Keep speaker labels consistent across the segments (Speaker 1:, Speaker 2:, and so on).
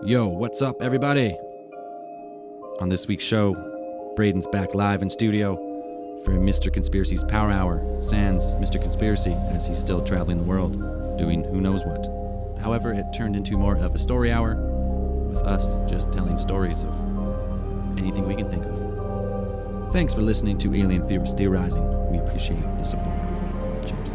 Speaker 1: Yo, what's up, everybody? On this week's show, Braden's back live in studio for Mr. Conspiracy's Power Hour, sans Mr. Conspiracy, as he's still traveling the world, doing who knows what. However, it turned into more of a story hour, with us just telling stories of anything we can think of. Thanks for listening to Alien Theorists Theorizing. We appreciate the support. Cheers.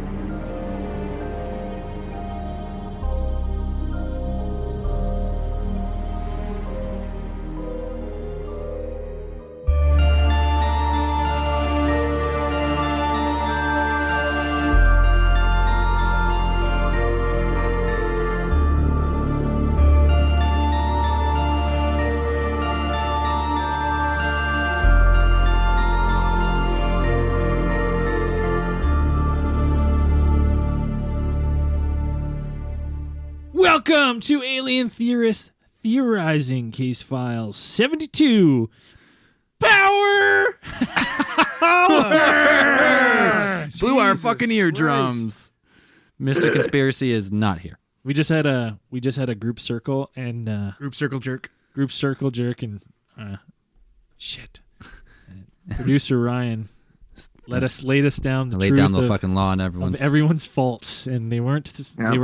Speaker 2: Welcome to Alien Theorist Theorizing Case Files 72. Power!
Speaker 1: Blew our fucking eardrums. Mr. Conspiracy is not here.
Speaker 2: We just had a group circle and
Speaker 3: Group circle jerk.
Speaker 2: and shit. Producer Ryan laid us down the
Speaker 1: Laid
Speaker 2: truth
Speaker 1: down the
Speaker 2: of
Speaker 1: fucking law on
Speaker 2: of
Speaker 1: everyone's.
Speaker 2: everyone's fault, and they weren't.
Speaker 3: Yeah.
Speaker 2: They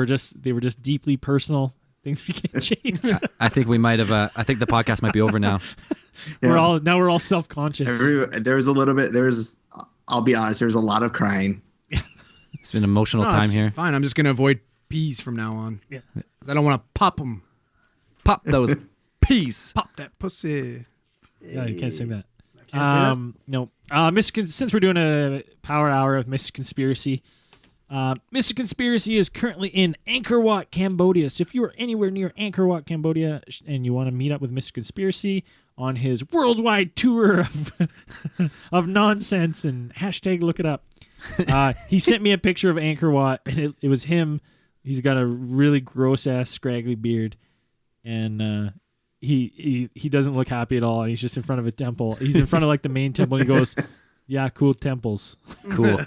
Speaker 2: were just deeply personal things we can't change.
Speaker 1: I think we might have. I think the podcast might be over now.
Speaker 2: We're all self-conscious.
Speaker 3: There was a little bit. I'll be honest. There was a lot of crying.
Speaker 1: It's been an emotional
Speaker 3: No,
Speaker 1: time
Speaker 3: it's
Speaker 1: here.
Speaker 3: Fine. I'm just gonna avoid peas from now on.
Speaker 2: Yeah.
Speaker 3: 'Cause I don't want to pop them.
Speaker 1: Pop those peas.
Speaker 3: Pop that pussy.
Speaker 2: No, you can't sing that.
Speaker 3: Can't say
Speaker 2: No. Since we're doing a power hour of Mr. Conspiracy, Mr. Conspiracy is currently in Angkor Wat, Cambodia. So if you are anywhere near Angkor Wat, Cambodia, and you want to meet up with Mr. Conspiracy on his worldwide tour of nonsense and hashtag look it up, he sent me a picture of Angkor Wat, and it was him. He's got a really gross ass scraggly beard, and he doesn't look happy at all. He's just in front of a temple. He's in front of like the main temple. And he goes, "Yeah, cool temples."
Speaker 1: Cool.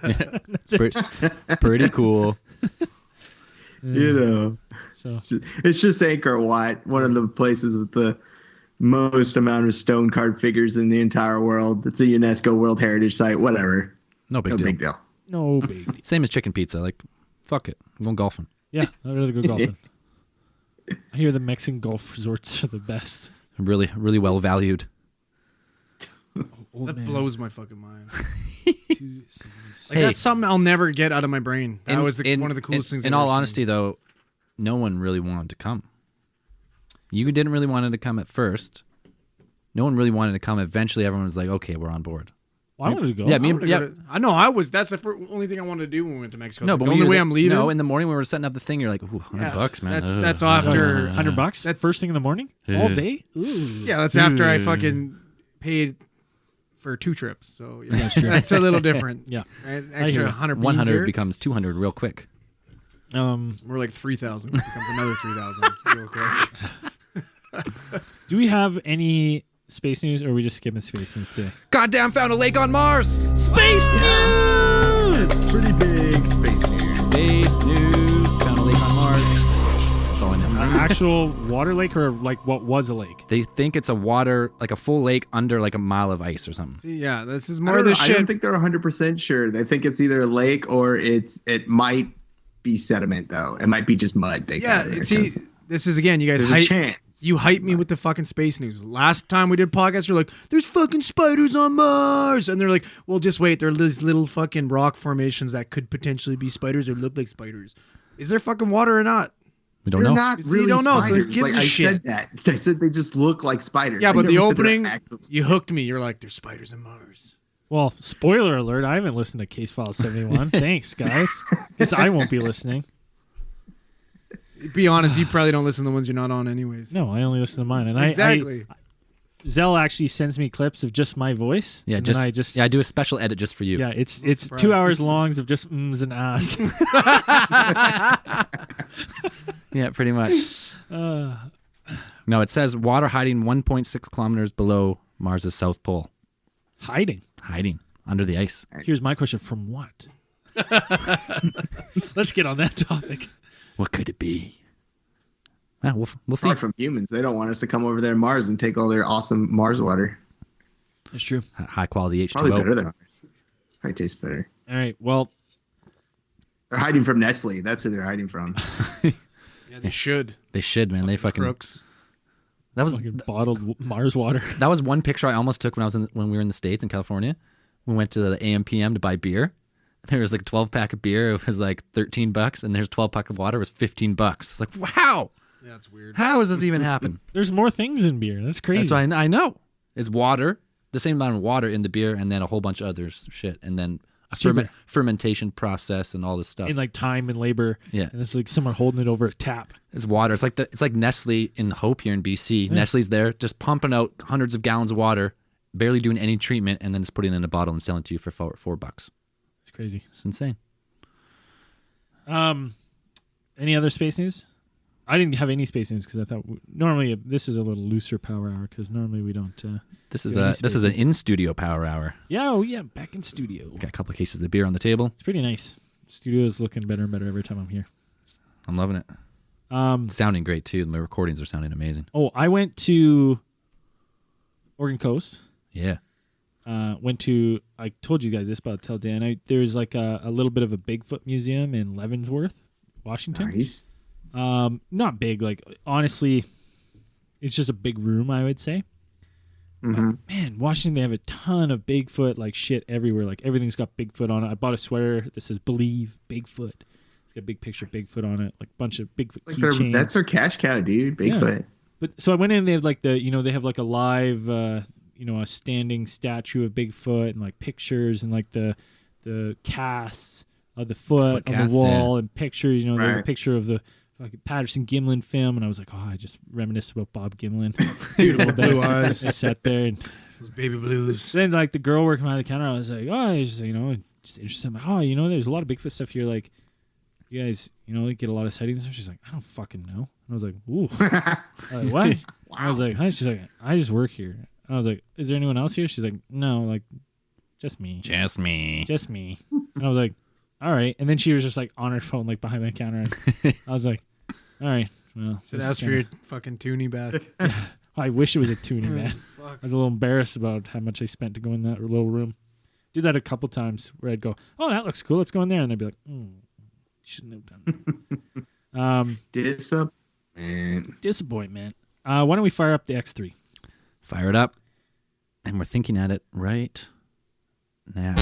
Speaker 1: Pretty cool.
Speaker 3: You know,
Speaker 2: So
Speaker 3: it's just Angkor Wat, one of the places with the most amount of stone carved figures in the entire world. It's a UNESCO World Heritage Site. Whatever.
Speaker 1: No big
Speaker 3: No
Speaker 1: deal.
Speaker 3: big deal.
Speaker 2: no baby.
Speaker 1: Same as chicken pizza. Like, fuck it. I'm going golfing.
Speaker 2: Yeah, I'd rather go golfing. I hear the Mexican golf resorts are the best.
Speaker 1: Really, really well valued.
Speaker 2: Old
Speaker 3: That
Speaker 2: man.
Speaker 3: blows my fucking mind.
Speaker 2: Hey,
Speaker 3: That's something I'll never get out of my brain. That was one of the coolest things.
Speaker 1: In
Speaker 3: I've
Speaker 1: all
Speaker 3: ever seen.
Speaker 1: honesty, though, no one really wanted to come. You didn't really want to come at first. No one really wanted to come. Eventually, everyone was like, "Okay, we're on board."
Speaker 2: Well, I wanted to go.
Speaker 1: Yeah,
Speaker 3: I
Speaker 1: me
Speaker 3: wanted
Speaker 1: and
Speaker 3: to go to- I know. I was. That's the only thing I wanted to do when we went to Mexico.
Speaker 1: no,
Speaker 3: It's
Speaker 1: but
Speaker 3: like, the
Speaker 1: when
Speaker 3: only
Speaker 1: you
Speaker 3: way
Speaker 1: were-
Speaker 3: I'm leaving.
Speaker 1: No, in the morning when we were setting up the thing, you're like, "Ooh, $100, man."
Speaker 3: That's
Speaker 1: Ugh.
Speaker 3: after
Speaker 2: $100.
Speaker 3: That-
Speaker 2: First thing in the morning, all day. Ooh.
Speaker 3: Yeah, that's after I fucking paid for 2 trips. So yeah,
Speaker 2: That's true.
Speaker 3: that's a little different.
Speaker 2: Yeah.
Speaker 3: Right?
Speaker 2: hear
Speaker 3: Extra
Speaker 2: you.
Speaker 3: 100 beans
Speaker 1: 100
Speaker 3: here.
Speaker 1: becomes 200 real quick.
Speaker 3: We're like 3,000. Becomes another 3,000 real quick.
Speaker 2: Do we have any space news, or are we just skipping space news today?
Speaker 1: Goddamn, found a lake on Mars.
Speaker 2: Space news.
Speaker 3: It's pretty big space news.
Speaker 1: Space news. Found a lake on Mars. That's all I know.
Speaker 2: Actual water lake, or like what was a lake?
Speaker 1: They think it's a water, like a full lake under like a mile of ice or something.
Speaker 3: See, yeah, this is
Speaker 4: I
Speaker 3: more
Speaker 4: don't
Speaker 3: of the
Speaker 4: know. I don't
Speaker 3: shit.
Speaker 4: think they're 100% sure. They think it's either a lake or it might be sediment, though. It might be just mud.
Speaker 3: See, this is again, you guys
Speaker 4: there's a
Speaker 3: hype.
Speaker 4: chance.
Speaker 3: You hype me with the fucking space news. Last time we did podcasts, you're like, "There's fucking spiders on Mars," and they're like, "Well, just wait. There are these little fucking rock formations that could potentially be spiders or look like spiders. Is there fucking water or not?"
Speaker 1: We don't
Speaker 4: They're
Speaker 1: know.
Speaker 4: not
Speaker 3: See,
Speaker 4: really
Speaker 3: you don't know, so who
Speaker 4: spiders.
Speaker 3: gives
Speaker 4: Like,
Speaker 3: a
Speaker 4: I
Speaker 3: shit?
Speaker 4: said that. I said they just look like spiders.
Speaker 3: Yeah,
Speaker 4: I
Speaker 3: but the
Speaker 4: never said they're
Speaker 3: opening,
Speaker 4: actual-
Speaker 3: you hooked me. You're like, "There's spiders on Mars."
Speaker 2: Well, spoiler alert, I haven't listened to Case File 71. Thanks, guys. Guess I won't be listening.
Speaker 3: Be honest, you probably don't listen to the ones you're not on, anyways.
Speaker 2: No, I only listen to mine. And
Speaker 3: Exactly.
Speaker 2: Zell actually sends me clips of just my voice.
Speaker 1: Yeah,
Speaker 2: and
Speaker 1: just
Speaker 2: then I just
Speaker 1: I do a special edit just for you.
Speaker 2: yeah, it's
Speaker 3: surprised.
Speaker 2: 2 hours long of just ums and ahs.
Speaker 1: Yeah, pretty much. No, it says water hiding 1.6 kilometers below Mars' south pole.
Speaker 2: Hiding.
Speaker 1: Hiding under the ice.
Speaker 2: Here's my question: from what? Let's get on that topic.
Speaker 1: What could it be? Yeah, we'll see.
Speaker 4: Probably from humans. They don't want us to come over there to Mars and take all their awesome Mars water.
Speaker 2: That's true.
Speaker 1: High quality H2O.
Speaker 4: Probably better than ours. Probably tastes better.
Speaker 2: All right. Well,
Speaker 4: They're hiding from Nestle. That's who they're hiding from.
Speaker 3: Yeah, they should.
Speaker 1: They should, man. They fucking.
Speaker 3: Crooks.
Speaker 1: That was
Speaker 2: fucking bottled Mars water.
Speaker 1: that was one picture I almost took when we were in the States in California. We went to the AMPM to buy beer. There was like a 12-pack of beer. It was like $13, and there's 12-pack of water. It was $15. It's like, wow.
Speaker 3: Yeah, that's weird.
Speaker 1: How does this even happen?
Speaker 2: There's more things in beer. That's crazy.
Speaker 1: So I know. It's water, the same amount of water in the beer, and then a whole bunch of other shit, and then a
Speaker 2: Sugar.
Speaker 1: fermentation process and all this stuff.
Speaker 2: In like time and labor.
Speaker 1: Yeah.
Speaker 2: And it's like someone holding it over a tap.
Speaker 1: It's water. It's like Nestle in Hope here in BC. Nestle's there just pumping out hundreds of gallons of water, barely doing any treatment, and then just putting it in a bottle and selling it to you for $4.
Speaker 2: It's crazy.
Speaker 1: It's insane.
Speaker 2: Any other space news? I didn't have any space news because I thought normally this is a little looser power hour because normally we don't.
Speaker 1: This is
Speaker 2: any
Speaker 1: an
Speaker 2: spaces.
Speaker 1: in studio power hour.
Speaker 2: Yeah, oh yeah, back in studio.
Speaker 1: Got a couple of cases of beer on the table.
Speaker 2: It's pretty nice. Studio is looking better and better every time I'm here.
Speaker 1: I'm loving it. It's sounding great too. My recordings are sounding amazing.
Speaker 2: Oh, I went to Oregon Coast.
Speaker 1: Yeah.
Speaker 2: I told you guys this, but I'll tell Dan. There's like a little bit of a Bigfoot museum in Leavenworth, Washington.
Speaker 4: Nice.
Speaker 2: Not big. Like honestly, it's just a big room, I would say.
Speaker 4: Mm-hmm.
Speaker 2: Man, Washington, they have a ton of Bigfoot like shit everywhere. Like everything's got Bigfoot on it. I bought a sweater that says "Believe Bigfoot." It's got a big picture of Bigfoot on it, like a bunch of Bigfoot keychains.
Speaker 4: That's their cash cow, dude. Bigfoot.
Speaker 2: But so I went in. They have like they have like a live, a standing statue of Bigfoot and like pictures and like the casts of the foot on
Speaker 1: casts,
Speaker 2: the wall and pictures. They have a
Speaker 4: Right.
Speaker 2: picture of the fucking Patterson Gimlin film, and I was like, oh, I just reminisced about Bob Gimlin. Beautiful
Speaker 3: Blue eyes.
Speaker 2: I sat there, and
Speaker 3: Those baby blues.
Speaker 2: then like the girl working behind the counter, I was like, oh, I just just interested. I'm like, oh, there's a lot of Bigfoot stuff here. Like, you guys, they get a lot of sightings. And she's like, I don't fucking know. And I was like, ooh. I'm like, what? I was like, hi. She's like, I just work here. And I was like, is there anyone else here? She's like, no, like, just me.
Speaker 1: Just me.
Speaker 2: Just me. And I was like, all right. And then she was just like on her phone, like behind the counter. And I was like, all right. Well,
Speaker 3: Should ask for your fucking toonie back.
Speaker 2: I wish it was a tuning, man.
Speaker 3: Fuck.
Speaker 2: I was a little embarrassed about how much I spent to go in that little room. Did that a couple times where I'd go, oh, that looks cool. Let's go in there. And they'd be like, shouldn't have done that. Disappointment. Why don't we fire up the X3?
Speaker 1: Fire it up. And we're thinking at it right now.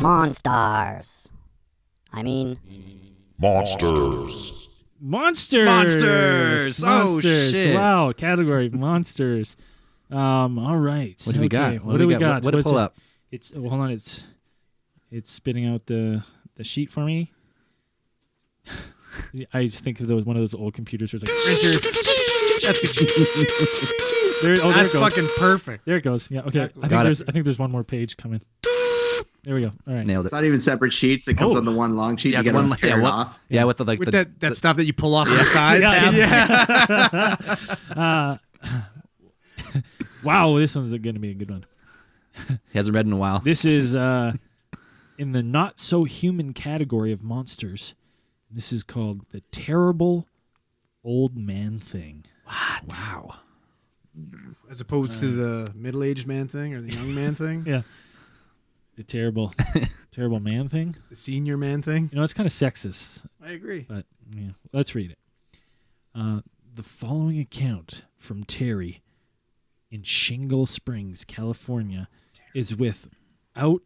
Speaker 5: Monstars. I mean,
Speaker 6: Monsters.
Speaker 2: Monsters.
Speaker 1: Monsters. Oh, shit.
Speaker 2: Wow. Category monsters. All right.
Speaker 1: What do we got?
Speaker 2: What do we got?
Speaker 1: What to
Speaker 2: What's
Speaker 1: pull
Speaker 2: it?
Speaker 1: up?
Speaker 2: Hold on. It's spitting out the sheet for me. I just think of one of those old computers where it's like printers. There it
Speaker 3: That's
Speaker 2: goes.
Speaker 3: fucking perfect.
Speaker 2: There it goes. Yeah. Okay.
Speaker 3: Exactly.
Speaker 1: Got
Speaker 2: I think there's one more page coming. There we go. All right.
Speaker 1: Nailed it.
Speaker 4: It's not even separate sheets. It comes
Speaker 2: Oh.
Speaker 4: on the one long sheet.
Speaker 1: Yeah,
Speaker 4: you
Speaker 1: it's
Speaker 4: gotta
Speaker 1: one.
Speaker 4: tear it off.
Speaker 1: Yeah, with the
Speaker 3: With
Speaker 1: the,
Speaker 3: that stuff that you pull off on the sides.
Speaker 2: Yeah. Wow, this one's going to be a good one.
Speaker 1: he hasn't read in a while.
Speaker 2: This is in the not so human category of monsters. This is called the terrible old man thing.
Speaker 1: What? Wow.
Speaker 3: As opposed to the middle-aged man thing or the young man thing.
Speaker 2: Yeah. The terrible man thing.
Speaker 3: The senior man thing.
Speaker 2: It's kind of sexist,
Speaker 3: I agree.
Speaker 2: but yeah, let's read it. The following account from Terry in Shingle Springs, California, is without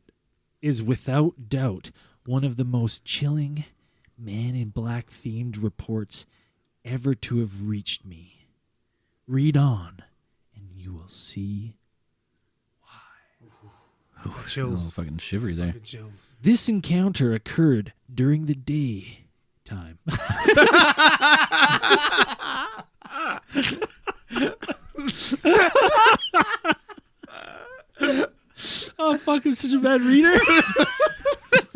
Speaker 2: doubt one of the most chilling Man in Black themed reports ever to have reached me. Read on, and you will see.
Speaker 1: Oh,
Speaker 3: Chills.
Speaker 1: fucking shivery there.
Speaker 3: Chills.
Speaker 2: This encounter occurred during the day time. Oh, fuck, I'm such a bad reader.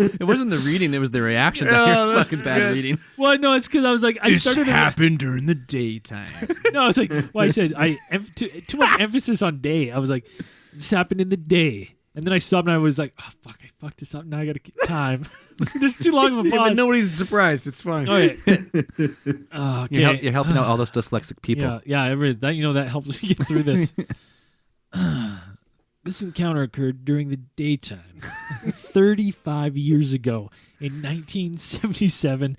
Speaker 1: It wasn't the reading; it was the reaction to
Speaker 3: Oh,
Speaker 1: your
Speaker 3: that's
Speaker 1: fucking bad
Speaker 3: good.
Speaker 1: reading.
Speaker 2: Well, no, it's because I was like, I started.
Speaker 3: during the daytime.
Speaker 2: No, it's like, well, I said too much emphasis on day. I was like, this happened in the day, and then I stopped and I was like, oh fuck, I fucked this up. Now I gotta get time. There's too long of a
Speaker 3: Yeah,
Speaker 2: pause.
Speaker 3: but nobody's surprised. It's fine.
Speaker 2: Oh, yeah. Okay.
Speaker 1: You're helping out all those dyslexic people.
Speaker 2: Yeah, that helps me get through this. This encounter occurred during the daytime, 35 years ago, in 1977,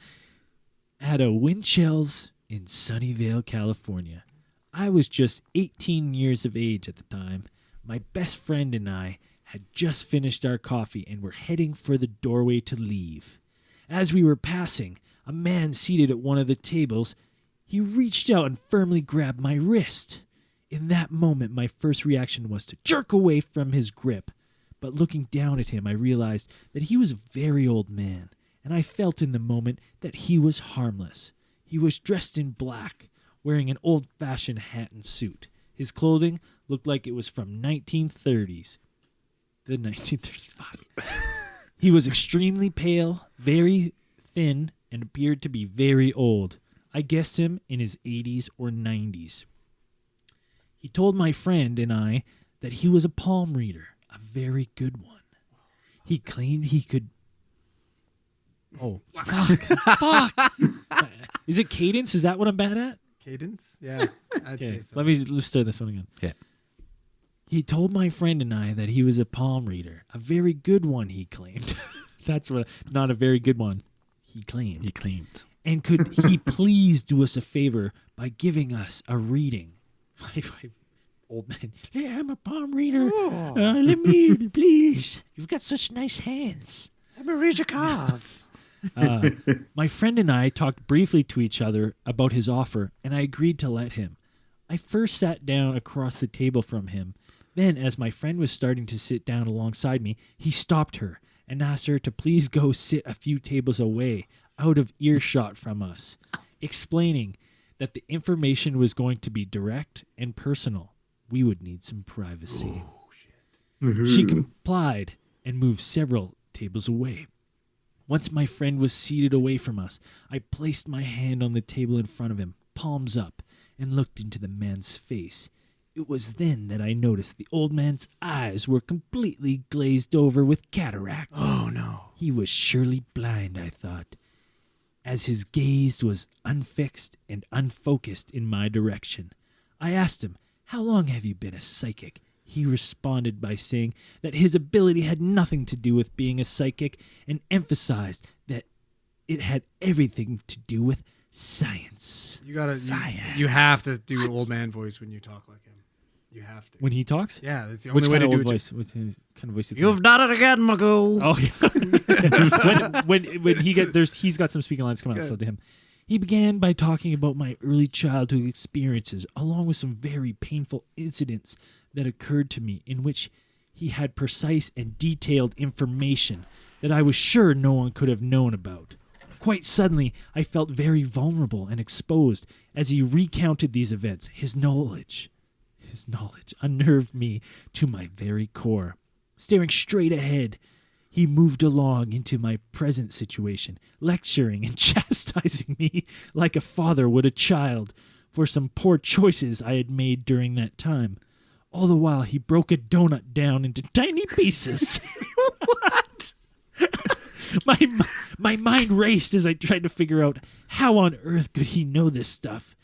Speaker 2: at a Winchells in Sunnyvale, California. I was just 18 years of age at the time. My best friend and I had just finished our coffee and were heading for the doorway to leave. As we were passing, a man seated at one of the tables, he reached out and firmly grabbed my wrist. In that moment, my first reaction was to jerk away from his grip. But looking down at him, I realized that he was a very old man, and I felt in the moment that he was harmless. He was dressed in black, wearing an old-fashioned hat and suit. His clothing looked like it was from 1930s. The 1935. He was extremely pale, very thin, and appeared to be very old. I guessed him in his 80s or 90s. He told my friend and I that he was a palm reader, a very good one. He claimed he could... Oh, fuck. Is it cadence? Is that what I'm bad at?
Speaker 3: Cadence? Yeah. I'd
Speaker 2: Okay,
Speaker 3: say so.
Speaker 2: let's start this one again.
Speaker 1: Okay.
Speaker 2: He told my friend and I that he was a palm reader, a very good one, he claimed. That's what, not a very good one, he claimed.
Speaker 1: He claimed.
Speaker 2: And could he please do us a favor by giving us a reading? My old man, yeah, I'm a palm reader. Let me, please. You've got such nice hands.
Speaker 3: Let me read your cards.
Speaker 2: My friend and I talked briefly to each other about his offer, and I agreed to let him. I first sat down across the table from him. Then, as my friend was starting to sit down alongside me, he stopped her and asked her to please go sit a few tables away, out of earshot from us, explaining that the information was going to be direct and personal. We would need some privacy. She complied and moved several tables away. Once my friend was seated away from us, I placed my hand on the table in front of him, palms up, and looked into the man's face. It was then that I noticed the old man's eyes were completely glazed over with cataracts.
Speaker 3: Oh, no.
Speaker 2: He was surely blind, I thought, as his gaze was unfixed and unfocused in my direction. I asked him, "How long have you been a psychic?" He responded by saying that his ability had nothing to do with being a psychic and emphasized that it had everything to do with science.
Speaker 3: You gotta, you have to do old man voice when you talk like him. You have to.
Speaker 2: When he talks?
Speaker 3: Yeah, that's the
Speaker 2: Which
Speaker 3: only way
Speaker 2: kind
Speaker 3: to
Speaker 2: of
Speaker 3: do
Speaker 2: old
Speaker 3: it.
Speaker 2: voice? What's his kind of voice?
Speaker 3: You've done it again, Magoo.
Speaker 2: Oh yeah. when he's got some speaking lines coming up. So to him, he began by talking about my early childhood experiences, along with some very painful incidents that occurred to me, in which he had precise and detailed information that I was sure no one could have known about. Quite suddenly, I felt very vulnerable and exposed as he recounted these events. His knowledge unnerved me to my very core. Staring straight ahead, he moved along into my present situation, lecturing and chastising me like a father would a child for some poor choices I had made during that time. All the while, he broke a donut down into tiny pieces. What? My mind raced as I tried to figure out how on earth could he know this stuff.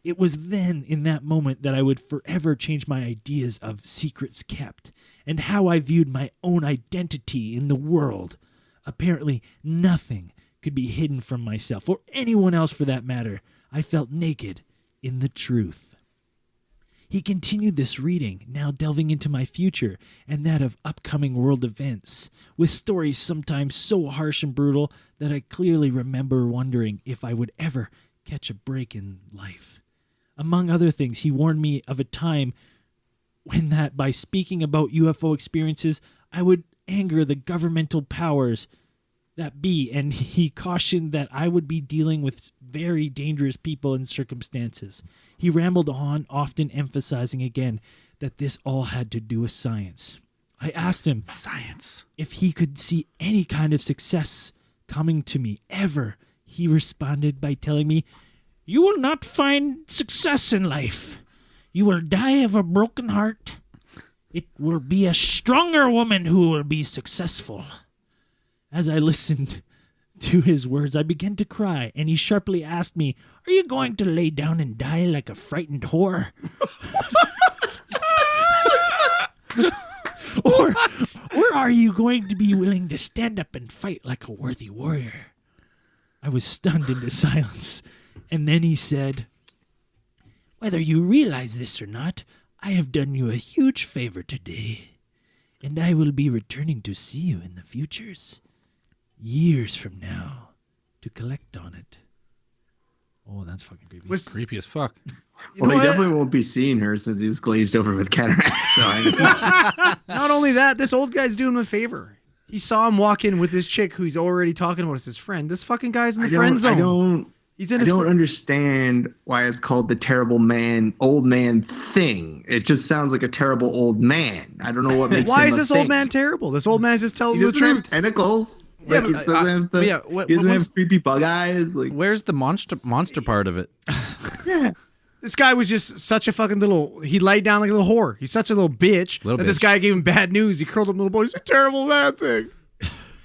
Speaker 2: It was then, in that moment, that I would forever change my ideas of secrets kept and how I viewed my own identity in the world. Apparently, nothing could be hidden from myself, or anyone else for that matter. I felt naked in the truth. He continued this reading, now delving into my future and that of upcoming world events, with stories sometimes so harsh and brutal that I clearly remember wondering if I would ever catch a break in life. Among other things, he warned me of a time when that by speaking about UFO experiences, I would anger the governmental powers that be, and he cautioned that I would be dealing with very dangerous people and circumstances. He rambled on, often emphasizing again that this all had to do with science. I asked him
Speaker 1: Science.
Speaker 2: if he could see any kind of success coming to me ever. He responded by telling me, "You will not find success in life. You will die of a broken heart. It will be a stronger woman who will be successful." As I listened to his words, I began to cry, and he sharply asked me, "Are you going to lay down and die like a frightened whore? or are you going to be willing to stand up and fight like a worthy warrior?" I was stunned into silence, and then he said, "Whether you realize this or not, I have done you a huge favor today, and I will be returning to see you in the futures, years from now, to collect on it." Oh, that's fucking creepy.
Speaker 3: Was,
Speaker 1: Creepy as fuck.
Speaker 4: Well, he
Speaker 3: what?
Speaker 4: definitely won't be seeing her since he's glazed over with cataracts. So
Speaker 3: Not only that, this old guy's doing him a favor. He saw him walk in with this chick who he's already talking about as his friend. This fucking guy's in the friend zone. He's in
Speaker 4: I
Speaker 3: his
Speaker 4: don't
Speaker 3: fr-
Speaker 4: understand why it's called the terrible man, old man thing. It just sounds like a terrible old man. I don't know what makes
Speaker 3: Why
Speaker 4: him
Speaker 3: is
Speaker 4: a
Speaker 3: this old
Speaker 4: thing.
Speaker 3: man terrible? This old man's just telling
Speaker 4: He
Speaker 3: you the
Speaker 4: doesn't
Speaker 3: truth.
Speaker 4: have tentacles.
Speaker 3: Yeah,
Speaker 4: Like,
Speaker 3: but
Speaker 4: he doesn't have the,
Speaker 1: yeah, what-
Speaker 4: he doesn't
Speaker 1: what's-
Speaker 4: have creepy bug eyes. Like,
Speaker 1: Where's the monster part of it?
Speaker 4: yeah.
Speaker 3: This guy was just such a fucking little. He laid down like a little whore. He's such a little bitch
Speaker 1: Little
Speaker 3: that this
Speaker 1: bitch.
Speaker 3: guy gave him bad news. He curled up little boy. He's a terrible man thing.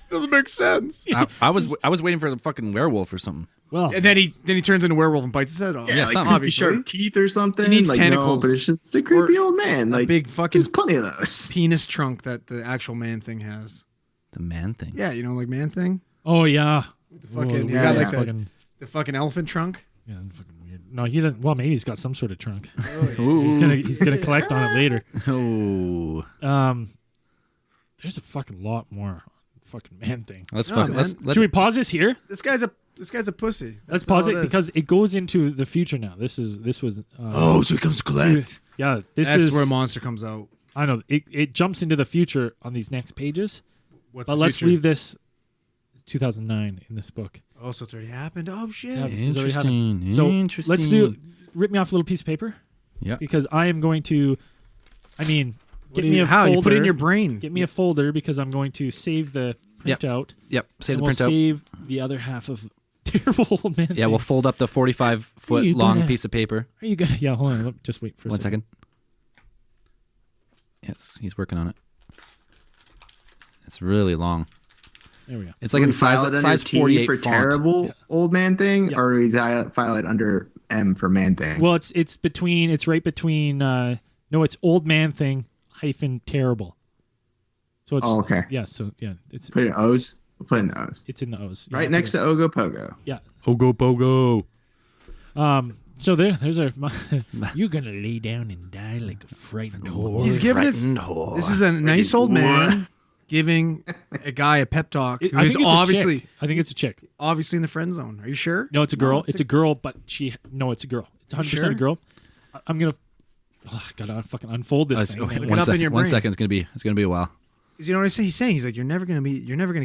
Speaker 3: Doesn't make sense.
Speaker 1: I was waiting for a fucking werewolf or something.
Speaker 2: Well,
Speaker 3: And then he turns into a werewolf and bites his head off.
Speaker 4: Yeah, like
Speaker 1: something.
Speaker 4: creepy sharp teeth or something.
Speaker 3: He needs
Speaker 4: like,
Speaker 3: tentacles.
Speaker 4: No, but it's just a creepy
Speaker 3: Or
Speaker 4: old man.
Speaker 3: a
Speaker 4: Like
Speaker 3: big fucking
Speaker 4: there's plenty of those.
Speaker 3: penis trunk that the actual man thing has.
Speaker 1: The man thing.
Speaker 3: Yeah, you know, like man thing.
Speaker 2: oh yeah.
Speaker 3: The fucking,
Speaker 2: Whoa,
Speaker 3: he's
Speaker 4: yeah,
Speaker 3: got
Speaker 4: yeah.
Speaker 3: like
Speaker 2: fucking,
Speaker 3: the fucking elephant trunk.
Speaker 2: yeah, fucking weird. No, he doesn't. Well, maybe he's got some sort of trunk.
Speaker 1: Ooh.
Speaker 2: He's gonna collect on it later.
Speaker 1: Oh.
Speaker 2: There's a fucking lot more fucking man thing.
Speaker 1: Let's
Speaker 3: No,
Speaker 1: fucking
Speaker 3: man.
Speaker 1: let's
Speaker 2: Should we pause this here?
Speaker 3: This guy's a pussy.
Speaker 2: Let's
Speaker 3: That's
Speaker 2: pause
Speaker 3: all
Speaker 2: it
Speaker 3: is.
Speaker 2: because it goes into the future now. This was.
Speaker 3: Oh, so he comes to collect.
Speaker 2: Yeah, this
Speaker 3: That's
Speaker 2: is
Speaker 3: where Monster comes out.
Speaker 2: I know it jumps into the future on these next pages.
Speaker 3: What's
Speaker 2: But
Speaker 3: the
Speaker 2: let's
Speaker 3: future?
Speaker 2: leave this 2009 in this book.
Speaker 3: Oh, so it's already happened. Oh shit.
Speaker 2: Yeah. It's already happened.
Speaker 1: Interesting.
Speaker 2: So
Speaker 1: Interesting.
Speaker 2: let's do. Rip me off a little piece of paper
Speaker 1: Yeah.
Speaker 2: because I am going to. I mean,
Speaker 3: What
Speaker 2: get
Speaker 3: do
Speaker 2: me
Speaker 3: you,
Speaker 2: a
Speaker 3: how
Speaker 2: folder.
Speaker 3: you put it in your brain?
Speaker 2: Get me a folder because I'm going to save the
Speaker 1: Yep.
Speaker 2: printout.
Speaker 1: Yep. Save
Speaker 2: And
Speaker 1: the
Speaker 2: we'll
Speaker 1: printout.
Speaker 2: save the other half of terrible old man.
Speaker 1: Yeah, we'll fold up the 45-foot
Speaker 2: You
Speaker 1: long
Speaker 2: gonna-
Speaker 1: piece of paper.
Speaker 2: Are you gonna? Yeah, hold on. Just wait for a
Speaker 1: 1 second. Yes, he's working on it. It's really long.
Speaker 2: There we go.
Speaker 1: It's like in size
Speaker 4: file it under
Speaker 1: size
Speaker 4: T
Speaker 1: 48
Speaker 4: for
Speaker 1: font.
Speaker 4: terrible
Speaker 2: Yeah.
Speaker 4: old man thing,
Speaker 2: Yeah.
Speaker 4: or do we file it under M for man thing?
Speaker 2: Well, it's right between. No, it's old man thing hyphen terrible. So it's
Speaker 4: Oh, okay.
Speaker 2: yeah. So yeah, it's
Speaker 4: Put it in O's. We'll put it in O's.
Speaker 2: it's in the O's. Yeah,
Speaker 4: Right next to Ogo Pogo.
Speaker 2: Yeah.
Speaker 1: Ogo Pogo.
Speaker 2: So there's our. You're gonna lay down and die like a frightened whore.
Speaker 3: He's giving us. This is a nice old man giving a guy a pep talk
Speaker 2: I
Speaker 3: who's
Speaker 2: think it's a
Speaker 3: obviously
Speaker 2: chick. I think it's a chick.
Speaker 3: obviously in the friend zone. Are you sure?
Speaker 2: No, it's a girl.
Speaker 3: No,
Speaker 2: it's a girl, but she. No, it's a girl. It's 100%
Speaker 3: Sure?
Speaker 2: a girl. I'm gonna. Oh, I gotta fucking unfold this thing.
Speaker 1: Okay,
Speaker 2: man.
Speaker 3: Look it
Speaker 1: one
Speaker 3: up in
Speaker 1: sec-
Speaker 3: your
Speaker 1: 1
Speaker 3: brain.
Speaker 1: second. It's gonna be a while.
Speaker 3: You know what he's saying? He's like, you're never gonna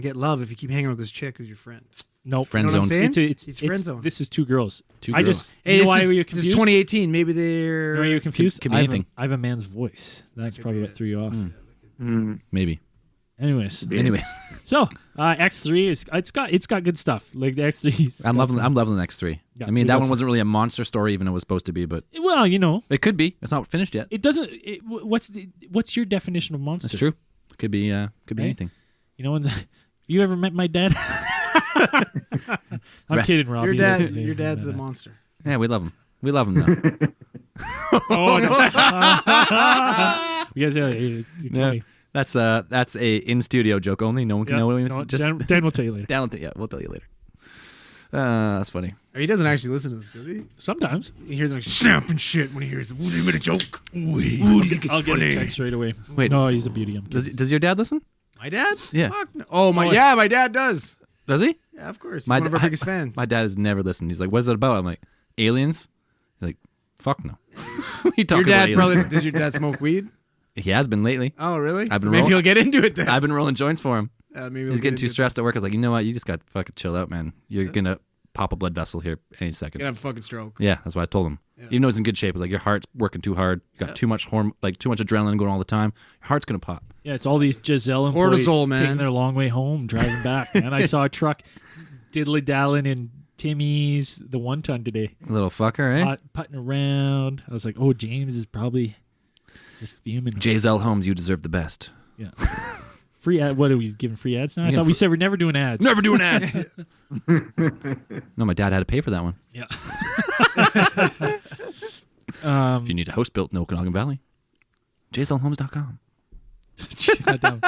Speaker 3: get love if you keep hanging with this chick who's your friend.
Speaker 2: Nope.
Speaker 1: Friend
Speaker 3: You know what I'm
Speaker 1: zoned.
Speaker 3: saying?
Speaker 2: It's
Speaker 3: He's friend zone.
Speaker 2: This is two girls.
Speaker 1: Two
Speaker 2: I
Speaker 1: girls.
Speaker 2: just.
Speaker 3: Hey,
Speaker 2: you know
Speaker 3: this
Speaker 2: why
Speaker 3: is,
Speaker 2: were you
Speaker 3: this
Speaker 2: confused?
Speaker 3: is 2018. Maybe
Speaker 2: You
Speaker 3: they're.
Speaker 2: know why you're confused?
Speaker 1: Could be
Speaker 2: I have
Speaker 1: anything.
Speaker 2: I have a man's voice. That's probably what threw you off.
Speaker 1: Maybe.
Speaker 2: Anyways,
Speaker 1: Anyway,
Speaker 2: so X3 is it's got good stuff. Like the X3.
Speaker 1: I'm loving the next three.
Speaker 2: Yeah,
Speaker 1: I mean,
Speaker 2: we
Speaker 1: that
Speaker 2: got
Speaker 1: one
Speaker 2: some-
Speaker 1: wasn't really a monster story, even though it was supposed to be, but
Speaker 2: Well, you know,
Speaker 1: it could be. It's not finished yet.
Speaker 2: it doesn't. What's your definition of monster?
Speaker 1: That's true. Could be. Could be
Speaker 2: Right?
Speaker 1: anything.
Speaker 2: You know, when you ever met my dad? I'm kidding, Rob.
Speaker 3: Your
Speaker 2: He
Speaker 3: dad.
Speaker 2: doesn't-
Speaker 3: Your dad's
Speaker 2: no,
Speaker 3: a
Speaker 2: no.
Speaker 3: monster.
Speaker 1: Yeah, we love him. We love him though.
Speaker 2: Oh no! You guys, you
Speaker 1: Yeah.
Speaker 2: me.
Speaker 1: That's a in studio joke only. No one can
Speaker 2: Yeah,
Speaker 1: know what we
Speaker 2: no,
Speaker 1: just
Speaker 2: Dan will tell you later.
Speaker 1: down. Yeah, we'll tell you later. That's funny.
Speaker 3: He doesn't actually listen to this, does he?
Speaker 2: Sometimes
Speaker 3: He hears like snapping shit when he hears. Ooh, they made a joke.
Speaker 2: I'll get a text right away.
Speaker 1: Wait.
Speaker 2: no, he's a beauty. I'm kidding.
Speaker 1: Does your dad listen?
Speaker 3: My dad?
Speaker 1: Yeah.
Speaker 3: Fuck no. Oh my. Yeah, my dad does.
Speaker 1: Does he?
Speaker 3: Yeah, of course. He's
Speaker 1: My
Speaker 3: one of our
Speaker 1: da-
Speaker 3: biggest fans.
Speaker 1: My dad has never listened. He's like, "What is it about?" I'm like, "Aliens." He's like, "Fuck no." He talking
Speaker 3: Your
Speaker 1: about
Speaker 3: dad
Speaker 1: aliens.
Speaker 3: probably. Does your dad smoke weed?
Speaker 1: He has been lately.
Speaker 3: Oh, really?
Speaker 1: I've been
Speaker 3: maybe
Speaker 1: roll-
Speaker 3: he'll get into it then.
Speaker 1: I've been rolling joints for him.
Speaker 3: Maybe
Speaker 1: He's getting too stressed at work. I was like, you know what? You just got to fucking chill out, man. You're gonna pop a blood vessel here any second.
Speaker 3: Gonna have a fucking stroke.
Speaker 1: Yeah, that's what I told him. Even though it's in good shape, it's like your heart's working too hard. You got too much too much adrenaline going all the time. Your heart's gonna pop.
Speaker 2: Yeah, it's all these Giselle employees
Speaker 3: Cortisol, man.
Speaker 2: taking their long way home, driving back. And I saw a truck diddly-dallying in Timmy's, the 1-ton today.
Speaker 1: Little fucker, eh?
Speaker 2: Putting around. I was like, oh, James is probably just fuming.
Speaker 1: Giselle Holmes, you deserve the best.
Speaker 2: Yeah. Free ad. What are we giving free ads now? I
Speaker 1: Yeah,
Speaker 2: thought we said we're never doing ads.
Speaker 1: Never doing ads. No, my dad had to pay for that one.
Speaker 2: Yeah.
Speaker 1: If you need a house built in Okanagan Valley, JSLHomes.com.
Speaker 2: Goddamn.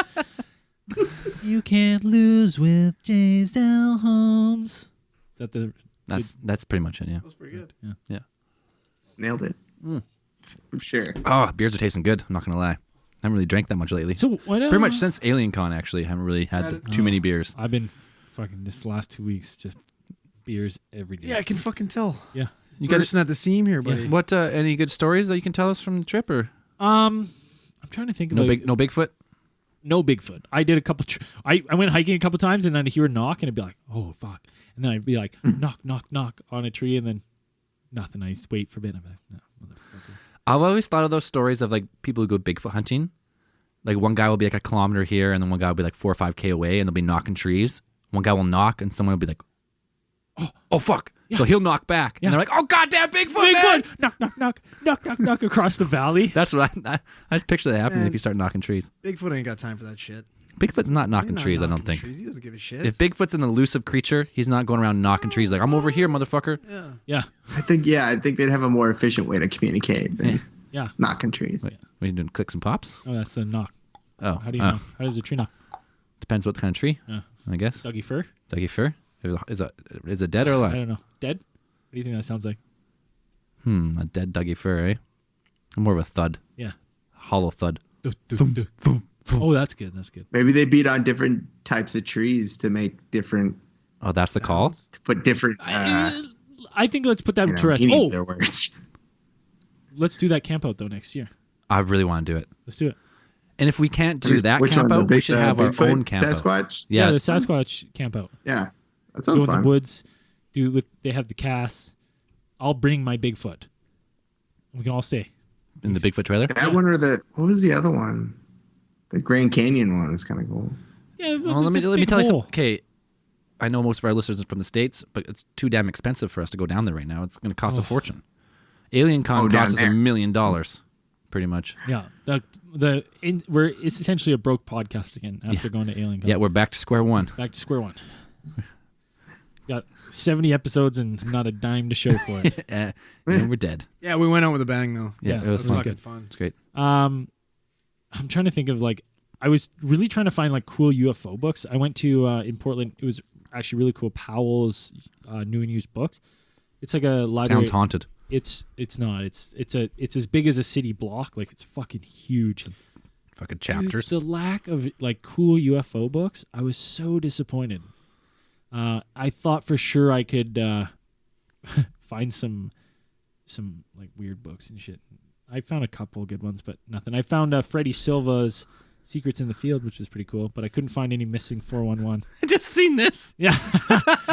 Speaker 2: You can't lose with Giselle Holmes. Is that the?
Speaker 1: That's pretty much it. Yeah.
Speaker 3: That's pretty good.
Speaker 1: Yeah.
Speaker 4: Nailed it. For sure.
Speaker 1: Oh, beers are tasting good. I'm not gonna lie. I haven't really drank that much lately.
Speaker 2: So what?
Speaker 1: Pretty much since Alien Con, actually, I haven't really had too many beers.
Speaker 2: I've been fucking this last 2 weeks just beers every day.
Speaker 3: Yeah, I can fucking tell.
Speaker 2: Yeah.
Speaker 1: You got
Speaker 3: Bursting at the seam here, buddy.
Speaker 1: what? Any good stories that you can tell us from the trip, or
Speaker 2: I'm trying to think of
Speaker 1: no
Speaker 2: like,
Speaker 1: no Bigfoot?
Speaker 2: No Bigfoot. I did a couple. I went hiking a couple times, and then I'd hear a knock, and I'd be like, "Oh fuck!" And then I'd be like, "Knock, knock, knock" on a tree, and then nothing. I just wait for a bit. I'm like, "No, motherfucker."
Speaker 1: I've always thought of those stories of like people who go Bigfoot hunting. Like one guy will be like a kilometer here, and then one guy will be like 4 or 5K away, and they'll be knocking trees. One guy will knock, and someone will be like, "Oh fuck!"
Speaker 2: Yeah.
Speaker 1: So he'll knock back,
Speaker 2: Yeah.
Speaker 1: and they're like, "Oh goddamn Bigfoot, man!"
Speaker 2: Bigfoot! Knock, knock, knock, knock, knock, knock across the valley.
Speaker 1: That's what I just picture that happening
Speaker 3: Man.
Speaker 1: if you start knocking trees.
Speaker 3: Bigfoot ain't got time for that shit.
Speaker 1: Bigfoot's not
Speaker 3: He's
Speaker 1: knocking
Speaker 3: not
Speaker 1: trees, I don't
Speaker 3: knocking
Speaker 1: think.
Speaker 3: trees. He doesn't give a shit.
Speaker 1: If Bigfoot's an elusive creature, he's not going around knocking trees like, "I'm over here, motherfucker."
Speaker 3: yeah.
Speaker 2: Yeah,
Speaker 4: I think they'd have a more efficient way to communicate than
Speaker 2: yeah.
Speaker 4: knocking trees.
Speaker 1: Wait, what are you doing? Clicks and pops?
Speaker 2: Oh, that's a knock.
Speaker 1: Oh,
Speaker 2: How do you know? How does a tree knock?
Speaker 1: Depends what kind of tree,
Speaker 2: Yeah.
Speaker 1: I guess.
Speaker 2: Dougie fir?
Speaker 1: Dougie fir? Is it dead or
Speaker 2: I
Speaker 1: alive?
Speaker 2: don't know. Dead? What do you think that sounds like?
Speaker 1: A dead Dougie fir, eh? More of a thud.
Speaker 2: Yeah.
Speaker 1: Hollow thud.
Speaker 2: Oh, that's good. That's good.
Speaker 4: Maybe they beat on different types of trees to make different,
Speaker 1: Oh, that's the call?
Speaker 4: to put different.
Speaker 2: I think let's put that to rest.
Speaker 4: meaning
Speaker 2: Oh,
Speaker 4: to their words.
Speaker 2: let's do that camp out though next year.
Speaker 1: I really want to do it.
Speaker 2: Let's do it.
Speaker 1: And if we can't do that
Speaker 4: Which
Speaker 1: camp
Speaker 4: one? The
Speaker 1: out, we
Speaker 4: big-
Speaker 1: should have our
Speaker 4: Bigfoot,
Speaker 1: own camp out.
Speaker 4: Sasquatch.
Speaker 1: Yeah.
Speaker 2: the Sasquatch camp out.
Speaker 4: Yeah, that
Speaker 2: Go
Speaker 4: sounds
Speaker 2: in
Speaker 4: fun.
Speaker 2: the woods. They have the cast. I'll bring my Bigfoot. We can all stay.
Speaker 1: In the Bigfoot trailer?
Speaker 4: That one or what was the other one? The Grand Canyon one is kind of cool.
Speaker 2: Yeah,
Speaker 1: Well, let me tell you something. Okay, I know most of our listeners are from the States, but it's too damn expensive for us to go down there right now. It's going to cost a fortune. Alien Con
Speaker 4: down
Speaker 1: cost us
Speaker 4: there.
Speaker 1: $1 million, pretty much.
Speaker 2: Yeah, it's essentially a broke podcast again after going to Alien Con.
Speaker 1: Yeah, we're back to square one.
Speaker 2: Back to square one. Got 70 episodes and not a dime to show for it.
Speaker 1: And we're dead.
Speaker 3: Yeah, we went out with a bang though.
Speaker 1: Yeah,
Speaker 2: Yeah,
Speaker 1: it was
Speaker 3: It was
Speaker 1: fun.
Speaker 3: fucking fun.
Speaker 1: It's great.
Speaker 2: I'm trying to think of I was really trying to find cool UFO books. I went to in Portland. It was actually really cool. Powell's new and used books. It's like a library.
Speaker 1: Sounds haunted.
Speaker 2: It's not. It's as big as a city block. It's fucking huge.
Speaker 1: Fucking
Speaker 2: Dude,
Speaker 1: chapters.
Speaker 2: the lack of cool UFO books, I was so disappointed. I thought for sure I could find some weird books and shit. I found a couple good ones, but nothing. I found Freddie Silva's Secrets in the Field, which was pretty cool, but I couldn't find any missing 411.
Speaker 1: I just seen this.
Speaker 2: Yeah,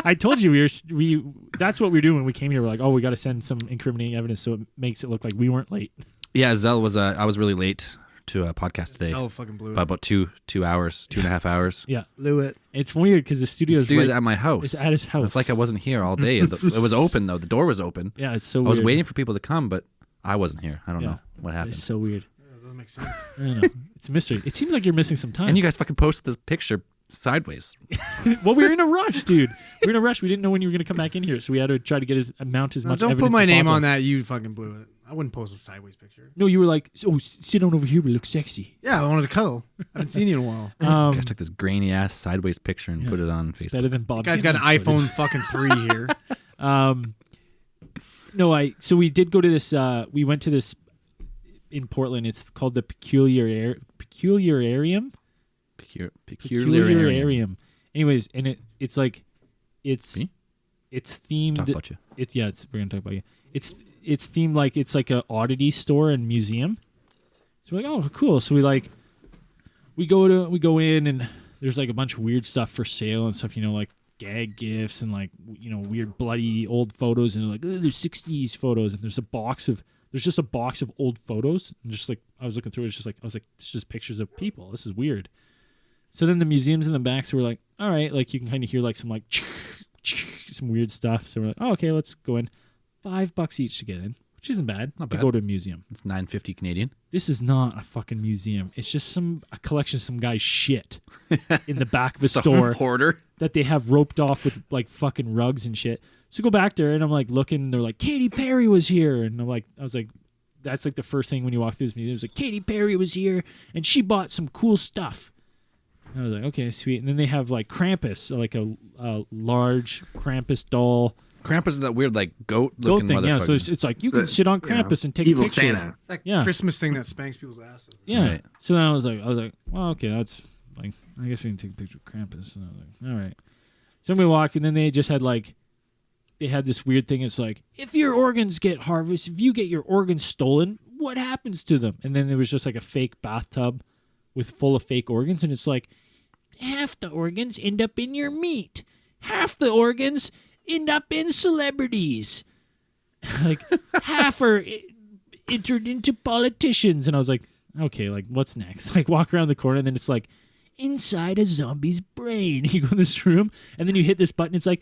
Speaker 2: I told you we that's what we were doing when we came here. We're like, oh, we got to send some incriminating evidence so it makes it look like we weren't late.
Speaker 1: Yeah, Zell was. I was really late to a podcast today.
Speaker 3: Oh, fucking blew it.
Speaker 1: By about 2 hours, 2.5 hours.
Speaker 2: Yeah,
Speaker 3: Blew it.
Speaker 2: it's weird because the
Speaker 1: The
Speaker 2: studio's
Speaker 1: studio's
Speaker 2: right,
Speaker 1: at my house.
Speaker 2: it's at his house.
Speaker 1: It's like I wasn't here all day. It was open though. The door was open.
Speaker 2: Yeah, it's so
Speaker 1: I
Speaker 2: weird.
Speaker 1: was waiting for people to come, but I wasn't here. I don't
Speaker 2: Yeah.
Speaker 1: know what happened.
Speaker 2: It's so weird.
Speaker 3: Yeah, it doesn't make sense.
Speaker 2: I don't know. It's a mystery. It seems like you're missing some time.
Speaker 1: And you guys fucking posted this picture sideways.
Speaker 2: Well, we were in a rush, dude. We were in a rush. We didn't know when you were going to come back in here, so we had to try to get mount as
Speaker 3: No,
Speaker 2: much
Speaker 3: don't
Speaker 2: evidence
Speaker 3: put my
Speaker 2: as
Speaker 3: name
Speaker 2: possible.
Speaker 3: on that. You fucking blew it. I wouldn't post a sideways picture.
Speaker 2: No, you were like, oh, sit down over here. We look sexy.
Speaker 3: Yeah, I wanted to cuddle. I haven't seen you in a while.
Speaker 1: You guys took this grainy ass sideways picture and
Speaker 2: Yeah.
Speaker 1: put it on
Speaker 2: It's
Speaker 1: Facebook.
Speaker 2: better than Bob.
Speaker 3: You guys got an
Speaker 2: Dylan's
Speaker 3: iPhone
Speaker 2: footage.
Speaker 3: fucking 3 here.
Speaker 2: No, so we did go to this. We went to this in Portland. It's called the Peculiararium.
Speaker 1: Peculiararium.
Speaker 2: Anyways, and it's like, it's
Speaker 1: Me?
Speaker 2: it's themed.
Speaker 1: Talk about you.
Speaker 2: We're gonna talk about you. It's themed like it's like a oddity store and museum. So we're like, oh, cool. So we go in and there's like a bunch of weird stuff for sale and stuff. Like gag gifs and like weird bloody old photos, and they're like, oh, there's 60s photos, and there's just a box of old photos, and just like I was looking through it, it's just pictures of people. This is weird. So then the museums in the back, so we're like, all right, like you can kind of hear like some like some weird stuff. So we're like, oh, okay, let's go in. $5 each to get in, which isn't bad.
Speaker 1: Not
Speaker 2: to
Speaker 1: bad.
Speaker 2: go to a museum.
Speaker 1: It's $9.50 Canadian.
Speaker 2: This is not a fucking museum. It's just a collection of some guy's shit in the back of a store
Speaker 1: Hoarder.
Speaker 2: that they have roped off with like fucking rugs and shit. So go back there, and I'm like looking, and they're like, Katy Perry was here, and I was like, that's like the first thing when you walk through this museum. It was like, Katy Perry was here, and she bought some cool stuff. I was like, okay, sweet. And then they have like Krampus, so like a large Krampus doll.
Speaker 1: Krampus is that weird like goat
Speaker 2: Goat
Speaker 1: looking
Speaker 2: thing,
Speaker 1: motherfucker.
Speaker 2: yeah. So it's like you can sit on Krampus and take
Speaker 4: Evil
Speaker 2: a picture.
Speaker 4: Santa.
Speaker 3: It's that
Speaker 2: Yeah.
Speaker 3: Christmas thing that spanks people's asses.
Speaker 2: Yeah.
Speaker 1: Right.
Speaker 2: So then I was like, well, okay, that's like, I guess we can take a picture of Krampus. And I was like, all right. So we walk, and then they just had like, they had this weird thing. It's like, if your organs get harvested, if you get your organs stolen, what happens to them? And then there was just like a fake bathtub full of fake organs, and it's like, half the organs end up in your meat. Half the organs end up in celebrities. Like half are entered into politicians. And I was like, okay, like what's next? Like walk around the corner, and then it's like inside a zombie's brain. You go in this room, and then you hit this button. It's like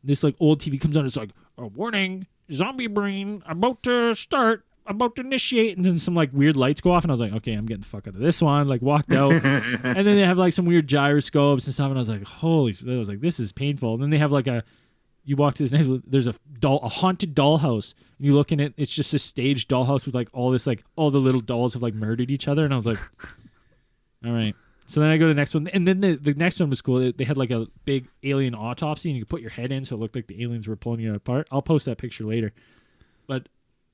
Speaker 2: this like old TV comes on. It's like, a warning, zombie brain about to start. About to initiate, and then some like weird lights go off, and I was like, okay, I'm getting the fuck out of this one. Like walked out, and then they have like some weird gyroscopes and stuff, and I was like, holy! I was like, this is painful. And then they have like you walk to this next, there's a haunted dollhouse, and you look in it, it's just a staged dollhouse with like all this like all the little dolls have like murdered each other, and I was like, all right. So then I go to the next one, and then the next one was cool. They had like a big alien autopsy, and you could put your head in, so it looked like the aliens were pulling you apart. I'll post that picture later, but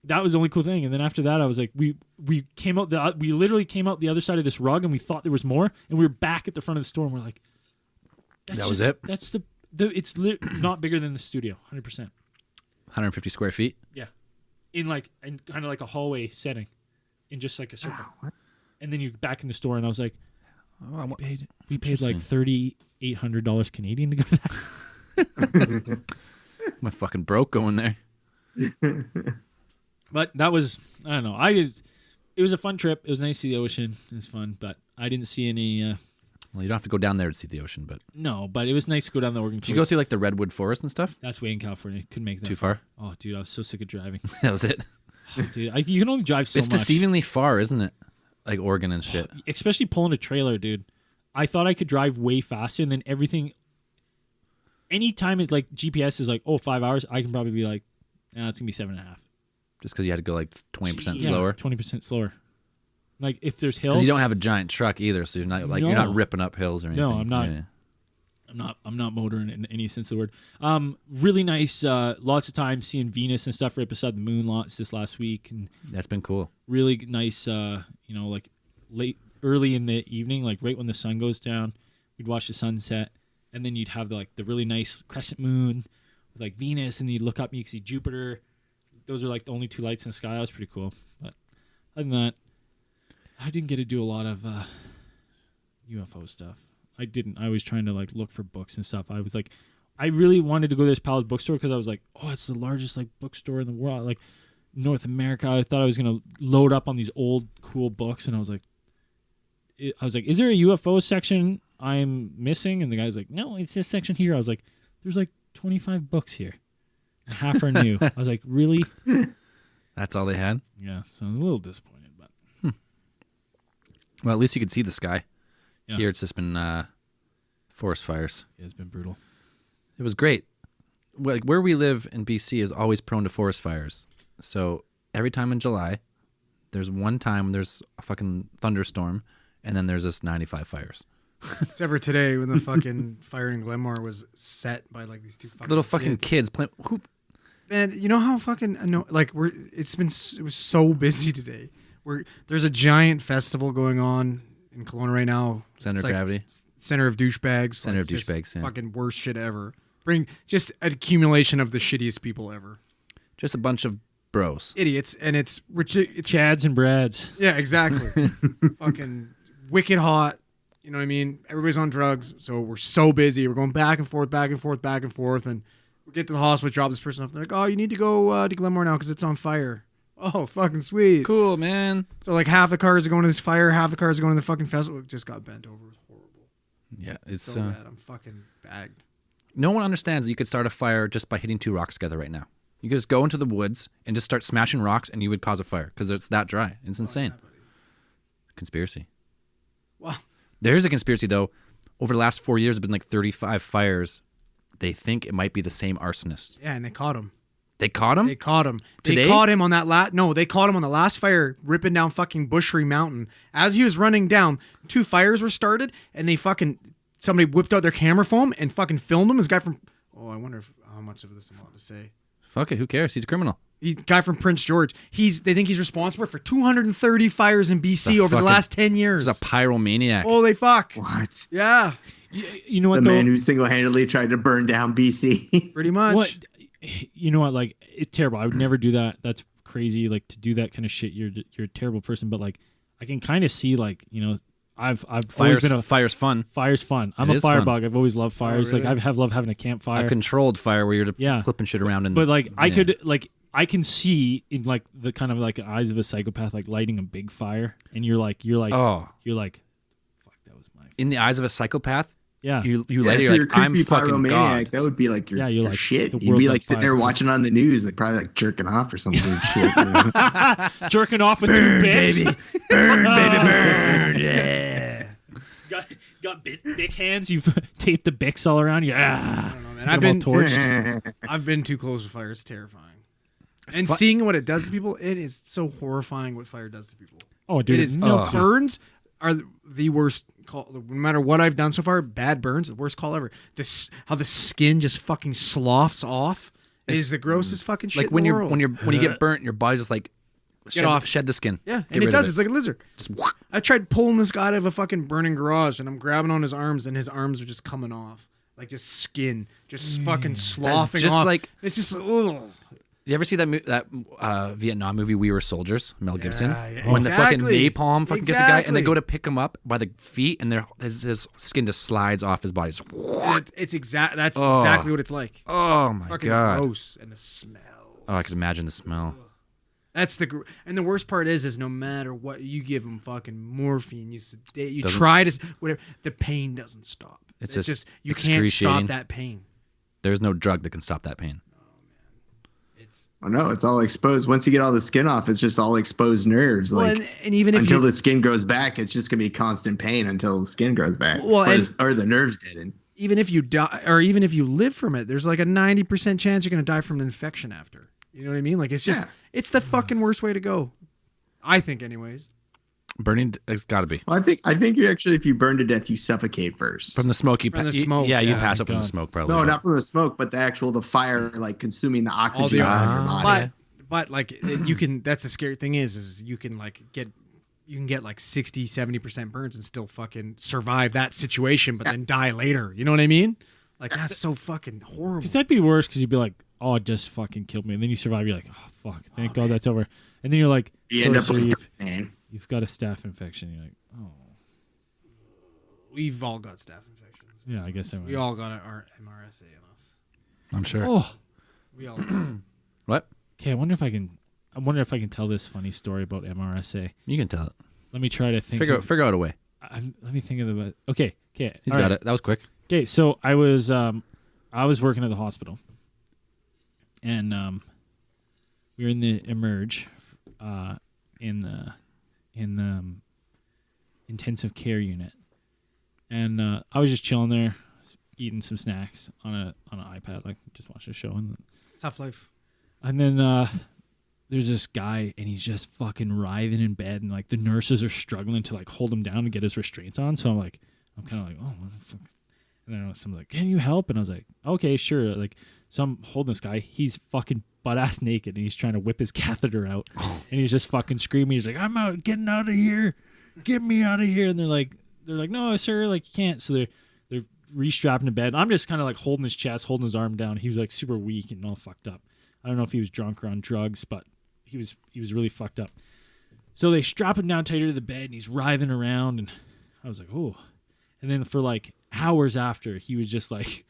Speaker 2: that was the only cool thing. And then after that, I was like, we literally came out the other side of this rug, and we thought there was more, and we were back at the front of the store, and we're like,
Speaker 1: That was it?
Speaker 2: That's it's not bigger than the studio, 100%.
Speaker 1: 150 square feet.
Speaker 2: Yeah, in kind of like a hallway setting, in just like a circle. And then you back in the store, and I was like, we paid like $3,800 Canadian to go to that.
Speaker 1: My fucking broke going there.
Speaker 2: But that was, I don't know. It was a fun trip. It was nice to see the ocean. It was fun, but I didn't see any.
Speaker 1: Well, you don't have to go down there to see the ocean, but
Speaker 2: No, but it was nice to go down the Oregon coast.
Speaker 1: did you go through like the redwood forest and stuff?
Speaker 2: That's way in California. Couldn't make that.
Speaker 1: Too far?
Speaker 2: Oh, dude, I was so sick of driving.
Speaker 1: That was it.
Speaker 2: Dude, you can only drive so
Speaker 1: It's
Speaker 2: much.
Speaker 1: deceivingly far, isn't it? Like Oregon and shit.
Speaker 2: Especially pulling a trailer, dude. I thought I could drive way faster, and then everything. Anytime it's like GPS is like, 5 hours, I can probably be like, it's gonna be 7.5.
Speaker 1: Just because you had to go like 20% slower.
Speaker 2: 20% slower. Like if there's
Speaker 1: Because
Speaker 2: hills,
Speaker 1: you don't have a giant truck either, so you're not like you're
Speaker 2: No.
Speaker 1: not ripping up hills or anything.
Speaker 2: No, I'm not.
Speaker 1: Yeah.
Speaker 2: I'm not motoring in any sense of the word. Really nice. Lots of times seeing Venus and stuff right beside the moon lots this last week, and
Speaker 1: That's been cool.
Speaker 2: really nice. Like early in the evening, like right when the sun goes down, we'd watch the sunset, and then you'd have the really nice crescent moon with like Venus, and you'd look up and you could see Jupiter. Those are like the only two lights in the sky. That was pretty cool. But other than that, I didn't get to do a lot of UFO stuff. I didn't. I was trying to like look for books and stuff. I was like, I really wanted to go to this Powell's bookstore because I was like, it's the largest like bookstore in the world, like North America. I thought I was gonna load up on these old cool books, and I was like, is there a UFO section I'm missing? And the guy's like, no, it's this section here. I was like, there's like 25 books here. And half are new. I was like, really?
Speaker 1: That's all they had?
Speaker 2: Yeah. So I was a little disappointed, but
Speaker 1: Well, at least you could see the sky.
Speaker 2: Yeah.
Speaker 1: Here it's just been forest fires.
Speaker 2: yeah, it's been brutal.
Speaker 1: It was great. Like where we live in BC is always prone to forest fires. So every time in July, there's one time there's a fucking thunderstorm, and then there's this 95 fires.
Speaker 3: Except for today when the fucking fire in Glenmore was set by like these two
Speaker 1: Little fucking kids playing.
Speaker 3: Man, you know how fucking like it was so busy today. There's a giant festival going on in Kelowna right now.
Speaker 1: Center
Speaker 3: It's
Speaker 1: of
Speaker 3: like
Speaker 1: gravity.
Speaker 3: Center of douchebags.
Speaker 1: Center of
Speaker 3: just
Speaker 1: douchebags, yeah.
Speaker 3: Fucking worst shit ever. Bring just an accumulation of the shittiest people ever.
Speaker 1: Just a bunch of bros.
Speaker 3: Idiots, and it's
Speaker 2: Chads and Brads.
Speaker 3: yeah, exactly. Fucking wicked hot. You know what I mean? Everybody's on drugs, so we're so busy. We're going back and forth, back and forth, back and forth, and we get to the hospital, drop this person off. They're like, "Oh, you need to go to Glenmore now because it's on fire." Oh, fucking sweet.
Speaker 1: Cool, man.
Speaker 3: So like half the cars are going to this fire, half the cars are going to the fucking festival. It just got bent over. It was horrible.
Speaker 1: Yeah, it's
Speaker 3: So bad. I'm fucking bagged.
Speaker 1: no one understands that you could start a fire just by hitting 2 rocks together right now. You could just go into the woods and just start smashing rocks, and you would cause a fire because it's that dry. It's insane. Conspiracy.
Speaker 3: Wow.
Speaker 1: There's a conspiracy though. Over the last 4 years, there's been like 35 fires. They think it might be the same arsonist.
Speaker 3: Yeah, and they caught him.
Speaker 1: They caught him.
Speaker 3: They caught him.
Speaker 1: Today?
Speaker 3: They caught him on that they caught him on the last fire ripping down fucking Bushry Mountain. As he was running down, 2 fires were started and somebody whipped out their camera phone and fucking filmed him. This guy from I wonder how much of this I'm allowed to say.
Speaker 1: Fuck it. Who cares? He's a criminal.
Speaker 3: He's a guy from Prince George. They think he's responsible for 230 fires in BC over the last 10 years.
Speaker 1: He's a pyromaniac.
Speaker 3: Holy fuck.
Speaker 4: What?
Speaker 3: Yeah,
Speaker 2: You know what
Speaker 4: The
Speaker 2: though?
Speaker 4: man who single-handedly tried to burn down BC.
Speaker 3: pretty much.
Speaker 2: What? You know what? Like, it's terrible. I would never do that. That's crazy. Like, to do that kind of shit, you're a terrible person. But like, I can kind of see, like, you know, I've always been
Speaker 1: Fire's fun.
Speaker 2: fire's fun. I'm
Speaker 1: It
Speaker 2: a
Speaker 1: is fun.
Speaker 2: firebug. I've always loved fires.
Speaker 3: really?
Speaker 2: Like, I have loved having a campfire.
Speaker 1: A controlled fire where you're
Speaker 2: Yeah.
Speaker 1: flipping shit around. And,
Speaker 2: But like, I
Speaker 1: yeah.
Speaker 2: could like. I can see in like the kind of like eyes of a psychopath, like lighting a big fire, and you're like,
Speaker 1: Oh,
Speaker 2: fuck, that was my
Speaker 1: in the eyes of a psychopath,
Speaker 2: yeah.
Speaker 1: you
Speaker 4: Yeah,
Speaker 1: later
Speaker 4: if
Speaker 1: you're
Speaker 4: you're
Speaker 1: like,
Speaker 4: a
Speaker 1: I'm
Speaker 4: creepy
Speaker 1: fucking
Speaker 4: pyromaniac,
Speaker 1: God.
Speaker 4: that would be like your,
Speaker 2: Yeah, you're
Speaker 4: your
Speaker 2: like,
Speaker 4: shit.
Speaker 2: the
Speaker 4: You'd
Speaker 2: world's
Speaker 4: be
Speaker 2: on
Speaker 4: like sitting there
Speaker 2: fire because-
Speaker 4: watching on the news, like probably like jerking off or some weird shit. You know?
Speaker 2: Jerking off with 2 bits.
Speaker 3: Burn, baby, burn. Yeah.
Speaker 2: got Bic hands. You've taped the Bics all around you. Ah,
Speaker 3: Man,
Speaker 2: I've been torched.
Speaker 3: I've been too close to fire. It's terrifying. And
Speaker 1: fu-
Speaker 3: seeing what it does to people, it is so horrifying what fire does to people.
Speaker 2: Oh, dude,
Speaker 3: It is
Speaker 2: melts you.
Speaker 3: burns are the worst call. No matter what I've done so far, bad burns, the worst call ever. How the skin just fucking sloughs off is the grossest fucking shit
Speaker 1: Like when
Speaker 3: in the
Speaker 1: you're
Speaker 3: world.
Speaker 1: when you get burnt, your body just like
Speaker 3: off.
Speaker 1: shed the skin.
Speaker 3: Yeah,
Speaker 1: Get
Speaker 3: and it
Speaker 1: rid of
Speaker 3: does. It's like a lizard.
Speaker 1: Just
Speaker 3: I tried pulling this guy out of a fucking burning garage, and I'm grabbing on his arms, and his arms are just coming off, like just skin, just fucking sloughing
Speaker 1: just
Speaker 3: off.
Speaker 1: like-
Speaker 3: it's just ugh.
Speaker 1: You ever see that Vietnam movie We Were Soldiers, Mel Gibson?
Speaker 3: yeah,
Speaker 1: When the fucking
Speaker 3: exactly.
Speaker 1: napalm fucking gets the guy, and they
Speaker 3: Exactly.
Speaker 1: go to pick him up by the feet, and his skin just slides off his body. Just,
Speaker 3: It's exact. That's
Speaker 1: Oh.
Speaker 3: exactly what it's like.
Speaker 1: oh my
Speaker 3: Fucking
Speaker 1: God!
Speaker 3: gross, and the smell.
Speaker 1: Oh, I could imagine the smell.
Speaker 3: That's and the worst part is no matter what you give them, fucking morphine, you sedate, you
Speaker 1: Doesn't-
Speaker 3: try to whatever, the pain doesn't stop.
Speaker 1: It's
Speaker 3: It's
Speaker 1: just
Speaker 3: just you can't
Speaker 1: excruciating.
Speaker 3: stop that pain.
Speaker 1: There's no drug that can stop that pain.
Speaker 3: It's
Speaker 4: Oh no, it's all exposed. Once you get all the skin off, it's just all exposed nerves.
Speaker 3: well,
Speaker 4: Like
Speaker 3: and even if
Speaker 4: until
Speaker 3: you,
Speaker 4: the skin grows back, it's just gonna be constant pain until the skin grows back.
Speaker 3: Well,
Speaker 4: or the nerves deaden.
Speaker 3: even if you die or even if you live from it, there's like a 90% chance you're gonna die from an infection after. You know what I mean? Like it's just
Speaker 4: Yeah.
Speaker 3: it's the fucking worst way to go. I think, anyways.
Speaker 1: Burning, it's got to be
Speaker 4: Well, I think you actually, if you burn to death, you suffocate first.
Speaker 1: from the smoke. You
Speaker 3: From the
Speaker 1: you-
Speaker 3: smoke,
Speaker 1: yeah, you
Speaker 3: yeah,
Speaker 1: pass out from the
Speaker 2: God.
Speaker 1: smoke probably.
Speaker 4: No, not from the smoke, but the fire, like consuming the oxygen
Speaker 3: the-
Speaker 4: out of your body.
Speaker 3: But like you can. That's the scary thing is you can like you can get like 60-70% burns and still fucking survive that situation, but then die later. You know what I mean? Like that's so fucking horrible.
Speaker 2: Because that'd be worse. Because you'd be like, "Oh, it just fucking killed me," and then you survive. You're like, "Oh fuck, thank God that's over." And then you're like,
Speaker 4: You
Speaker 2: so,
Speaker 4: end up
Speaker 2: so
Speaker 4: like,
Speaker 2: you've, you've got a staph infection. You're like, "Oh,
Speaker 3: We've all got staph infections.
Speaker 2: yeah, I guess I
Speaker 3: We
Speaker 2: went."
Speaker 3: all got our MRSA in us.
Speaker 1: I'm sure.
Speaker 2: Oh,
Speaker 3: We all.
Speaker 1: What?
Speaker 2: okay. I wonder if I can tell this funny story about MRSA.
Speaker 1: You can tell it.
Speaker 2: Let me try to think.
Speaker 1: Figure out a way.
Speaker 2: Let me think of the. Okay.
Speaker 1: He's
Speaker 2: all
Speaker 1: got
Speaker 2: right.
Speaker 1: it. That was quick.
Speaker 2: Okay, so I was working at the hospital, and we were in the emerge, in the intensive care unit, and I was just chilling there, eating some snacks on an iPad, like just watching a show,
Speaker 3: Tough life.
Speaker 2: and then there's this guy, and he's just fucking writhing in bed, and like the nurses are struggling to like hold him down and get his restraints on. So I'm kind of like, oh, what the fuck? And then someone's like, can you help? And I was like, okay, sure. Like, so I'm holding this guy. He's fucking butt ass naked, and he's trying to whip his catheter out, and he's just fucking screaming. He's like, I'm out, getting out of here, get me out of here. And they're like, no, sir, like you can't. So they're restrapping to bed. I'm just kind of like holding his chest, holding his arm down. He was like super weak and all fucked up. I don't know if he was drunk or on drugs, but he was really fucked up. So they strap him down tighter to the bed, and he's writhing around, and I was like, oh. And then for like hours after, he was just like,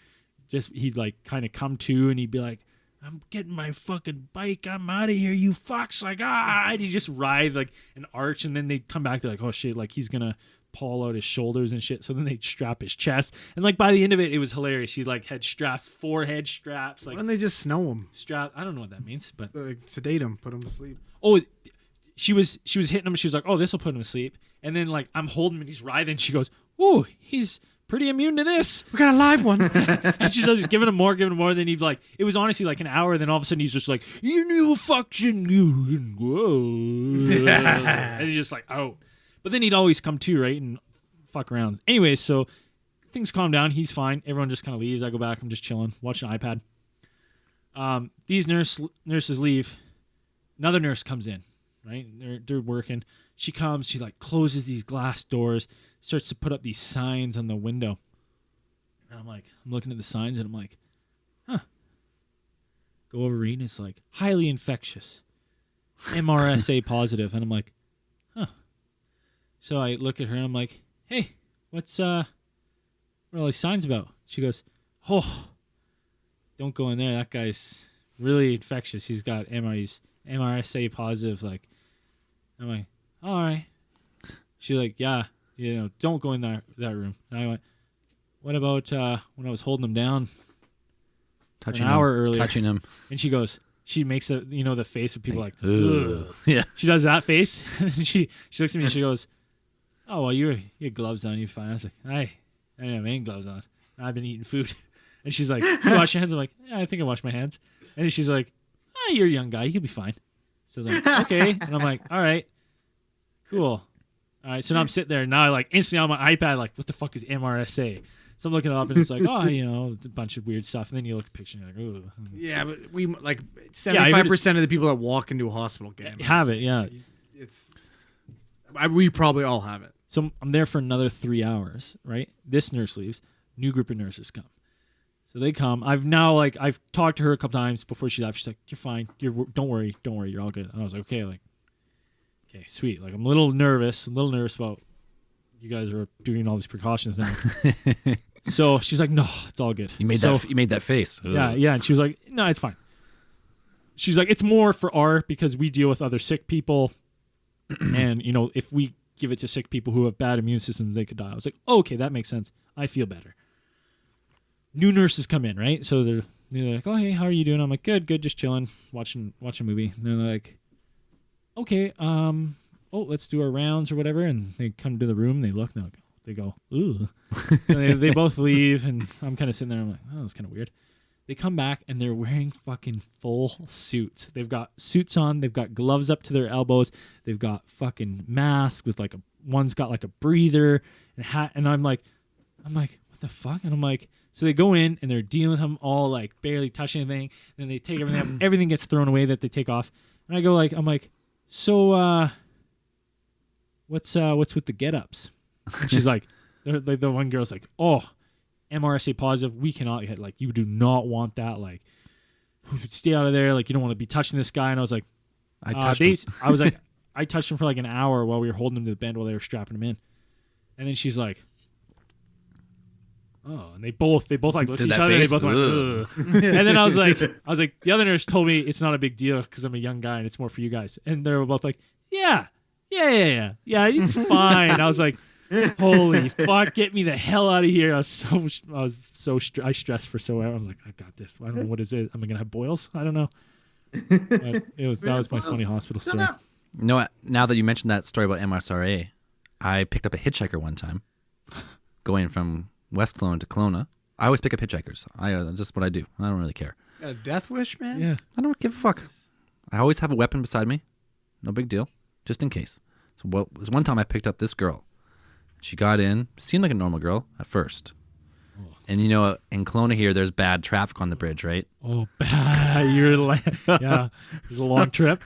Speaker 2: he'd like kind of come to and he'd be like, I'm getting my fucking bike. I'm out of here, you fucks. Like, and he just ride like an arch. And then they'd come back. They're like, oh shit, like he's going to pull out his shoulders and shit. So then they'd strap his chest. And like by the end of it, it was hilarious. He like had strapped 4 head straps.
Speaker 3: Why
Speaker 2: Like
Speaker 3: don't they just snow him?
Speaker 2: strap. I don't know what that means, but
Speaker 3: Like, sedate him, put him to sleep.
Speaker 2: oh, she was hitting him. She was like, oh, this will put him to sleep. And then like I'm holding him and he's writhing. She goes, oh, he's pretty immune to this.
Speaker 3: We got a live one.
Speaker 2: And she's just giving him more. Then he'd like, it was honestly like an hour. Then all of a sudden he's just like, you new fucking you. Whoa. And he's just like, oh. But then he'd always come to, right? And fuck around. Anyway, so things calm down. He's fine. Everyone just kind of leaves. I go back. I'm just chilling, watching iPad. These nurses leave. Another nurse comes in, right? They're working. She comes. She like closes these glass doors, starts to put up these signs on the window. And I'm looking at the signs and I'm like, huh. Go over reading. It's like highly infectious, MRSA positive, and I'm like, huh. So I look at her and I'm like, hey, what are all these signs about? She goes, oh, don't go in there. That guy's really infectious. He's got MRSA positive. Like, I'm like, all right. She's like, yeah, don't go in that room. And I went, what about when I was holding him down
Speaker 1: Touching
Speaker 2: an hour
Speaker 1: him,
Speaker 2: earlier?
Speaker 1: touching him.
Speaker 2: And she goes, she makes the face of people like,
Speaker 1: Ugh.
Speaker 2: ugh.
Speaker 1: Yeah.
Speaker 2: She does that face. And she looks at me and she goes, oh, well, you had gloves on. You're fine. I was like, I didn't have any gloves on. I've been eating food. And she's like, you wash your hands? I'm like, yeah, I think I wash my hands. And then she's like, you're a young guy. You'll be fine. So I was like, okay. And I'm like, all right, cool. All right. So now I'm sitting there. Now I like instantly on my iPad, like, what the fuck is MRSA? So I'm looking it up and it's like, it's a bunch of weird stuff. And then you look at a picture and you're like, ooh.
Speaker 3: Yeah, but we like 75% of the people that walk into a hospital get it.
Speaker 2: Have it, yeah.
Speaker 3: We probably all have it.
Speaker 2: So I'm there for another 3 hours, right? This nurse leaves. New group of nurses come. So they come. I've talked to her a couple times before she left. She's like, you're fine. Don't worry. You're all good. And I was like, okay, sweet. Like I'm a little nervous about you guys are doing all these precautions now. So she's like, no, it's all good.
Speaker 1: You made that face. Ugh.
Speaker 2: Yeah. And she was like, no, it's fine. She's like, it's more for because we deal with other sick people. And, if we give it to sick people who have bad immune systems, they could die. I was like, okay, that makes sense. I feel better. New nurses come in, right? So they're like, oh, hey, how are you doing? I'm like, good, just chilling, watching a movie. And they're like, okay, let's do our rounds or whatever. And they come to the room, they look, and they go, ooh. So they both leave, and I'm kind of sitting there. I'm like, oh, that's kind of weird. They come back, and they're wearing fucking full suits. They've got suits on. They've got gloves up to their elbows. They've got fucking masks with one's got like a breather and hat. And I'm like, what the fuck? And I'm like, so they go in, and they're dealing with them all, like, barely touching anything. Then they take everything up. Everything gets thrown away that they take off. And I go, I'm like, so what's with the get-ups? And she's like, the one girl's like, oh, MRSA positive, we cannot get, like, you do not want that, like, stay out of there, like, you don't want to be touching this guy. And I was like,
Speaker 1: I touched him.
Speaker 2: I was like, I touched him for like an hour while we were holding him to the bed while they were strapping him in. And then she's like, oh, and they both like looked at each other and they both went, ugh. And then I was like, the other nurse told me it's not a big deal because I'm a young guy and it's more for you guys. And they were both like, yeah, it's fine. I was like, holy fuck, get me the hell out of here. I stressed for so long. I was like, I got this. I don't know what is it. Am I gonna have boils? I don't know. But that was my funny hospital story.
Speaker 1: No, now that you mentioned that story about MRSA, I picked up a hitchhiker one time, going from West Kelowna to Kelowna. I always pick up hitchhikers. Just what I do. I don't really care.
Speaker 3: A death wish, man?
Speaker 2: Yeah.
Speaker 1: I don't give a fuck. I always have a weapon beside me. No big deal. Just in case. So there's one time I picked up this girl. She got in, seemed like a normal girl at first. Oh. And in Kelowna here, there's bad traffic on the bridge, right?
Speaker 2: Oh, bad. Yeah. It's a long trip.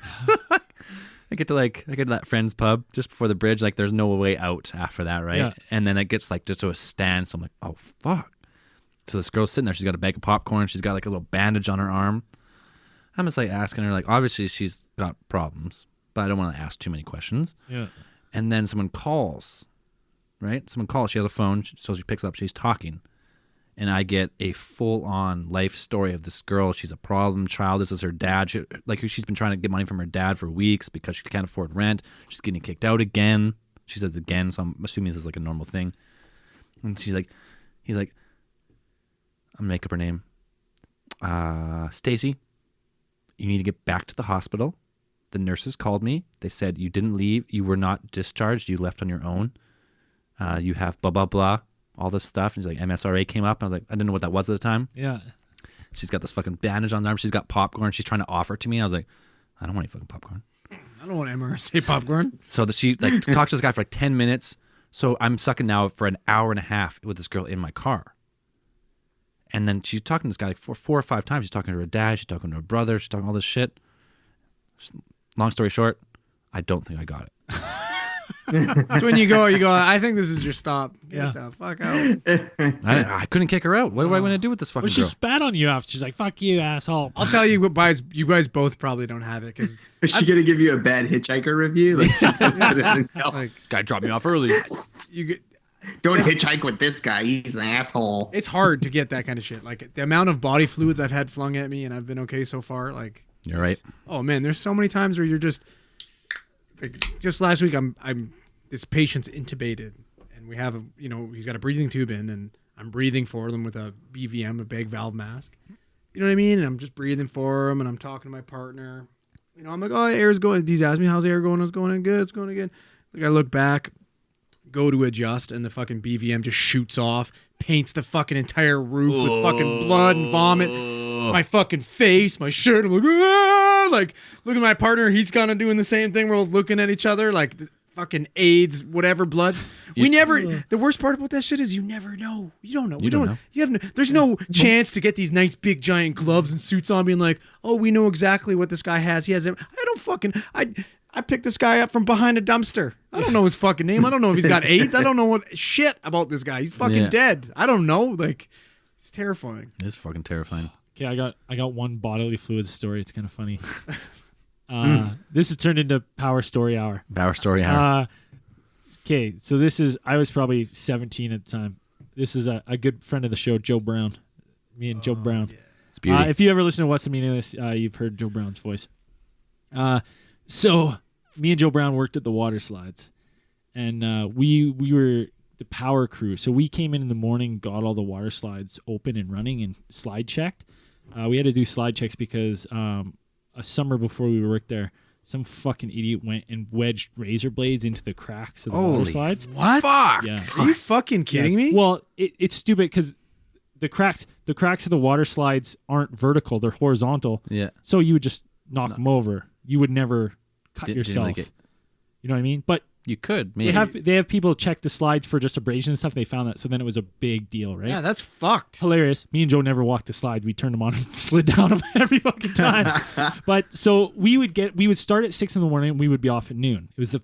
Speaker 1: I get to that friend's pub just before the bridge. Like, there's no way out after that, right? Yeah. And then it gets like just to a stand. So I'm like, oh fuck. So this girl's sitting there. She's got a bag of popcorn. She's got like a little bandage on her arm. I'm just like asking her, like, obviously she's got problems, but I don't want to ask too many questions.
Speaker 2: Yeah.
Speaker 1: And then someone calls, right? Someone calls. She has a phone, so she picks up. She's talking. And I get a full-on life story of this girl. She's a problem child. This is her dad. She's been trying to get money from her dad for weeks because she can't afford rent. She's getting kicked out again. She says again, so I'm assuming this is like a normal thing. And he's like, I'm gonna make up her name. Stacy, you need to get back to the hospital. The nurses called me. They said you didn't leave. You were not discharged. You left on your own. You have blah, blah, blah. All this stuff. And she's like, MSRA came up. And I was like, I didn't know what that was at the time.
Speaker 2: Yeah.
Speaker 1: She's got this fucking bandage on the arm. She's got popcorn. She's trying to offer it to me. I was like, I don't want any fucking popcorn.
Speaker 3: I don't want MRSA popcorn.
Speaker 1: So that she like talks to this guy for like 10 minutes. So I'm sucking now for an hour and a half with this girl in my car. And then she's talking to this guy like four or five times. She's talking to her dad. She's talking to her brother. She's talking all this shit. Long story short, I don't think I got it.
Speaker 3: So when you go, I think this is your stop. Get
Speaker 2: Yeah.
Speaker 3: the fuck out.
Speaker 1: I couldn't kick her out. What do I want to do with this fucking
Speaker 2: Well, she
Speaker 1: girl?
Speaker 2: spat on you after. She's like, fuck you, asshole.
Speaker 3: I'll tell you what, you guys both probably don't have it because
Speaker 4: Is she gonna give you a bad hitchhiker review?
Speaker 3: like
Speaker 1: Guy dropped me off early.
Speaker 3: you get.
Speaker 4: Don't hitchhike with this guy. He's an asshole.
Speaker 3: It's hard to get that kind of shit. Like the amount of body fluids I've had flung at me, and I've been okay so far. Like
Speaker 1: You're right.
Speaker 3: oh man, there's so many times where you're just like, just last week I'm this patient's intubated and we have he's got a breathing tube in and I'm breathing for them with a BVM, a bag valve mask. You know what I mean? And I'm just breathing for him and I'm talking to my partner. I'm like, oh, air's going. He's asked me how's air going. It's going in good. It's going in good. Like I look back, go to adjust, and the fucking BVM just shoots off, paints the fucking entire roof with fucking blood and vomit. My fucking face, my shirt. I'm like, ah! Like, look at my partner. He's kind of doing the same thing. We're all looking at each other like fucking AIDS, whatever, blood. We never. The worst part about that shit is you never know. You don't know.
Speaker 1: You don't know.
Speaker 3: You have no. There's no chance to get these nice big giant gloves and suits on, being like, oh, we know exactly what this guy has. He has. I don't fucking. I picked this guy up from behind a dumpster. I don't know his fucking name. I don't know if he's got AIDS. I don't know what shit about this guy. He's fucking dead. I don't know. Like, it's terrifying.
Speaker 1: It's fucking terrifying.
Speaker 2: Okay, I got one bodily fluids story. It's kind of funny. This has turned into Power Story Hour.
Speaker 1: Power Story Hour.
Speaker 2: Okay, so I was probably 17 at the time. This is a good friend of the show, Joe Brown. Me and Joe Brown.
Speaker 3: Yeah.
Speaker 1: It's beauty.
Speaker 2: If you ever listen to What's the Meaning of This, you've heard Joe Brown's voice. So me and Joe Brown worked at the water slides, and we were the power crew. So we came in the morning, got all the water slides open and running, and slide checked. We had to do slide checks because a summer before we worked there, some fucking idiot went and wedged razor blades into the cracks of the water slides.
Speaker 3: What?
Speaker 1: Fuck.
Speaker 2: Yeah.
Speaker 3: Are you fucking kidding me?
Speaker 2: Well, it's stupid because the cracks of the water slides aren't vertical; they're horizontal.
Speaker 1: Yeah.
Speaker 2: So you would just knock them over. You would never cut
Speaker 1: Didn't
Speaker 2: yourself.
Speaker 1: like it.
Speaker 2: You know what I mean? But
Speaker 1: You could. Maybe.
Speaker 2: they have people check the slides for just abrasion and stuff. They found that, so then it was a big deal, right?
Speaker 3: Yeah, that's fucked.
Speaker 2: Hilarious. Me and Joe never walked the slide. We turned them on and slid down them every fucking time. But so we would start at 6 a.m. and we would be off at noon. It was the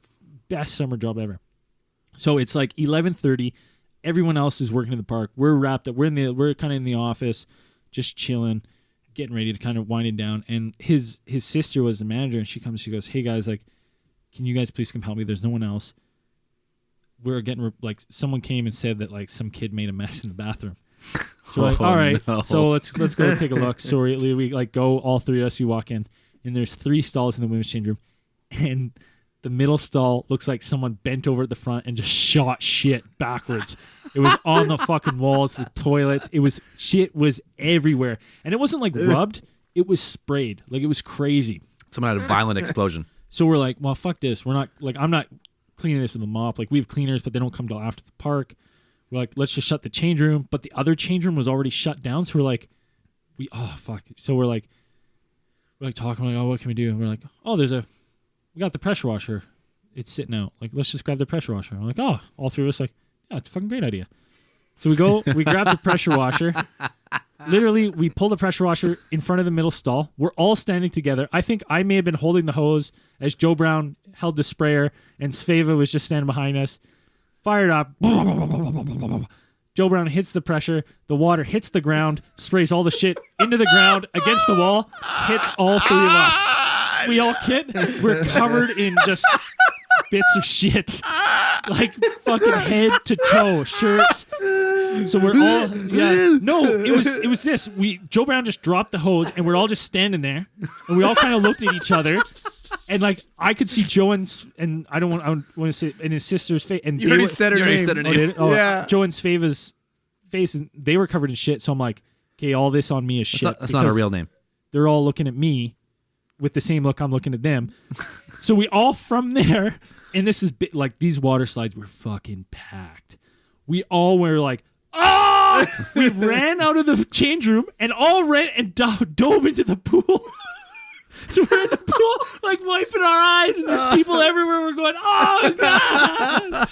Speaker 2: best summer job ever. So it's like 11:30. Everyone else is working in the park. We're wrapped up. We're kind of in the office, just chilling, getting ready to kind of winding down. And his sister was the manager, and she comes. She goes, "Hey guys, like, can you guys please come help me? There's no one else. We're getting someone came and said that like some kid made a mess in the bathroom." So we're like, all right,
Speaker 1: no.
Speaker 2: so let's go take a look. So we like go, all three of us. You walk in, and there's 3 stalls in the women's change room, and the middle stall looks like someone bent over at the front and just shot shit backwards. It was on the fucking walls, the toilets. Shit was everywhere, and it wasn't like rubbed. It was sprayed. Like, it was crazy.
Speaker 1: Someone had a violent explosion.
Speaker 2: So we're like, well, fuck this. We're not like, I'm not cleaning this with a mop. Like, we have cleaners, but they don't come till after the park. We're like, let's just shut the change room. But the other change room was already shut down. So we're like, oh fuck. So we're like talking. We're like, oh, what can we do? And we're like, oh, we got the pressure washer. It's sitting out. Like, let's just grab the pressure washer. I'm like, oh, all three of us like, yeah, it's a fucking great idea. So we grab the pressure washer. Literally, we pull the pressure washer in front of the middle stall. We're all standing together. I think I may have been holding the hose as Joe Brown held the sprayer, and Sveva was just standing behind us. Fired up. Joe Brown hits the pressure. The water hits the ground, sprays all the shit into the ground, against the wall, hits all 3 of us. We all we're covered in just bits of shit, like fucking head to toe, shirts. So we're all no, it was this. Joe Brown just dropped the hose and we're all just standing there and we all kind of looked at each other and like I could see Joe and I don't want to say in his sister's face and
Speaker 3: You already said her name. Yeah.
Speaker 2: Joe and Sveva's face and they were covered in shit. So I'm like, okay, all this on me is shit.
Speaker 1: That's not a real name.
Speaker 2: They're all looking at me with the same look I'm looking at them. So we all from there, and this is like these water slides were fucking packed. We all were like, oh! We ran out of the change room and all ran and dove into the pool. So we're in the pool, like wiping our eyes, and there's people everywhere. We're going, oh god!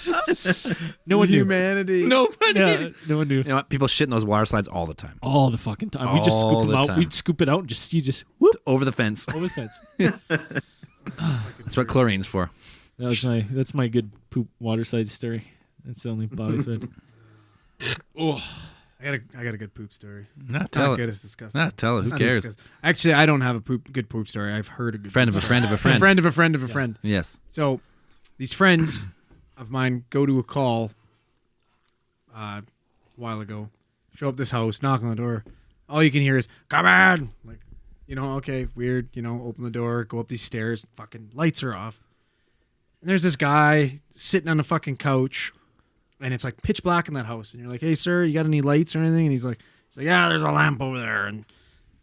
Speaker 2: No one knew.
Speaker 3: Humanity.
Speaker 1: Nobody.
Speaker 2: Yeah, no one knew.
Speaker 1: You know what? People shit in those water slides all the time.
Speaker 2: All the fucking time. We just
Speaker 1: All
Speaker 2: scoop them
Speaker 1: the
Speaker 2: out.
Speaker 1: time.
Speaker 2: We'd scoop it out and just whoop
Speaker 1: Over the fence.
Speaker 2: over the fence.
Speaker 1: That's what chlorine's for.
Speaker 2: That's my good poop water slide story. That's the only body slide. Oh,
Speaker 3: I got a good poop story.
Speaker 1: Not
Speaker 3: It's
Speaker 1: tell
Speaker 3: not
Speaker 1: it.
Speaker 3: good. It's disgusting.
Speaker 1: Not tell it. Who
Speaker 3: Not
Speaker 1: cares?
Speaker 3: disgusting. Actually, I don't have a good poop story. I've heard a good
Speaker 1: Friend of
Speaker 3: poop
Speaker 1: a
Speaker 3: story.
Speaker 1: friend of a friend.
Speaker 3: A friend of a friend of a friend.
Speaker 1: Yes.
Speaker 3: So these friends of mine go to a call a while ago, show up this house, knock on the door. All you can hear is, come on! Like, okay, weird, open the door, go up these stairs, fucking lights are off. And there's this guy sitting on a fucking couch, and it's like pitch black in that house. And you're like, hey, sir, you got any lights or anything? And he's like, yeah, there's a lamp over there. And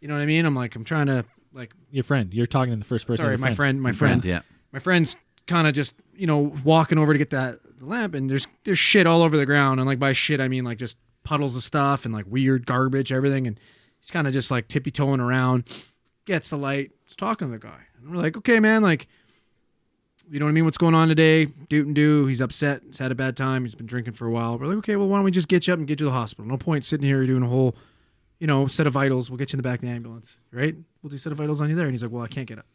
Speaker 3: you know what I mean? I'm like, I'm trying to, like,
Speaker 2: your friend. You're talking in the first person.
Speaker 3: sorry,
Speaker 2: as a
Speaker 3: my friend.
Speaker 1: Yeah.
Speaker 3: My friend's kind of just, walking over to get the lamp, and there's shit all over the ground. And like by shit, I mean like just puddles of stuff and like weird garbage, everything. And he's kind of just like tippy-toeing around, gets the light, is talking to the guy. And we're like, okay, man, like, you know what I mean? What's going on today? Doot and do. He's upset. He's had a bad time. He's been drinking for a while. We're like, okay, well, why don't we just get you up and get you to the hospital? No point sitting here doing a whole, set of vitals. We'll get you in the back of the ambulance, right? We'll do a set of vitals on you there. And he's like, well, I can't get up.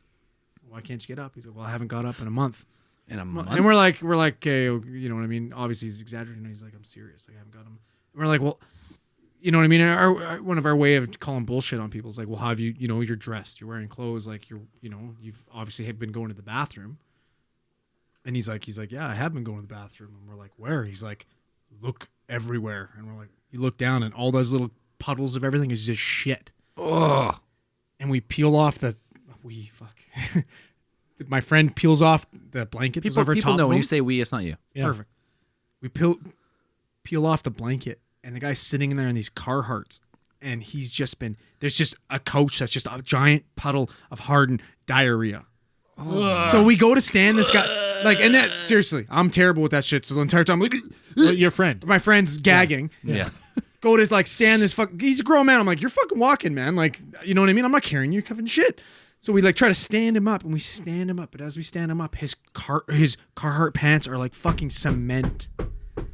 Speaker 3: Why can't you get up? He's like, well, I haven't got up in a month.
Speaker 1: In a month.
Speaker 3: And we're like, okay, you know what I mean? Obviously, he's exaggerating. He's like, I'm serious. Like, I haven't got him. And we're like, well, you know what I mean? One of our way of calling bullshit on people is like, well, have you, you're dressed, you're wearing clothes, like you've obviously have been going to the bathroom. And he's like, yeah, I have been going to the bathroom. And we're like, where? He's like, look everywhere. And we're like, you look down and all those little puddles of everything is just shit.
Speaker 1: Oh.
Speaker 3: And we peel off my friend peels off the blanket.
Speaker 1: People
Speaker 3: over top
Speaker 1: know
Speaker 3: of
Speaker 1: when
Speaker 3: him.
Speaker 1: you say we, it's not you.
Speaker 2: Yeah.
Speaker 3: Perfect. We peel off the blanket, and the guy's sitting in there in these Carhartts, and there's just a couch that's just a giant puddle of hardened diarrhea. So we go to stand this guy, and that, seriously, I'm terrible with that shit. So the entire time, I'm like,
Speaker 2: Well, your friend.
Speaker 3: my friend's gagging.
Speaker 1: Yeah.
Speaker 3: Go to stand this he's a grown man. I'm like, you're fucking walking, man. Like, you know what I mean? I'm not carrying you, cuffing shit. So we try to stand him up, and we stand him up. But as we stand him up, his Carhartt pants are like fucking cement.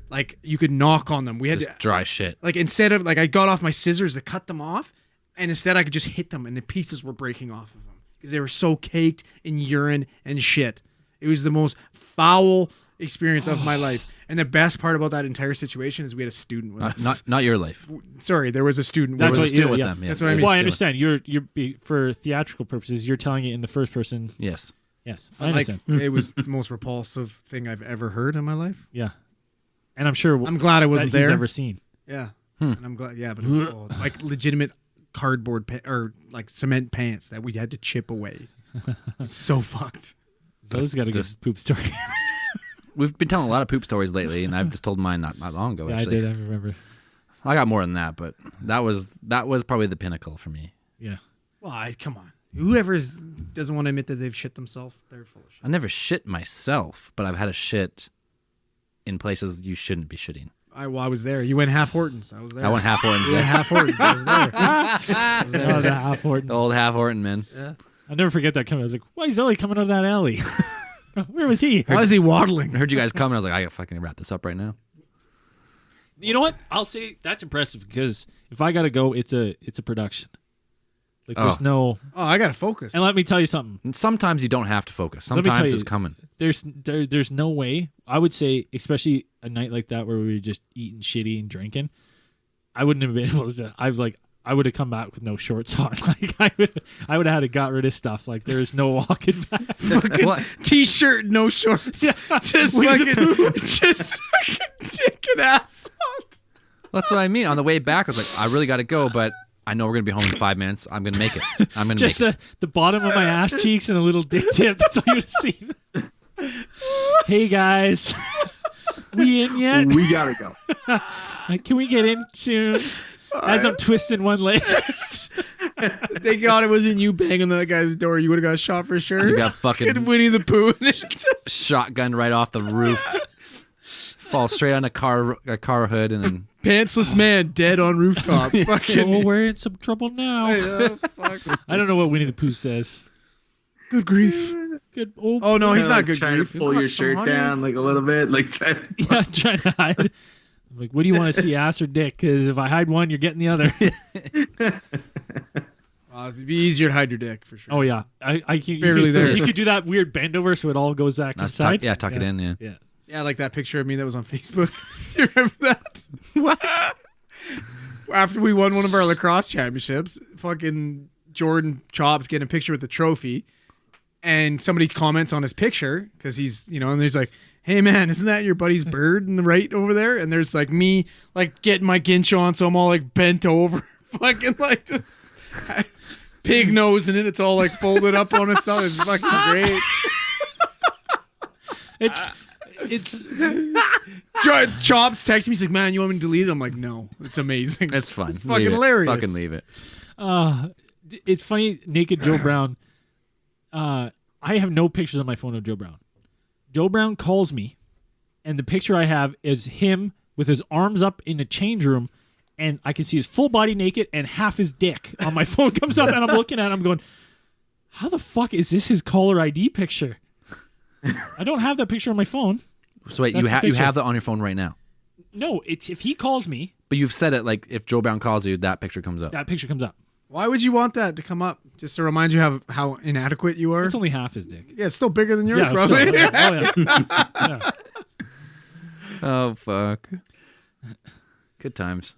Speaker 3: Like you could knock on them. We had
Speaker 1: Just dry shit.
Speaker 3: instead of I got off my scissors to cut them off, and instead I could just hit them, and the pieces were breaking off of them because they were so caked in urine and shit. It was the most foul experience of my life. And the best part about that entire situation is we had a student with us.
Speaker 1: Not your life.
Speaker 3: Sorry, there was a student.
Speaker 2: That's
Speaker 3: with
Speaker 2: what
Speaker 3: us.
Speaker 2: you
Speaker 1: Still with
Speaker 2: yeah.
Speaker 1: them. Yes.
Speaker 3: That's what I mean.
Speaker 2: Well, I
Speaker 1: Still
Speaker 2: understand. You're for theatrical purposes. You're telling it in the first person.
Speaker 1: Yes.
Speaker 2: Yes, I understand.
Speaker 3: it was the most repulsive thing I've ever heard in my life.
Speaker 2: Yeah, and I'm sure.
Speaker 3: I'm glad I wasn't
Speaker 2: that he's
Speaker 3: there.
Speaker 2: ever seen.
Speaker 3: Yeah, and I'm glad. Yeah, but it was all, legitimate cardboard or cement pants that we had to chip away. It was so fucked.
Speaker 2: Those got a good
Speaker 1: just-
Speaker 2: poop story.
Speaker 1: We've been telling a lot of poop stories lately, and I've just told mine not long ago.
Speaker 2: Yeah, I
Speaker 1: Actually,
Speaker 2: did. I remember.
Speaker 1: I got more than that, but that was probably the pinnacle for me.
Speaker 2: Yeah.
Speaker 3: Well, come on. Whoever doesn't want to admit that they've shit themselves, they're full of shit.
Speaker 1: I never shit myself, but I've had a shit in places you shouldn't be shitting.
Speaker 3: I was there. You went half Hortons. I was there.
Speaker 1: I went half Hortons.
Speaker 3: You went half Hortons. I was there. I was there.
Speaker 2: Oh, the half Horton.
Speaker 1: The old half Horton, man.
Speaker 3: Yeah.
Speaker 2: I'll never forget that coming. I was like, why is Ellie coming out of that alley? Where was he?
Speaker 3: Why is he waddling?
Speaker 1: I heard you guys coming. I was like, I gotta fucking wrap this up right now.
Speaker 2: You know what? I'll say that's impressive because if I gotta go, it's a production. Like there's
Speaker 1: Oh.
Speaker 2: no.
Speaker 3: Oh, I gotta focus.
Speaker 2: And let me tell you something.
Speaker 1: And sometimes you don't have to focus.
Speaker 2: Let me tell
Speaker 1: Sometimes
Speaker 2: you-
Speaker 1: it's coming.
Speaker 2: There's no way. I would say, especially a night like that where we were just eating shitty and drinking, I wouldn't have been able to. I would have come back with no shorts on. Like I would have had to got rid of stuff. Like there is no walking back.
Speaker 1: What?
Speaker 3: T-shirt, no shorts. Just
Speaker 2: Winnie the
Speaker 3: fucking,
Speaker 2: Pooh.
Speaker 3: just fucking taking ass out.
Speaker 1: That's what I mean. On the way back, I was like, I really got to go, but I know we're gonna be home in 5 minutes. I'm gonna make it. I'm gonna
Speaker 2: Just
Speaker 1: make it.
Speaker 2: the bottom of my ass cheeks and a little dick tip. That's all you would have seen. Hey guys, we in yet?
Speaker 4: We gotta go.
Speaker 2: Like, can we get in soon? As I'm twisting one leg.
Speaker 3: Thank God it wasn't you banging that guy's door. You would have got shot for sure.
Speaker 1: You got fucking
Speaker 3: Winnie the Pooh.
Speaker 1: shotgun right off the roof. Fall straight on a car hood and then
Speaker 3: Pantsless man dead on rooftop. Fucking.
Speaker 2: Oh, we're in some trouble now.
Speaker 3: Fuck.
Speaker 2: I don't know what Winnie the Pooh says.
Speaker 3: Good grief.
Speaker 2: Good. Oh,
Speaker 3: Oh no, he's
Speaker 4: Kinda
Speaker 3: not
Speaker 4: like
Speaker 3: good
Speaker 4: trying
Speaker 3: grief.
Speaker 4: to pull your shirt down like a little bit, like
Speaker 2: yeah, trying to hide. I'm like, what do you want to see, ass or dick? Because if I hide one, you're getting the other.
Speaker 3: It'd be easier to hide your dick for sure.
Speaker 2: Oh yeah, I can.
Speaker 3: Barely there.
Speaker 2: You could do that weird bend over so it all goes back inside.
Speaker 1: tuck it in. Yeah.
Speaker 2: Yeah.
Speaker 3: Yeah, like that picture of me that was on Facebook. You remember that? What? After we won one of our lacrosse championships, fucking Jordan Chops getting a picture with the trophy, and somebody comments on his picture because he's, and there's like, hey man, isn't that your buddy's bird in the right over there? And there's like me, like getting my ginch on, so I'm all like bent over, fucking like just pig nose in it. It's all like folded up on itself. It's fucking great.
Speaker 2: It's
Speaker 3: Chops texts me, he's like, man, you want me to delete it? I'm like, no, it's amazing.
Speaker 1: It's fun.
Speaker 3: It's fucking hilarious.
Speaker 1: Fucking leave it.
Speaker 2: it's funny. Naked Joe Brown. I have no pictures on my phone of Joe Brown. Joe Brown calls me, and the picture I have is him with his arms up in a change room, and I can see his full body naked and half his dick on my phone comes up, and I'm looking at him going, how the fuck is this his caller ID picture? I don't have that picture on my phone.
Speaker 1: So wait,
Speaker 2: That's
Speaker 1: you
Speaker 2: the
Speaker 1: have
Speaker 2: picture.
Speaker 1: that on your phone right now.
Speaker 2: No, it's if he calls me,
Speaker 1: But you've said it like if Joe Brown calls you, that picture comes up.
Speaker 2: that picture comes up.
Speaker 3: Why would you want that to come up? Just to remind you how inadequate you are?
Speaker 2: It's only half his dick.
Speaker 3: Yeah, it's still bigger than yours,
Speaker 2: Yeah,
Speaker 3: probably.
Speaker 2: still, yeah. Oh, yeah. Yeah.
Speaker 1: Oh fuck. Good times.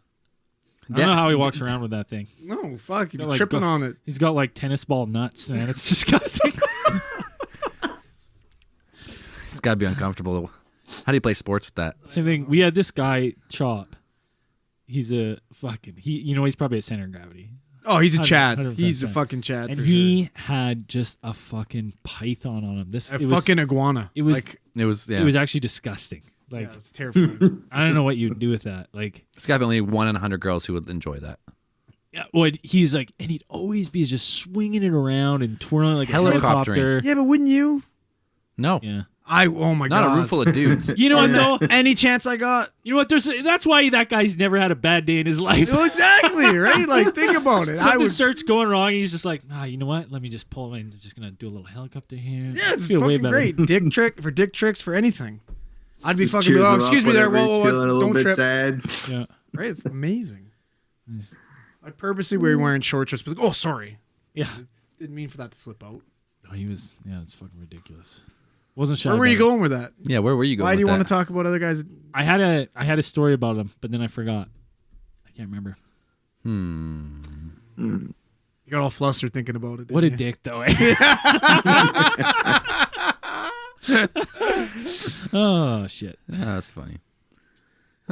Speaker 2: I don't know how he walks around with that thing.
Speaker 3: No, fuck, you'd be
Speaker 2: Like,
Speaker 3: tripping
Speaker 2: go-
Speaker 3: on it.
Speaker 2: He's got like tennis ball nuts, man. It's disgusting.
Speaker 1: It's got to be uncomfortable. How do you play sports with that?
Speaker 2: Same thing. We had this guy, Chop. He's a fucking, he's probably a center of gravity.
Speaker 3: Oh, he's a Chad.
Speaker 2: 100%
Speaker 3: He's a fucking Chad.
Speaker 2: And
Speaker 3: for
Speaker 2: he had just a fucking python on him.
Speaker 3: sure. Fucking iguana.
Speaker 2: it was-
Speaker 3: like,
Speaker 1: It was
Speaker 2: It was actually disgusting. Like,
Speaker 3: yeah, it's terrifying.
Speaker 2: I don't know what you'd do with that. Like,
Speaker 1: it's got to be only 1 in 100 girls who would enjoy that.
Speaker 2: yeah, he's like, and he'd always be just swinging it around and twirling it like a
Speaker 1: Helicoptering.
Speaker 2: helicopter.
Speaker 3: Yeah, but wouldn't you?
Speaker 1: No,
Speaker 2: Yeah.
Speaker 3: Oh my
Speaker 1: not
Speaker 3: god.
Speaker 1: a room full of dudes.
Speaker 2: You know what though?
Speaker 3: Any chance I got?
Speaker 2: You know what? That's why that guy's never had a bad day in his life.
Speaker 3: Well, exactly, right? Like, think about it. I
Speaker 2: Something
Speaker 3: would.
Speaker 2: starts going wrong, and he's just like, you know what? Let me just pull. I'm just gonna do a little helicopter here.
Speaker 3: Yeah, it's
Speaker 2: Feel way
Speaker 3: fucking
Speaker 2: better.
Speaker 3: great. Dick tricks for anything. I'd be fucking.
Speaker 4: Cheers
Speaker 3: Oh,
Speaker 4: him
Speaker 3: excuse
Speaker 4: up
Speaker 3: me there.
Speaker 4: whenever
Speaker 3: Whoa,
Speaker 4: he's
Speaker 3: whoa,
Speaker 4: feeling a
Speaker 3: whoa!
Speaker 4: little
Speaker 3: Don't
Speaker 4: bit
Speaker 3: trip.
Speaker 4: sad.
Speaker 2: Yeah.
Speaker 3: Right? It's amazing. I purposely were wearing shorts just like, oh, sorry.
Speaker 2: Yeah.
Speaker 3: Didn't mean for that to slip out.
Speaker 2: No, he was. Yeah, it's fucking ridiculous. Wasn't shy.
Speaker 3: Where were you
Speaker 2: about it.
Speaker 3: going with that?
Speaker 1: Yeah, where were you going?
Speaker 3: Why do you
Speaker 1: with
Speaker 3: want
Speaker 1: that?
Speaker 3: to talk about other guys?
Speaker 2: I had a story about him, but then I forgot. I can't remember.
Speaker 3: You got all flustered thinking about it.
Speaker 2: What a
Speaker 3: didn't you?
Speaker 2: dick, though. Eh? Oh shit.
Speaker 1: Yeah, that's funny.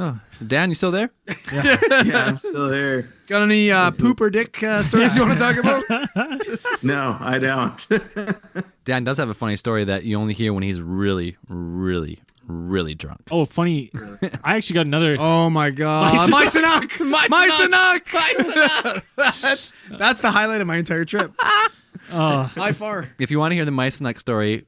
Speaker 1: Oh, Dan, you still there?
Speaker 4: Yeah, I'm still here.
Speaker 3: Got any poop or dick stories you want to talk about?
Speaker 4: No, I don't.
Speaker 1: Dan does have a funny story that you only hear when he's really, really, really drunk.
Speaker 2: Oh, funny. I actually got another.
Speaker 3: Oh my god. Mysenuk! Mysenuk! That's the highlight of my entire trip. By far.
Speaker 1: If you want to hear the Meisenek story,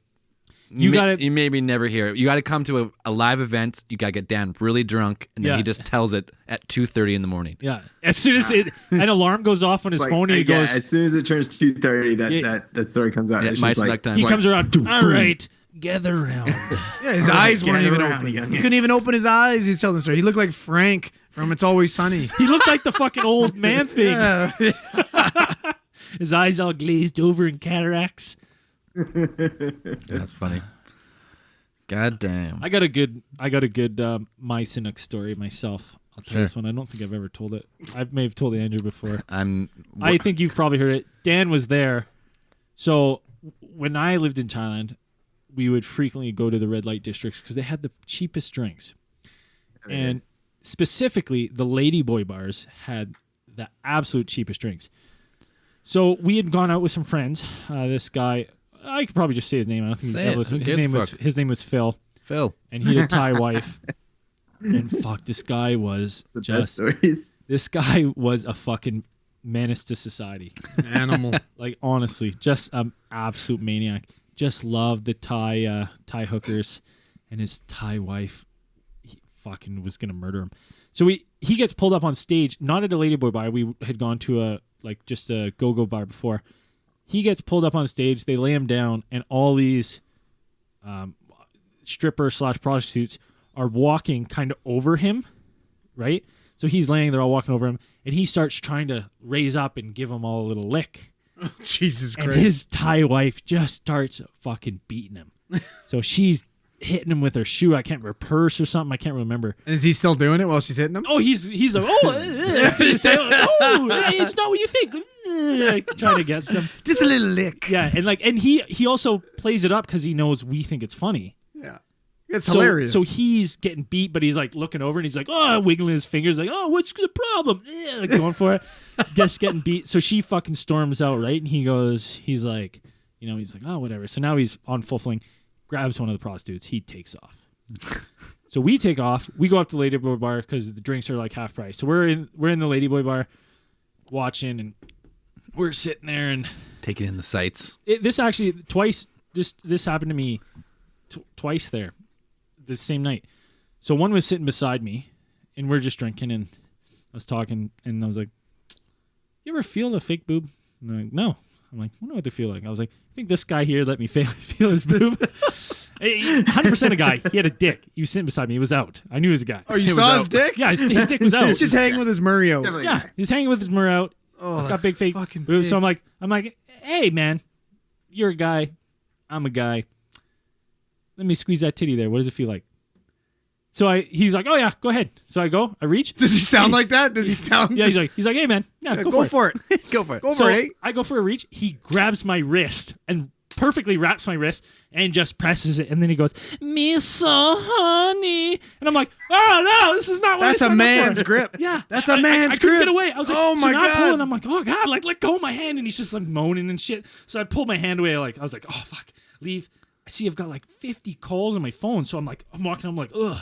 Speaker 2: You gotta-
Speaker 1: you maybe never hear it. You got to come to a live event. You got to get Dan really drunk, and then
Speaker 2: Yeah.
Speaker 1: he just tells it at 2:30 in the morning.
Speaker 2: Yeah. As soon as an alarm goes off on his phone, and he
Speaker 4: yeah,
Speaker 2: goes.
Speaker 4: as soon as it turns 2:30,
Speaker 2: Yeah.
Speaker 4: that story comes out.
Speaker 1: Yeah,
Speaker 4: It's just
Speaker 1: Meisenek
Speaker 4: like,
Speaker 1: time.
Speaker 2: He
Speaker 1: Like,
Speaker 2: comes around. All right, gather round.
Speaker 3: Yeah, his eyes weren't
Speaker 4: gather
Speaker 3: even
Speaker 4: around,
Speaker 3: open.
Speaker 4: young
Speaker 3: He couldn't even open his eyes. He's telling the story. He looked like Frank from It's Always Sunny.
Speaker 2: He looked like the fucking old man thing.
Speaker 3: Yeah.
Speaker 2: His eyes all glazed over in cataracts.
Speaker 1: That's funny. God damn.
Speaker 2: I got a good Mysenuk story myself. I'll tell you this one. I don't think I've ever told it. I may have told Andrew before.
Speaker 1: I'm.
Speaker 2: I think you've probably heard it. Dan was there. So when I lived in Thailand, we would frequently go to the red light districts because they had the cheapest drinks. And specifically, the Ladyboy bars had the absolute cheapest drinks. So we had gone out with some friends. This guy, I could probably just say his name. I don't think
Speaker 1: Say
Speaker 2: that
Speaker 1: it.
Speaker 2: was
Speaker 1: Who
Speaker 2: his
Speaker 1: gives
Speaker 2: name.
Speaker 1: a
Speaker 2: Was
Speaker 1: fuck?
Speaker 2: his name was Phil,
Speaker 1: Phil.
Speaker 2: and he had a Thai wife. And fuck, this guy was
Speaker 4: The best
Speaker 2: just.
Speaker 4: stories.
Speaker 2: This guy was a fucking menace to society.
Speaker 3: Animal.
Speaker 2: Like honestly, just an absolute maniac. Just loved the Thai hookers, and his Thai wife, he fucking was gonna murder him. So he gets pulled up on stage, not at a Ladyboy bar. We had gone to just a go-go bar before. He gets pulled up on stage. They lay him down, and all these stripper/prostitutes are walking kind of over him, right? So he's laying there, all walking over him, and he starts trying to raise up and give them all a little lick.
Speaker 3: Jesus
Speaker 2: And
Speaker 3: Christ.
Speaker 2: his Thai wife just starts fucking beating him. So she's hitting him with her shoe. I can't remember, purse or something. I can't remember.
Speaker 3: And is he still doing it while she's hitting him?
Speaker 2: Oh, he's like, it's not what you think. Like, trying to get some.
Speaker 3: Just a little lick.
Speaker 2: Yeah, and he also plays it up because he knows we think it's funny.
Speaker 3: Yeah. It's
Speaker 2: So,
Speaker 3: hilarious.
Speaker 2: So he's getting beat, but he's like looking over and he's like, oh, wiggling his fingers, like, oh, what's the problem? Like going for it. Just getting beat. So she fucking storms out, right? And he's like, oh, whatever. So now he's on full fling, grabs one of the prostitutes. He takes off. So we take off. We go up to Ladyboy bar because the drinks are like half price. So we're in the Ladyboy bar watching, and we're sitting there, and
Speaker 1: Taking in the sights.
Speaker 2: this actually twice. This happened to me twice there, the same night. So one was sitting beside me, and we're just drinking, and I was talking, and I was like, "You ever feel a fake boob?" And they're like, "No." I'm like, "I wonder what they feel like." I was like, "I think this guy here let me feel his boob." 100% a guy. He had a dick. He was sitting beside me. He was out. I knew he was a guy.
Speaker 3: Oh, you
Speaker 2: He was
Speaker 3: saw his
Speaker 2: out.
Speaker 3: dick?
Speaker 2: Yeah, his dick was out.
Speaker 3: He's just hanging with his Murray out.
Speaker 4: Definitely.
Speaker 2: Yeah, he's hanging with his mirror out.
Speaker 3: Oh,
Speaker 2: Got
Speaker 3: that's
Speaker 2: big fake
Speaker 3: fucking
Speaker 2: boobs. So
Speaker 3: big.
Speaker 2: I'm like, hey man, you're a guy, I'm a guy. Let me squeeze that titty there. What does it feel like? So he's like, oh yeah, go ahead. So I go, I reach.
Speaker 3: Does he sound like that? Does he sound?
Speaker 2: Yeah, he's like, hey man, yeah,
Speaker 3: Yeah,
Speaker 2: go for it.
Speaker 1: Go for it.
Speaker 3: Go
Speaker 2: So
Speaker 3: for it. Eh?
Speaker 2: I go for a reach. He grabs my wrist and perfectly wraps my wrist and just presses it. And then he goes, me so honey. And I'm like, oh no, this is not what
Speaker 3: That's
Speaker 2: I
Speaker 3: a
Speaker 2: signed up
Speaker 3: man's
Speaker 2: for.
Speaker 3: grip.
Speaker 2: Yeah.
Speaker 3: That's a man's
Speaker 2: I couldn't
Speaker 3: grip.
Speaker 2: get away. I was like,
Speaker 3: Oh
Speaker 2: so
Speaker 3: my
Speaker 2: now I'm
Speaker 3: God.
Speaker 2: pulling. I'm like, oh God, like let go of my hand. And he's just like moaning and shit. So I pulled my hand away. Like, I was like, oh fuck, leave. I see I've got like 50 calls on my phone. So I'm walking, I'm like, ugh.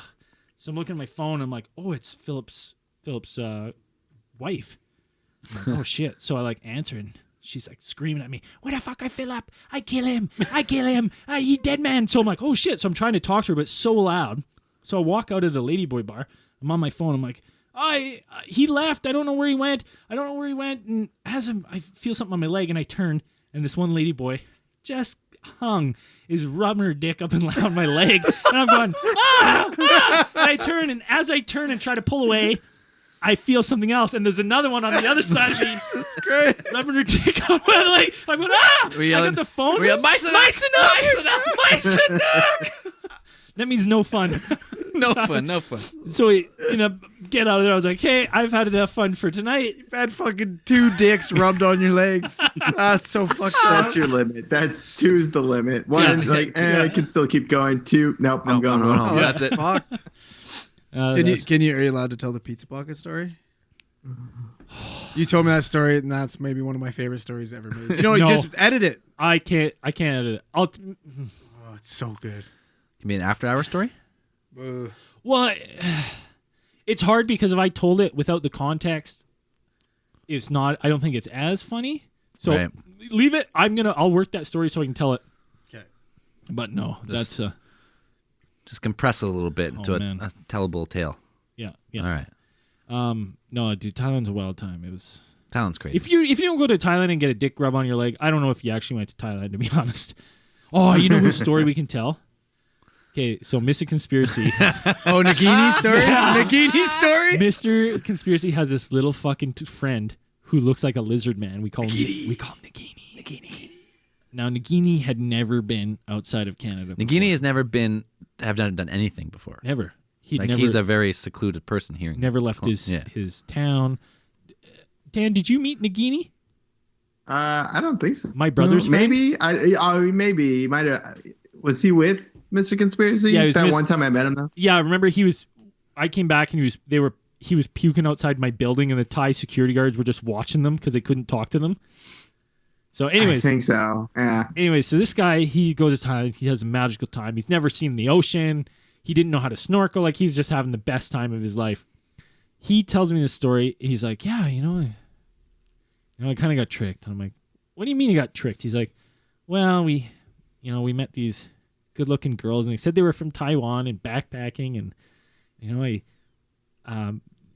Speaker 2: So I'm looking at my phone. I'm like, oh, it's Philip's wife. I'm like, oh shit. So I like answer, and she's like screaming at me, where the fuck I Philip? I kill him. He dead man. So I'm like, oh shit. So I'm trying to talk to her, but it's so loud. So I walk out of the Ladyboy bar. I'm on my phone. I'm like, he left. I don't know where he went. And I feel something on my leg, and I turn, and this one Ladyboy just is rubbing her dick up and down my leg. And I'm going, ah! And I turn, and as I turn and try to pull away, I feel something else, and there's another one on the other side of me, rubbing her dick on my leg. I'm going, ah!
Speaker 1: Were you
Speaker 2: I
Speaker 1: yelling-
Speaker 2: got the phone.
Speaker 1: were you yelling,
Speaker 2: Mysonook! That means no fun.
Speaker 1: No fun. No fun.
Speaker 2: So get out of there. I was like, hey, I've had enough fun for tonight.
Speaker 3: You've had fucking 2 dicks rubbed on your legs. That's so fucked up.
Speaker 4: That's your limit. That's 2's the limit. One's
Speaker 1: Yeah.
Speaker 4: like, I can still keep going. 2, nope, I'm going.
Speaker 1: no.
Speaker 3: Oh,
Speaker 1: That's it.
Speaker 3: Fucked. Are you allowed to tell the pizza pocket story? You told me that story, and that's maybe one of my favorite stories ever made. You know,
Speaker 2: No.
Speaker 3: just edit it.
Speaker 2: I can't edit it.
Speaker 3: Oh, it's so good.
Speaker 1: You mean after hour story?
Speaker 2: Well, it's hard because if I told it without the context, it's not. I don't think it's as funny. So
Speaker 1: Right.
Speaker 2: leave it. I'll work that story so I can tell it.
Speaker 3: Okay.
Speaker 2: But no,
Speaker 1: Just-
Speaker 2: that's
Speaker 1: Just compress it a little bit into
Speaker 2: man.
Speaker 1: a tellable tale.
Speaker 2: yeah.
Speaker 1: All right.
Speaker 2: No, dude, Thailand's a wild time. It was.
Speaker 1: Talent's crazy.
Speaker 2: If you don't go to Thailand and get a dick rub on your leg, I don't know if you actually went to Thailand, to be honest. Oh, you know whose story we can tell? Okay, so Mr. Conspiracy.
Speaker 3: Oh, Nagini story? Nagini story?
Speaker 2: Mr. Conspiracy has this little fucking friend who looks like a lizard man. We call him Nagini. Now, Nagini had never been outside of Canada before.
Speaker 1: Nagini has never done anything before.
Speaker 2: Never. He'd
Speaker 1: Like
Speaker 2: never
Speaker 1: he's a very secluded person here.
Speaker 2: never left his town. Dan, did you meet Nagini?
Speaker 4: I don't think so.
Speaker 2: My brother's friend?
Speaker 4: maybe. Maybe he might have. Was he with Mr. Conspiracy?
Speaker 2: Yeah, he was
Speaker 4: that one time I met him though.
Speaker 2: Yeah, I remember I came back and he was puking outside my building, and the Thai security guards were just watching them because they couldn't talk to them. So anyways,
Speaker 4: I think so. Yeah.
Speaker 2: Anyways, so this guy, he goes to Thailand. He has a magical time. He's never seen the ocean. He didn't know how to snorkel. Like, he's just having the best time of his life. He tells me this story. He's like, yeah, I kind of got tricked. And I'm like, what do you mean you got tricked? He's like, well, we met these good-looking girls, and they said they were from Taiwan and backpacking, and,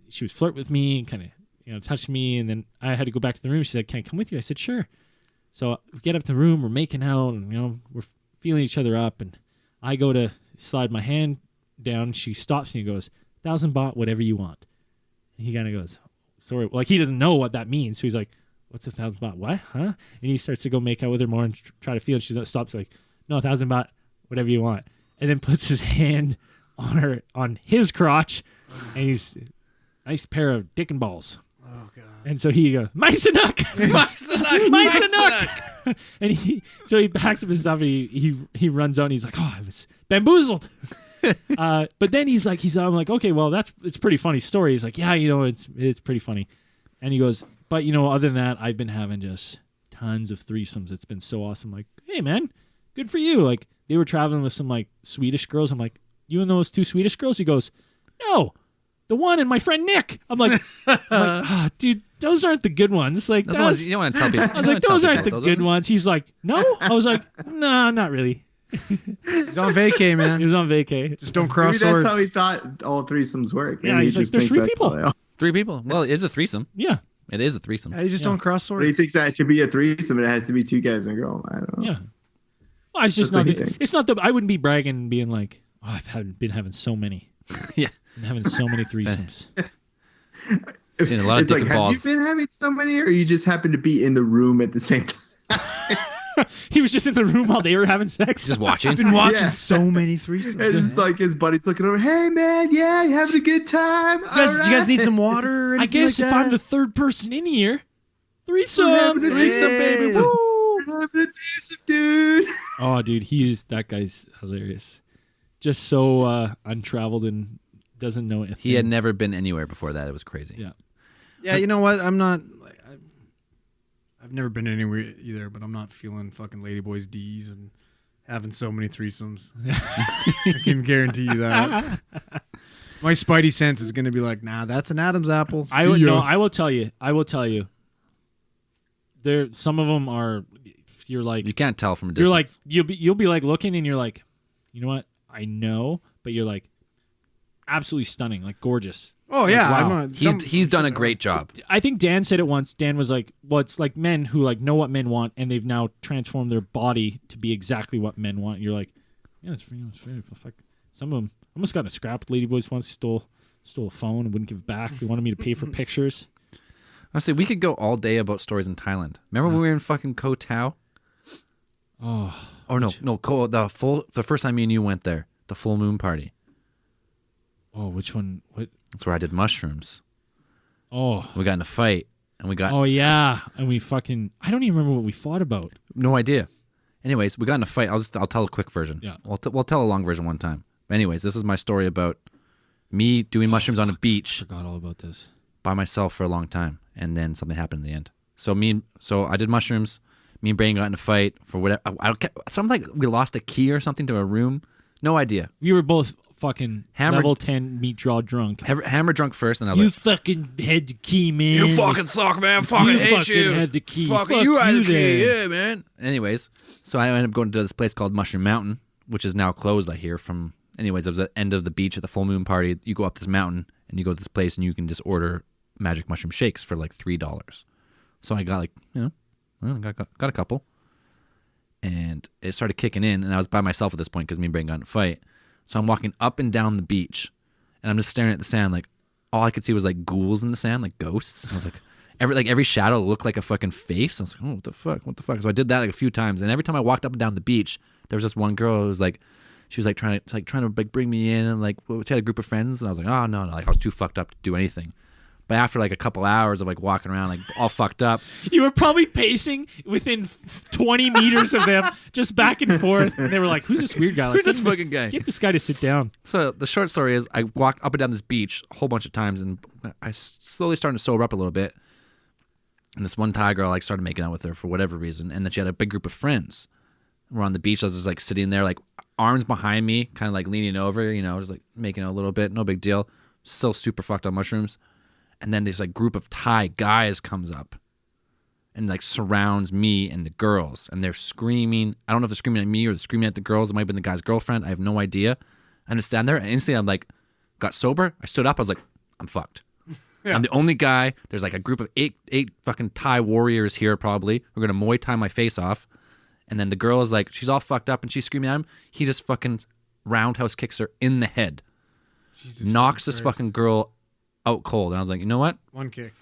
Speaker 2: she was flirting with me and kind of, touched me, and then I had to go back to the room. She said, can I come with you? I said, sure. So we get up to the room, we're making out, and, we're feeling each other up, and I go to slide my hand down. She stops me and goes, 1,000 baht, whatever you want. And he kind of goes, sorry. Like, he doesn't know what that means. So he's like, what's 1,000 baht? What? Huh? And he starts to go make out with her more and try to feel. And she stops like, no, 1,000 baht, whatever you want. And then puts his hand on his crotch, and he's nice pair of dick and balls.
Speaker 3: Oh god.
Speaker 2: And so he goes, Maisanuk! Maisanuk! And he backs up his stuff, and he runs out, and he's like, oh, I was bamboozled. But then I'm like, okay, well, it's a pretty funny story. He's like, yeah, it's pretty funny. And he goes, but other than that, I've been having just tons of threesomes. It's been so awesome. Like, hey man, good for you. Like, they were traveling with some like Swedish girls. I'm like, you and those two Swedish girls? He goes, no, the one and my friend Nick. I'm like, oh, dude, those aren't the good ones. Like,
Speaker 1: That's the ones you don't want to tell people.
Speaker 2: I was like, those aren't the good ones. He's like, no. I was like, no, not really.
Speaker 3: He's on vacay, man.
Speaker 2: He was on vacay.
Speaker 3: Just don't
Speaker 4: Maybe
Speaker 3: cross
Speaker 4: that's
Speaker 3: swords.
Speaker 4: how he thought all threesomes work.
Speaker 2: Yeah,
Speaker 4: Maybe
Speaker 2: he's
Speaker 4: he
Speaker 2: like,
Speaker 4: just
Speaker 2: there's
Speaker 4: thinks
Speaker 2: three
Speaker 4: that's
Speaker 2: people.
Speaker 4: how they are.
Speaker 1: 3 people. Well, it's a threesome.
Speaker 2: Yeah.
Speaker 1: It is a threesome.
Speaker 3: Yeah, you just
Speaker 2: Yeah.
Speaker 3: don't cross
Speaker 4: But he
Speaker 3: swords.
Speaker 4: thinks that should be a threesome, and it has to be 2 guys and a girl. I don't know.
Speaker 2: Yeah. Well, it's just
Speaker 4: That's
Speaker 2: not.
Speaker 4: what he thinks.
Speaker 2: It's not that I wouldn't be bragging and being like, oh, been having so many.
Speaker 1: Yeah.
Speaker 2: Been having so many threesomes.
Speaker 1: Seen a lot of
Speaker 4: It's
Speaker 1: dick
Speaker 4: like,
Speaker 1: and
Speaker 4: have
Speaker 1: balls.
Speaker 4: you been having so many, or you just happen to be in the room at the same time?
Speaker 2: He was just in the room while they were having sex.
Speaker 1: Just watching.
Speaker 3: I've been watching
Speaker 4: Yeah.
Speaker 3: so many threesomes.
Speaker 4: And it's like his buddy's looking over. Hey man, yeah, you having a good time?
Speaker 3: You guys need some water? Or
Speaker 2: I
Speaker 3: anything
Speaker 2: guess
Speaker 3: like
Speaker 2: if I'm
Speaker 3: that?
Speaker 2: the third person in here, threesome.
Speaker 4: having a
Speaker 3: threesome, baby.
Speaker 4: We're having a threesome, dude.
Speaker 2: Oh, dude, that guy's hilarious. Just so untraveled and doesn't know anything.
Speaker 1: He had never been anywhere before that. It was crazy.
Speaker 2: Yeah.
Speaker 3: Yeah, you know what? I'm not. I've never been anywhere either, but I'm not feeling fucking ladyboys D's and having so many threesomes. I can guarantee you that. My spidey sense is going to be like, nah, that's an Adam's apple.
Speaker 2: I
Speaker 3: See
Speaker 2: would
Speaker 3: ya.
Speaker 2: no. I will tell you. There, some of them are. You're like,
Speaker 1: You can't tell from a
Speaker 2: you're
Speaker 1: distance.
Speaker 2: like, you'll be like looking, and you're like, you know what? I know, but you're like, absolutely stunning, like gorgeous.
Speaker 3: Oh yeah,
Speaker 2: Like,
Speaker 3: I'm
Speaker 2: wow.
Speaker 3: not,
Speaker 1: He's done a great job.
Speaker 2: I think Dan said it once. Dan was like, well, it's like men who like know what men want, and they've now transformed their body to be exactly what men want. And you're like, yeah, it's very fuck. Some of them almost got in a scrap with ladyboys once. Stole a phone and wouldn't give it back. They wanted me to pay for pictures.
Speaker 1: Honestly, we could go all day about stories in Thailand. Remember when we were in fucking Koh Tao?
Speaker 2: Oh,
Speaker 1: Oh no, the first time me and you went there, the full moon party.
Speaker 2: which one? What?
Speaker 1: That's where I did mushrooms.
Speaker 2: Oh,
Speaker 1: We got in a fight, and we got
Speaker 2: oh yeah, and we fucking. I don't even remember what we fought about.
Speaker 1: no idea. Anyways, we got in a fight. I'll tell a quick version.
Speaker 2: Yeah.
Speaker 1: We'll tell a long version one time. But anyways, this is my story about me doing mushrooms on a beach
Speaker 2: Forgot all about this.
Speaker 1: by myself for a long time, and then something happened in the end. So I did mushrooms. Me and Brain got in a fight for whatever. Something like we lost a key or something to a room. No idea.
Speaker 2: We were both fucking
Speaker 1: Hammered-
Speaker 2: level 10 meat draw drunk.
Speaker 1: Hammer drunk first, and I was
Speaker 2: You
Speaker 1: like,
Speaker 2: fucking had the key, man.
Speaker 1: "You fucking suck, man. Fucking
Speaker 2: You
Speaker 1: hate
Speaker 2: fucking
Speaker 1: you.
Speaker 2: had the key.
Speaker 1: Fucking
Speaker 2: Fuck
Speaker 1: you had the
Speaker 2: you
Speaker 1: key,
Speaker 2: then."
Speaker 1: yeah, man." Anyways, so I ended up going to this place called Mushroom Mountain, which is now closed. I hear from. Anyways, it was at the end of the beach at the full moon party. You go up this mountain and you go to this place and you can just order magic mushroom shakes for like $3. So I got like got a couple, and it started kicking in, and I was by myself at this point because me and Brain got in a fight. So I'm walking up and down the beach, and I'm just staring at the sand. Like all I could see was like ghouls in the sand, like ghosts. I was like, every shadow looked like a fucking face. I was like, oh, what the fuck? So I did that like a few times, and every time I walked up and down the beach, there was this one girl who was like, she was like trying to bring me in, and like she had a group of friends, and I was like, oh no, like I was too fucked up to do anything. But after like a couple hours of like walking around like all fucked up,
Speaker 2: You were probably pacing within 20 meters of them, just back and forth. And they were like, who's this weird guy? Like,
Speaker 1: who's this fucking guy?
Speaker 2: Get this guy to sit down.
Speaker 1: So the short story is, I walked up and down this beach a whole bunch of times, and I slowly started to sober up a little bit. And this one Thai girl like started making out with her for whatever reason, and then she had a big group of friends. We're on the beach. I was just like sitting there, like arms behind me, kind of like leaning over, you know, just like making out a little bit, no big deal. Still super fucked on mushrooms. And then this like group of Thai guys comes up and like surrounds me and the girls, and they're screaming. I don't know if they're screaming at me or they're screaming at the girls. It might have been the guy's girlfriend. I have no idea. I just stand there, and instantly I'm like, got sober. I stood up. I was like, I'm fucked. Yeah. I'm the only guy. There's like a group of eight fucking Thai warriors here probably. We're gonna Muay Thai my face off. And then the girl is like, she's all fucked up and she's screaming at him. He just fucking roundhouse kicks her in the head. Jesus knocks this fucking girl out cold. And I was like, you know what?
Speaker 3: One kick.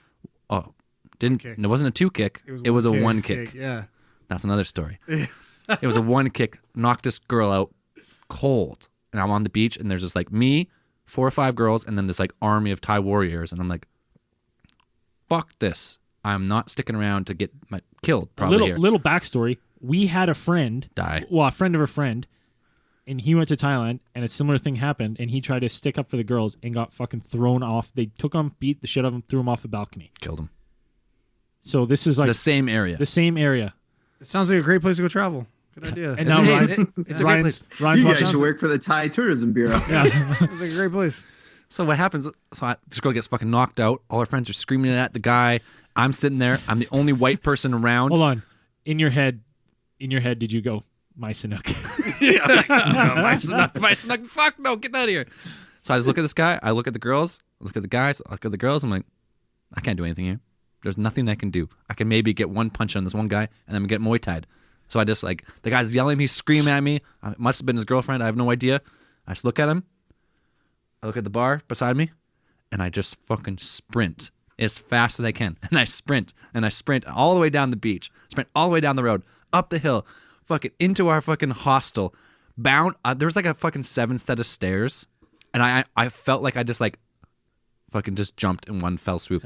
Speaker 1: Oh, didn't. It wasn't a 2 kick. It was a 1 kick.
Speaker 3: Yeah.
Speaker 1: That's another story. It was a 1 kick. Knocked this girl out cold. And I'm on the beach, and there's just like me, 4 or 5 girls, and then this like army of Thai warriors. And I'm like, fuck this. I'm not sticking around to get killed. Probably
Speaker 2: Little backstory. We had a friend
Speaker 1: die.
Speaker 2: Well, a friend of a friend, and he went to Thailand, and a similar thing happened, and he tried to stick up for the girls and got fucking thrown off. They took him, beat the shit out of him, threw him off a balcony.
Speaker 1: Killed him.
Speaker 2: So this is like
Speaker 1: the same area.
Speaker 2: The same area.
Speaker 3: It sounds like a great place to go travel. Good idea.
Speaker 2: And now
Speaker 1: it's a great place.
Speaker 4: You guys should work for the Thai Tourism Bureau.
Speaker 2: Yeah.
Speaker 3: It's like a great place.
Speaker 1: So what happens? This girl gets fucking knocked out. All her friends are screaming at the guy. I'm sitting there. I'm the only white person around.
Speaker 2: Hold on. In your head, did you go, my Sanuk?
Speaker 1: My Sanuk. Fuck no, get out of here. So I just look at this guy. I look at the girls. I look at the guys. I look at the girls. I'm like, I can't do anything here. There's nothing I can do. I can maybe get one punch on this one guy and then get Muay Thai'd. So I just like, the guy's yelling at me, screaming at me. It must have been his girlfriend. I have no idea. I just look at him. I look at the bar beside me, and I just fucking sprint as fast as I can. And I sprint all the way down the beach, sprint all the way down the road, up the hill, fucking into our fucking hostel. Bound, there was like a fucking 7 set of stairs, and I felt like I just like fucking just jumped in one fell swoop.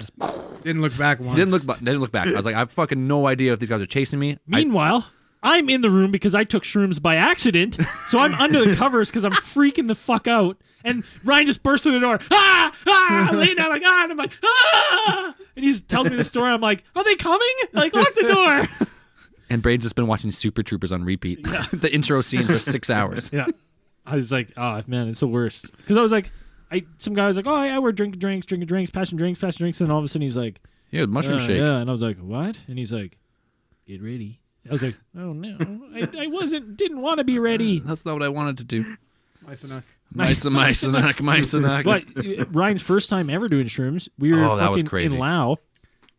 Speaker 3: Didn't look back once.
Speaker 1: Didn't look back. I was like, I have fucking no idea if these guys are chasing me.
Speaker 2: Meanwhile, I'm in the room because I took shrooms by accident, so I'm under the covers because I'm freaking the fuck out. And Ryan just burst through the door, laying down like, and I'm like, and he tells me the story. I'm like, are they coming? Like, lock the door.
Speaker 1: And Braden's just been watching Super Troopers on repeat. Yeah. The intro scene for 6 hours.
Speaker 2: Yeah. I was like, oh man, it's the worst. Because I was like, some guy was like, oh yeah, we're drinking drinks, passing drinks. And all of a sudden he's like,
Speaker 1: yeah, mushroom shake.
Speaker 2: Yeah. And I was like, what? And he's like, get ready. I was like, oh no, I didn't want to be ready.
Speaker 1: That's not what I wanted to do.
Speaker 3: My Sanuk.
Speaker 1: My Sanuk.
Speaker 2: But Ryan's first time ever doing shrooms, we were fucking in Laos.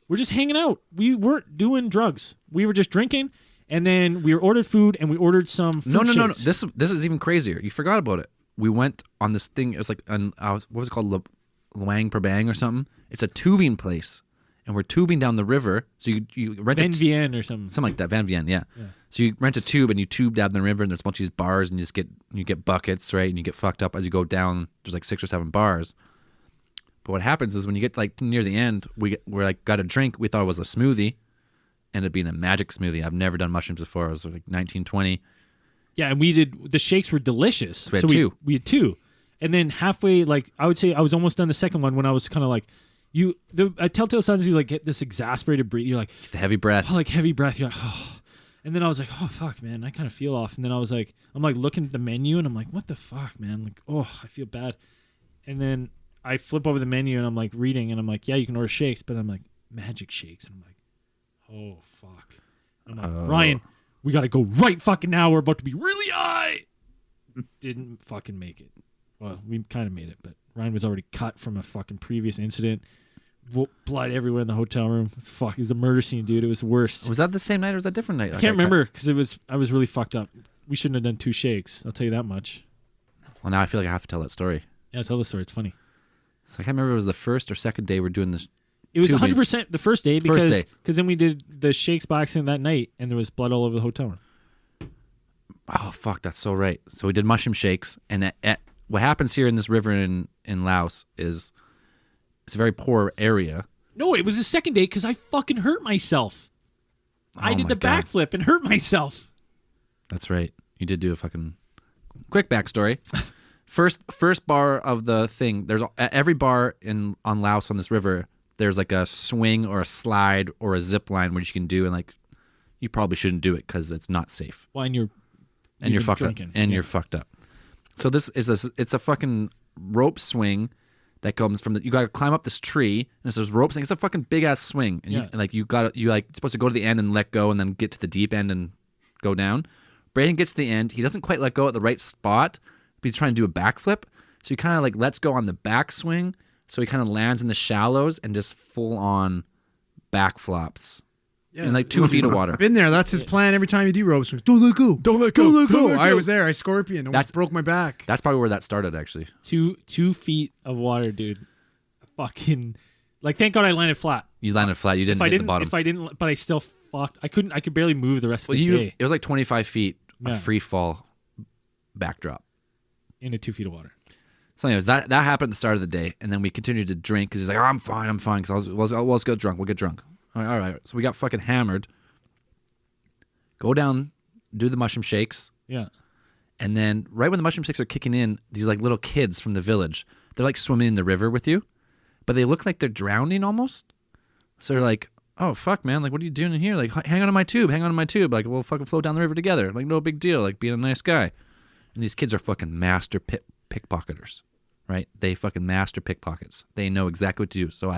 Speaker 2: We're just hanging out. We weren't doing drugs. We were just drinking, and then we ordered food, and we ordered some food
Speaker 1: No.
Speaker 2: shakes.
Speaker 1: This is even crazier. You forgot about it. We went on this thing. It was like, what was it called? Luang Prabang or something. It's a tubing place. And we're tubing down the river. So you rent
Speaker 2: Van Vienne or something.
Speaker 1: Something like that. Van Vienne, yeah. So you rent a tube and you tube down the river, and there's a bunch of these bars, and you get buckets, right? And you get fucked up as you go down. There's like 6 or 7 bars. But what happens is when you get like near the end, we're like got a drink. We thought it was a smoothie. Ended up being a magic smoothie. I've never done mushrooms before. I was like 19, 20.
Speaker 2: Yeah, and the shakes were delicious.
Speaker 1: So we had 2.
Speaker 2: We had 2. And then halfway, like, I would say I was almost done the second one when I was kind of like, telltale signs you like get this exasperated breathe. You're like,
Speaker 1: get the heavy breath.
Speaker 2: Like heavy breath. You're like, oh. And then I was like, oh fuck, man, I kind of feel off. And then I was like, I'm like looking at the menu and I'm like, what the fuck, man? Like, oh, I feel bad. And then I flip over the menu and I'm like reading and I'm like, yeah, you can order shakes, but I'm like, magic shakes. And I'm like, oh fuck. And I'm like, Ryan, we got to go right fucking now. We're about to be really high. Didn't fucking make it. Well, we kind of made it, but Ryan was already cut from a fucking previous incident. Blood everywhere in the hotel room. It was a murder scene, dude. It was the worst.
Speaker 1: Was that the same night or was that a different night?
Speaker 2: I can't remember because I was really fucked up. We shouldn't have done 2 shakes. I'll tell you that much.
Speaker 1: Well, now I feel like I have to tell that story.
Speaker 2: Yeah, tell the story. It's funny.
Speaker 1: So I can't remember if it was the first or second day we're doing this.
Speaker 2: It was 100% the first day because then we did the shakes by accident that night and there was blood all over the hotel room.
Speaker 1: Oh fuck, that's so right. So we did mushroom shakes, and what happens here in this river in Laos is it's a very poor area.
Speaker 2: No, it was the second day because I fucking hurt myself. I
Speaker 1: Oh
Speaker 2: did
Speaker 1: my
Speaker 2: the
Speaker 1: God.
Speaker 2: backflip and hurt myself.
Speaker 1: That's right. You did do a fucking quick backstory. First bar of the thing. There's at every bar on Laos on this river. There's like a swing or a slide or a zip line which you can do, and like you probably shouldn't do it because it's not safe.
Speaker 2: Well, and
Speaker 1: You're
Speaker 2: been
Speaker 1: fucked
Speaker 2: drinking.
Speaker 1: up. And
Speaker 2: Yeah.
Speaker 1: you're fucked up. So this is it's a fucking rope swing that comes from you got to climb up this tree, and there's ropes, and it's a fucking big ass swing, and
Speaker 2: Yeah.
Speaker 1: you're supposed to go to the end and let go, and then get to the deep end and go down. Braden gets to the end. He doesn't quite let go at the right spot, but he's trying to do a backflip, so he kind of like lets go on the back swing, so he kind of lands in the shallows and just full on backflops in like 2 feet of water.
Speaker 3: Been there. That's his plan every time you do rope swings. Don't let go. Don't let go. Don't let go. I was there. I scorpion. Almost broke my back.
Speaker 1: That's probably where that started, actually.
Speaker 2: 2 feet of water, dude. Fucking like, thank God I landed flat.
Speaker 1: You landed flat. You didn't hit the bottom.
Speaker 2: If I didn't, but I still fucked. I could barely move the rest of
Speaker 1: Well,
Speaker 2: the day
Speaker 1: it was like 25 feet
Speaker 2: Yeah.
Speaker 1: of free fall backdrop.
Speaker 2: into 2 feet of water.
Speaker 1: So, anyways, that happened at the start of the day, and then we continued to drink because he's like, "Oh, I'm fine." Because let's get drunk. We'll get drunk. All right. So we got fucking hammered. Go down, do the mushroom shakes,
Speaker 2: Yeah.
Speaker 1: and then right when the mushroom shakes are kicking in, these like little kids from the village, they're like swimming in the river with you, but they look like they're drowning almost. So they're like, "Oh fuck, man! Like, what are you doing in here? Like, hang on to my tube. Like, we'll fucking float down the river together. Like, no big deal. Like, being a nice guy." And these kids are fucking master pickpocketers, right? They fucking master pickpockets. They know exactly what to do. So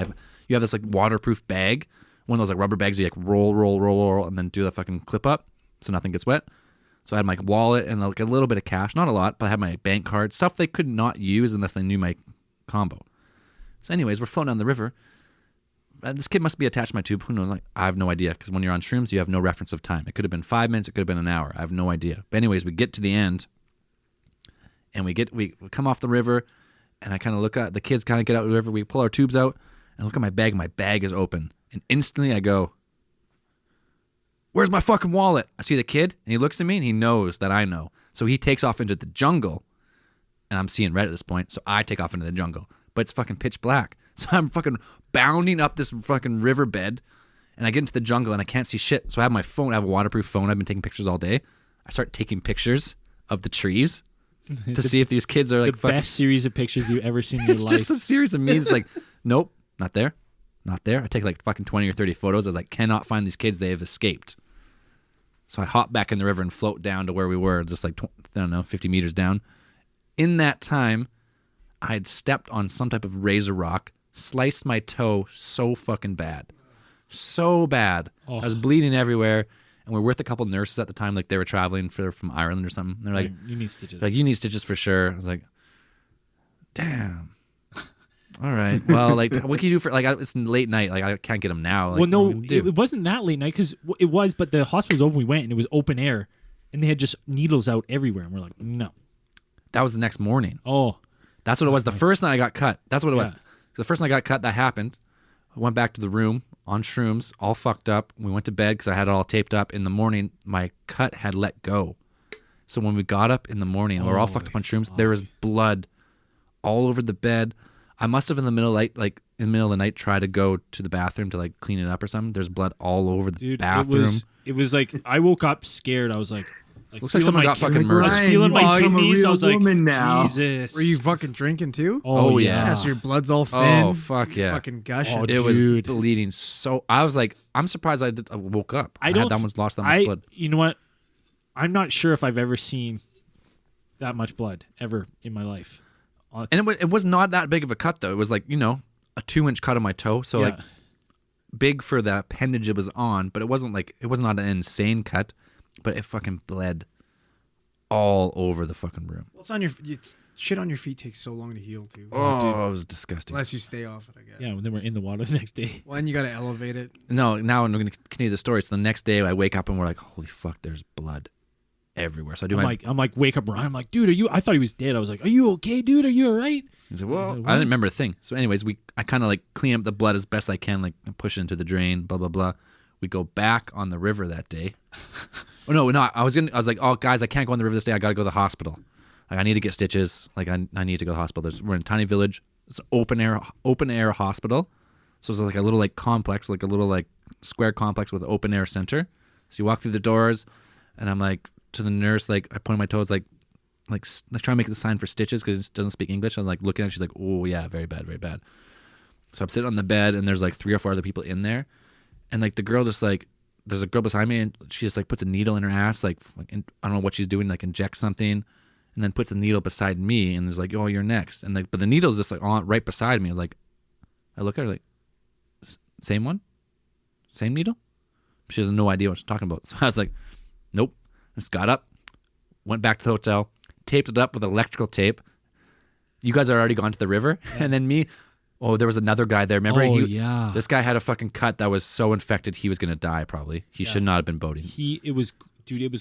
Speaker 1: you have this like waterproof bag, one of those like rubber bags you like roll, and then do the fucking clip up so nothing gets wet. So I had my wallet and like a little bit of cash, not a lot, but I had my bank card, stuff they could not use unless they knew my combo. So anyways, we're floating down the river. This kid must be attached to my tube. Who knows? Like, I have no idea, because when you're on shrooms, you have no reference of time. It could have been 5 minutes. It could have been an hour. I have no idea. But anyways, we get to the end, and we come off the river, and I kind of look at the kids. Kind of get out of the river. We pull our tubes out, and look at my bag. My bag is open, and instantly I go, "Where's my fucking wallet?" I see the kid, and he looks at me, and he knows that I know. So he takes off into the jungle, and I'm seeing red at this point. So I take off into the jungle, but it's fucking pitch black. So I'm fucking bounding up this fucking riverbed, and I get into the jungle, and I can't see shit. So I have my phone. I have a waterproof phone. I've been taking pictures all day. I start taking pictures of the trees to see if these kids are like
Speaker 2: The best series of pictures you've ever seen in your
Speaker 1: It's
Speaker 2: life.
Speaker 1: just a series of memes. Like, nope, not there, not there. I take like fucking 20 or 30 photos. I was like, cannot find these kids. They have escaped. So I hop back in the river and float down to where we were, just like, I don't know, 50 meters down. In that time, I had stepped on some type of razor rock, sliced my toe so fucking bad. So bad.
Speaker 2: Oh.
Speaker 1: I was bleeding everywhere. And we're with a couple nurses at the time, like they were traveling from Ireland or something. They're like,
Speaker 2: you need stitches.
Speaker 1: you need stitches for sure. I was like, damn. All right. Well, like, what can you do for, like, it's late night. Like, I can't get them now. Like,
Speaker 2: well, no,
Speaker 1: what can we do?
Speaker 2: it wasn't that late night because it was, but the hospital's open. We went and it was open air, and they had just needles out everywhere. And we're like, no.
Speaker 1: That was the next morning.
Speaker 2: Oh,
Speaker 1: That's what it was. The first night I got cut. That's what it was.
Speaker 2: Yeah.
Speaker 1: The first night I got cut, that happened. I went back to the room on shrooms, all fucked up. We went to bed because I had it all taped up. In the morning, my cut had let go. So when we got up in the morning, we were all fucked up on shrooms. There was blood all over the bed. I must have in the middle of the night tried to go to the bathroom to like clean it up or something. There's blood all over the
Speaker 2: dude,
Speaker 1: bathroom.
Speaker 2: It was like I woke up scared. I was like
Speaker 1: Looks like
Speaker 2: feeling
Speaker 1: someone
Speaker 2: my
Speaker 1: got fucking
Speaker 2: I
Speaker 1: murdered.
Speaker 2: was
Speaker 4: Ryan,
Speaker 2: feeling
Speaker 4: you
Speaker 2: my
Speaker 4: become a
Speaker 2: kidneys. I
Speaker 4: real
Speaker 2: was like,
Speaker 4: woman now.
Speaker 2: Jesus.
Speaker 3: Were you fucking drinking too?
Speaker 1: Oh, yeah.
Speaker 3: Yeah, so your blood's all thin.
Speaker 1: Oh, fuck yeah.
Speaker 3: Fucking gushing.
Speaker 2: Oh,
Speaker 1: It was
Speaker 2: Dude.
Speaker 1: bleeding so. I was like, I'm surprised I woke up.
Speaker 2: I
Speaker 1: had
Speaker 2: don't
Speaker 1: that much lost that much blood.
Speaker 2: You know what? I'm not sure if I've ever seen that much blood ever in my life.
Speaker 1: And it was not that big of a cut though. It was like, you know, a 2-inch cut on my toe. So
Speaker 2: Yeah.
Speaker 1: like big for the appendage it was on, but it was not an insane cut, but it fucking bled all over the fucking room.
Speaker 3: What's on your shit on your feet takes so long to heal too.
Speaker 1: Oh, it was disgusting.
Speaker 3: Unless you stay off it, I guess.
Speaker 2: Yeah, then we're in the water the next day.
Speaker 3: Well, and you gotta elevate it.
Speaker 1: No, now I'm going to continue the story. So the next day I wake up and we're like, holy fuck, there's blood everywhere. So I do
Speaker 2: I'm like, wake up, Ryan. I'm like, dude, I thought he was dead. I was like, are you okay, dude? Are you all right?
Speaker 1: He said, well,
Speaker 2: I was like,
Speaker 1: I didn't remember a thing. So anyways, I kind of like clean up the blood as best I can, like push it into the drain, blah, blah, blah. We go back on the river that day. Oh no, I was like, oh guys, I can't go on the river this day. I got to go to the hospital. Like I need to get stitches. Like I need to go to the hospital. We're in a tiny village. It's an open air hospital. So it's like a little like complex, like a little like square complex with an open air center. So you walk through the doors, and I'm like to the nurse, like I point my toes, like trying to make the sign for stitches because it doesn't speak English. I'm like looking at it, she's like, oh yeah, very bad, very bad. So I'm sitting on the bed, and there's like 3 or 4 other people in there, and like the girl just like, there's a girl beside me, and she just like puts a needle in her ass, like I don't know what she's doing, like injects something, and then puts a needle beside me, and is like, oh, you're next, and like, but the needle's just like on right beside me. Like I look at her like, same one, same needle. She has no idea what she's talking about. So I was like, nope. Just got up, went back to the hotel, taped it up with electrical tape. You guys are already gone to the river, and then me. Oh, there was another guy there. Remember?
Speaker 2: Oh, yeah.
Speaker 1: This guy had a fucking cut that was so infected he was gonna die. Probably he should not have been boating.
Speaker 2: It was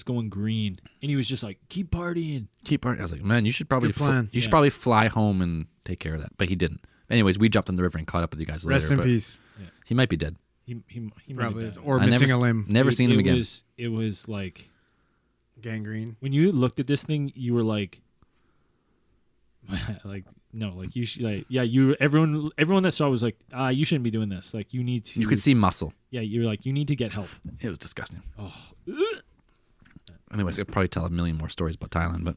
Speaker 2: going green, and he was just like, keep partying.
Speaker 1: Keep partying. I was like, man, you should probably
Speaker 3: Good plan.
Speaker 1: you should probably fly home and take care of that. But he didn't. Anyways, we jumped in the river and caught up with you guys later.
Speaker 3: Rest in
Speaker 1: but
Speaker 3: peace.
Speaker 1: He might be dead.
Speaker 2: He might
Speaker 3: Probably
Speaker 2: have
Speaker 3: is.
Speaker 2: died.
Speaker 3: Or
Speaker 1: I
Speaker 3: missing
Speaker 1: never-
Speaker 3: a limb.
Speaker 1: Never seen him again.
Speaker 2: It was like
Speaker 3: Gangrene.
Speaker 2: when you looked at this thing, you were like, like no, like you should, like yeah, you everyone that saw was like, you shouldn't be doing this. Like you need to.
Speaker 1: You could see muscle.
Speaker 2: Yeah, you're like you need to get help.
Speaker 1: It was disgusting.
Speaker 2: Oh,
Speaker 1: Anyways, I could probably tell a million more stories about Thailand, but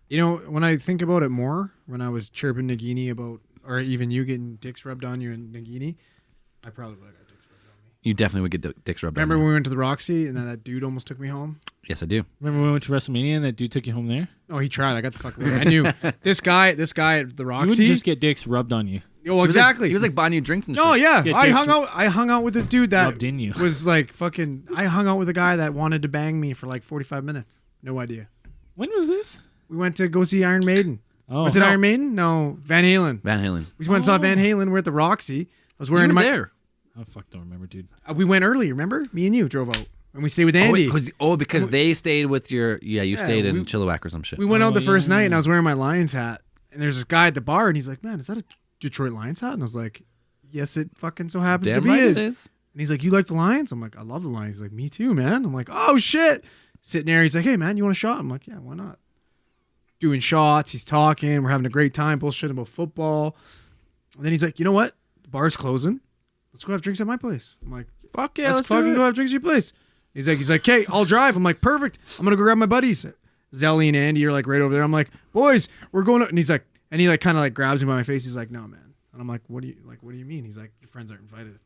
Speaker 3: You know, when I think about it more, when I was chirping Nagini about, or even you getting dicks rubbed on you and Nagini, I probably would have got dicks rubbed on me.
Speaker 1: you definitely would get dicks rubbed.
Speaker 3: Remember
Speaker 1: on
Speaker 3: when
Speaker 1: you.
Speaker 3: we went to the Roxy and then that dude almost took me home?
Speaker 1: Yes, I do.
Speaker 2: remember when we went to WrestleMania and that dude took you home there?
Speaker 3: Oh, he tried. I got the fuck away. I knew this guy at the
Speaker 2: You wouldn't
Speaker 3: Roxy.
Speaker 2: just get dicks rubbed on you.
Speaker 3: Oh, exactly.
Speaker 1: He was like buying you drinks and
Speaker 3: no,
Speaker 1: shit.
Speaker 3: yeah.
Speaker 2: Yeah,
Speaker 3: I
Speaker 2: dicks
Speaker 3: hung out with this dude that
Speaker 2: rubbed in you.
Speaker 3: was like fucking. I hung out with a guy that wanted to bang me for like 45 minutes. No idea.
Speaker 2: When was this?
Speaker 3: We went to go see Iron Maiden.
Speaker 2: Oh,
Speaker 3: Was it Iron Maiden? No, Van Halen.
Speaker 1: Van Halen.
Speaker 3: We went and saw Van Halen. We're at the Roxy. I was
Speaker 1: You
Speaker 3: wearing
Speaker 1: were
Speaker 3: my.
Speaker 1: there.
Speaker 2: Oh fuck, don't remember, dude.
Speaker 3: We went early. Remember? Me and you drove out, and we stayed with Andy.
Speaker 1: Because they stayed with your. Yeah, you stayed in
Speaker 3: we-
Speaker 1: Chilliwack or some shit.
Speaker 3: We went out the first
Speaker 2: yeah.
Speaker 3: night, and I was wearing my Lions hat. And there's this guy at the bar, and he's like, "Man, is that a Detroit Lions hat?" And I was like, "Yes, it fucking so happens to
Speaker 1: Damn
Speaker 3: be
Speaker 1: right
Speaker 3: it."
Speaker 1: it is.
Speaker 3: And he's like, "You like the Lions?" I'm like, "I love the Lions." He's like, "Me too, man." I'm like, "Oh shit!" Sitting there, he's like, "Hey, man, you want a shot?" I'm like, "Yeah, why not?" Doing shots, he's talking, we're having a great time, bullshitting about football. And then he's like, "You know what? The bar's closing. Let's go have drinks at my place." I'm like,
Speaker 1: Fuck yeah,
Speaker 3: let's fucking go have drinks at your place. He's like, "Okay, I'll drive." I'm like, "Perfect. I'm gonna go grab my buddies." Zelly and Andy are like right over there. I'm like, "Boys, we're going up." And he's like, and he like kind of like grabs me by my face. He's like, "No, man." And I'm like, "What do you mean?" He's like, "Your friends aren't invited."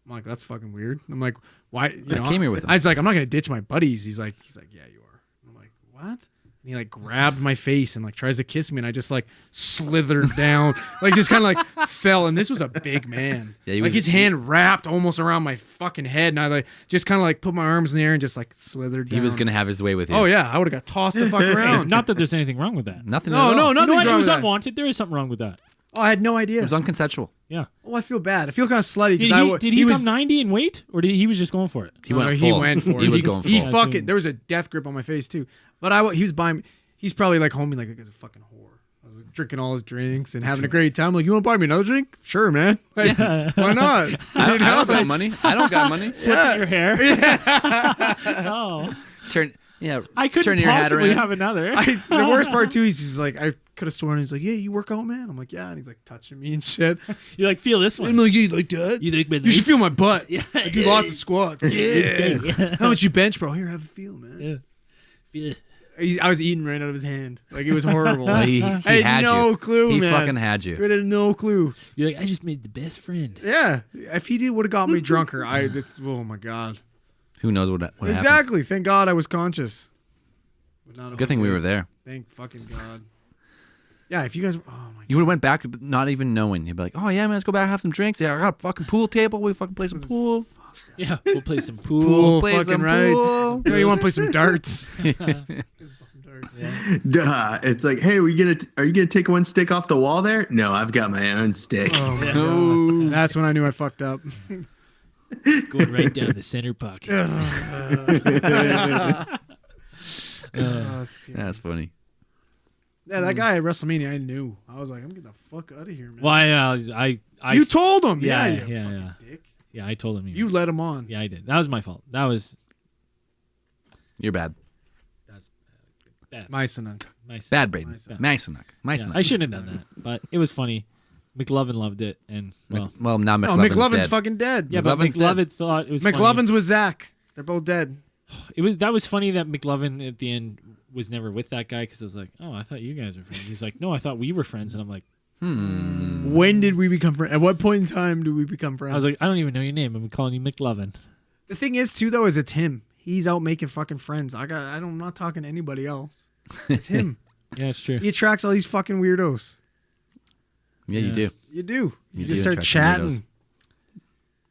Speaker 3: I'm like, "That's fucking weird." I'm like, "Why?" You
Speaker 1: I came here with him.
Speaker 3: I was like, "I'm not gonna ditch my buddies." He's like, "Yeah, you are." I'm like, "What?" And he like grabbed my face and like tries to kiss me, and I just like slithered down, like just kind of like fell. And this was a big man.
Speaker 1: Yeah, he
Speaker 3: like
Speaker 1: was-
Speaker 3: his hand wrapped almost around my fucking head, and I like just kind of like put my arms in the air and just like slithered down.
Speaker 1: He was gonna have his way with you.
Speaker 3: Oh yeah, I would have got tossed the fuck around.
Speaker 2: Not that there's anything wrong with that.
Speaker 1: Nothing.
Speaker 3: No,
Speaker 1: at all.
Speaker 3: no,
Speaker 2: You know
Speaker 3: nothing's
Speaker 2: what? It
Speaker 3: wrong
Speaker 2: was
Speaker 3: with that.
Speaker 2: unwanted. There is something wrong with that.
Speaker 3: Oh, I had no idea.
Speaker 1: It was unconsensual.
Speaker 2: Yeah.
Speaker 3: Oh, I feel bad. I feel kind of slutty.
Speaker 2: Did he
Speaker 3: was,
Speaker 2: come 90 and wait, or did he was just going for it?
Speaker 1: He
Speaker 3: No,
Speaker 1: went
Speaker 3: no,
Speaker 1: full.
Speaker 3: He went for it.
Speaker 1: He was going
Speaker 3: He
Speaker 1: full.
Speaker 3: fucking. There was a death grip on my face too. But he was buying. He's probably like homie, like that guy's a fucking whore. I was like, drinking all his drinks and having a great time. Like, you want to buy me another drink? Sure, man. Like, why not?
Speaker 1: I don't got money. I don't got money.
Speaker 2: Flipping your hair. Oh,
Speaker 1: Turn. Yeah.
Speaker 2: I couldn't
Speaker 1: turn your hat
Speaker 2: possibly
Speaker 1: around.
Speaker 2: have another.
Speaker 3: The worst part too is he's like, I could have sworn he's like, "Yeah, you work out, man." I'm like, "Yeah," and he's like touching me and shit.
Speaker 2: You like feel this
Speaker 3: I'm
Speaker 2: one?
Speaker 3: like, "You like that?
Speaker 2: You think
Speaker 3: You should feel my butt.
Speaker 2: Yeah.
Speaker 3: I do lots of squats. Yeah. How much you bench, bro? Here, have a feel, man.
Speaker 2: Yeah. Feel it.
Speaker 3: I was eating right out of his hand. Like, it was horrible.
Speaker 1: Well, he
Speaker 3: I
Speaker 1: had
Speaker 3: had no
Speaker 1: you.
Speaker 3: clue,
Speaker 1: He
Speaker 3: man.
Speaker 1: fucking had you.
Speaker 3: I had no clue.
Speaker 2: You're like, I just made the best friend.
Speaker 3: Yeah, if he would have got me drunker, oh my god.
Speaker 1: Who knows what happened?
Speaker 3: Exactly. Thank God I was conscious. But not
Speaker 1: Good thing we were there.
Speaker 3: Thank fucking God. Yeah, if you guys, oh my
Speaker 1: You would have went back not even knowing. You'd be like, "Oh yeah, man, let's go back and have some drinks. Yeah, I got a fucking pool table. We fucking play some pool.
Speaker 2: Yeah, we'll play some pool.
Speaker 3: pool,
Speaker 1: play
Speaker 3: fucking
Speaker 1: some
Speaker 3: right.
Speaker 1: pool.
Speaker 3: You know, you want to play some darts?
Speaker 4: Duh. It's like, hey, are you gonna take one stick off the wall there? No, I've got my own stick.
Speaker 3: Oh my
Speaker 1: No.
Speaker 3: God. That's when I knew I fucked up.
Speaker 2: It's going right down the center pocket.
Speaker 1: That's funny.
Speaker 3: Yeah, that guy at WrestleMania, I knew. I was like, I'm getting the fuck out of here, man.
Speaker 2: Why? I
Speaker 3: you told him.
Speaker 2: Yeah,
Speaker 3: you
Speaker 2: yeah,
Speaker 3: fucking
Speaker 2: yeah.
Speaker 3: dick.
Speaker 2: Yeah, I told him.
Speaker 3: You let him on.
Speaker 2: Yeah, I did. That was my fault. That's
Speaker 1: You're bad.
Speaker 2: bad.
Speaker 3: Myson.
Speaker 1: Bad, Braden.
Speaker 3: Myson.
Speaker 1: Myson.
Speaker 2: Yeah, I shouldn't have done that, but it was funny. McLovin loved it, and well,
Speaker 1: Well, now
Speaker 3: Oh,
Speaker 1: McLovin's
Speaker 3: McLovin's
Speaker 1: dead.
Speaker 3: fucking dead.
Speaker 2: yeah, but
Speaker 1: McLovin's
Speaker 2: McLovin
Speaker 1: dead.
Speaker 2: thought it was funny.
Speaker 3: McLovin's with Zach. They're both dead.
Speaker 2: That was funny that McLovin at the end was never with that guy because I was like, oh, I thought you guys were friends. He's like, no, I thought we were friends, and I'm like,
Speaker 3: When did we become friends? At what point in time do we become friends?
Speaker 2: I was like, I don't even know your name. I'm calling you McLovin.
Speaker 3: the thing is too though, is it's him. He's out making fucking friends. I'm not talking to anybody else. It's him.
Speaker 2: Yeah, it's true.
Speaker 3: He attracts all these fucking weirdos.
Speaker 1: Yeah, you
Speaker 2: Yeah.
Speaker 1: do.
Speaker 3: You do. You
Speaker 1: You
Speaker 3: just
Speaker 1: do
Speaker 3: start
Speaker 1: attract
Speaker 3: chatting.
Speaker 1: weirdos.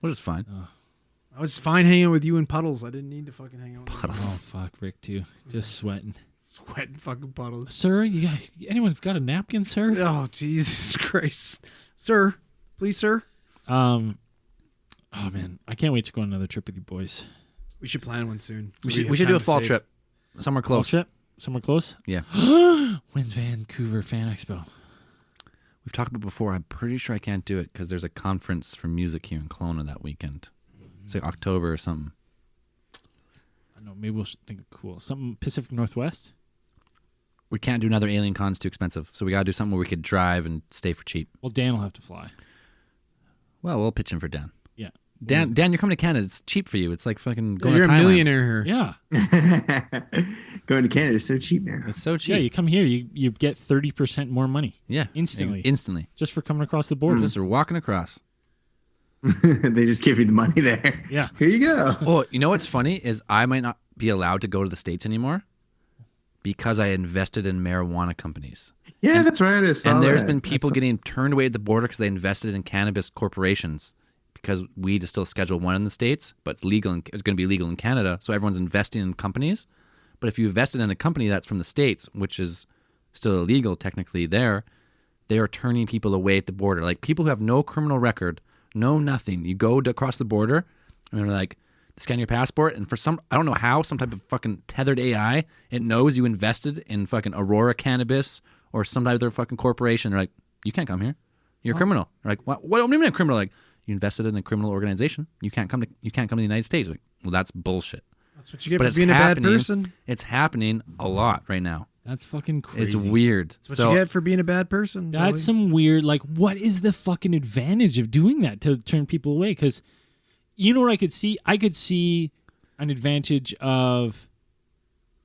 Speaker 1: Which is fine.
Speaker 3: I was fine hanging with you in puddles. I didn't need to fucking hang out with you.
Speaker 2: Oh fuck, Rick too. Just sweating.
Speaker 3: Sweating fucking puddles.
Speaker 2: Sir, you guys, anyone's got a napkin, sir?
Speaker 3: Oh, Jesus Christ. Sir. Please, sir.
Speaker 2: Oh man, I can't wait to go on another trip with you boys.
Speaker 3: We should plan one soon.
Speaker 1: We
Speaker 3: So
Speaker 1: should
Speaker 3: have
Speaker 1: do
Speaker 3: time
Speaker 1: a
Speaker 3: to
Speaker 1: fall
Speaker 3: save.
Speaker 1: trip. Somewhere
Speaker 2: Fall
Speaker 1: close.
Speaker 2: trip? Somewhere close?
Speaker 1: Yeah.
Speaker 2: When's Vancouver Fan Expo?
Speaker 1: We've talked about it before. I'm pretty sure I can't do it because there's a conference for music here in Kelowna that weekend. It's like October or something.
Speaker 2: I don't know. Maybe we'll think of cool. Something Pacific Northwest?
Speaker 1: We can't do another Alien Con. It's too expensive. So we got to do something where we could drive and stay for cheap.
Speaker 2: Well, Dan will have to fly.
Speaker 1: Well, we'll pitch in for Dan.
Speaker 2: Yeah.
Speaker 1: Dan, you're coming to Canada. It's cheap for you. It's like fucking going
Speaker 3: You're
Speaker 1: to
Speaker 3: a
Speaker 1: Thailand.
Speaker 3: millionaire here.
Speaker 2: Yeah.
Speaker 4: Going to Canada is so cheap now.
Speaker 1: It's so
Speaker 2: Yeah,
Speaker 1: cheap.
Speaker 2: you come here, you get 30% more money
Speaker 1: Yeah.
Speaker 2: Instantly.
Speaker 1: Instantly.
Speaker 2: just for coming across the border.
Speaker 1: Just are walking across.
Speaker 4: They just give you the money there.
Speaker 2: Yeah.
Speaker 4: Here you go.
Speaker 1: Oh, you know what's funny is I might not be allowed to go to the States anymore because I invested in marijuana companies.
Speaker 4: Yeah, that's right. I saw
Speaker 1: And there's
Speaker 4: that.
Speaker 1: been people
Speaker 4: I saw-
Speaker 1: getting turned away at the border because they invested in cannabis corporations because weed is still Schedule 1 in the States, but it's legal. It's going to be legal in Canada. So everyone's investing in companies. But if you invested in a company that's from the States, which is still illegal technically there, they are turning people away at the border. Like people who have no criminal record, no nothing. You go across the border and they're like, scan your passport. And for some, I don't know how, some type of fucking tethered AI, it knows you invested in fucking Aurora Cannabis or some type of their fucking corporation. They're like, you can't come here. You're a criminal. They're like, what do you mean a criminal? Like, you invested in a criminal organization. You can't come to the United States. Like, well, that's bullshit.
Speaker 3: That's what you get
Speaker 1: But
Speaker 3: for
Speaker 1: it's
Speaker 3: being a bad
Speaker 1: happening.
Speaker 3: person.
Speaker 1: It's happening a lot right now.
Speaker 2: That's fucking crazy.
Speaker 1: It's weird.
Speaker 3: That's what
Speaker 1: So
Speaker 3: you get for being a bad person.
Speaker 2: That's
Speaker 3: Zoe.
Speaker 2: some weird, like, what is the fucking advantage of doing that to turn people away? Because you know what I could see? I could see an advantage of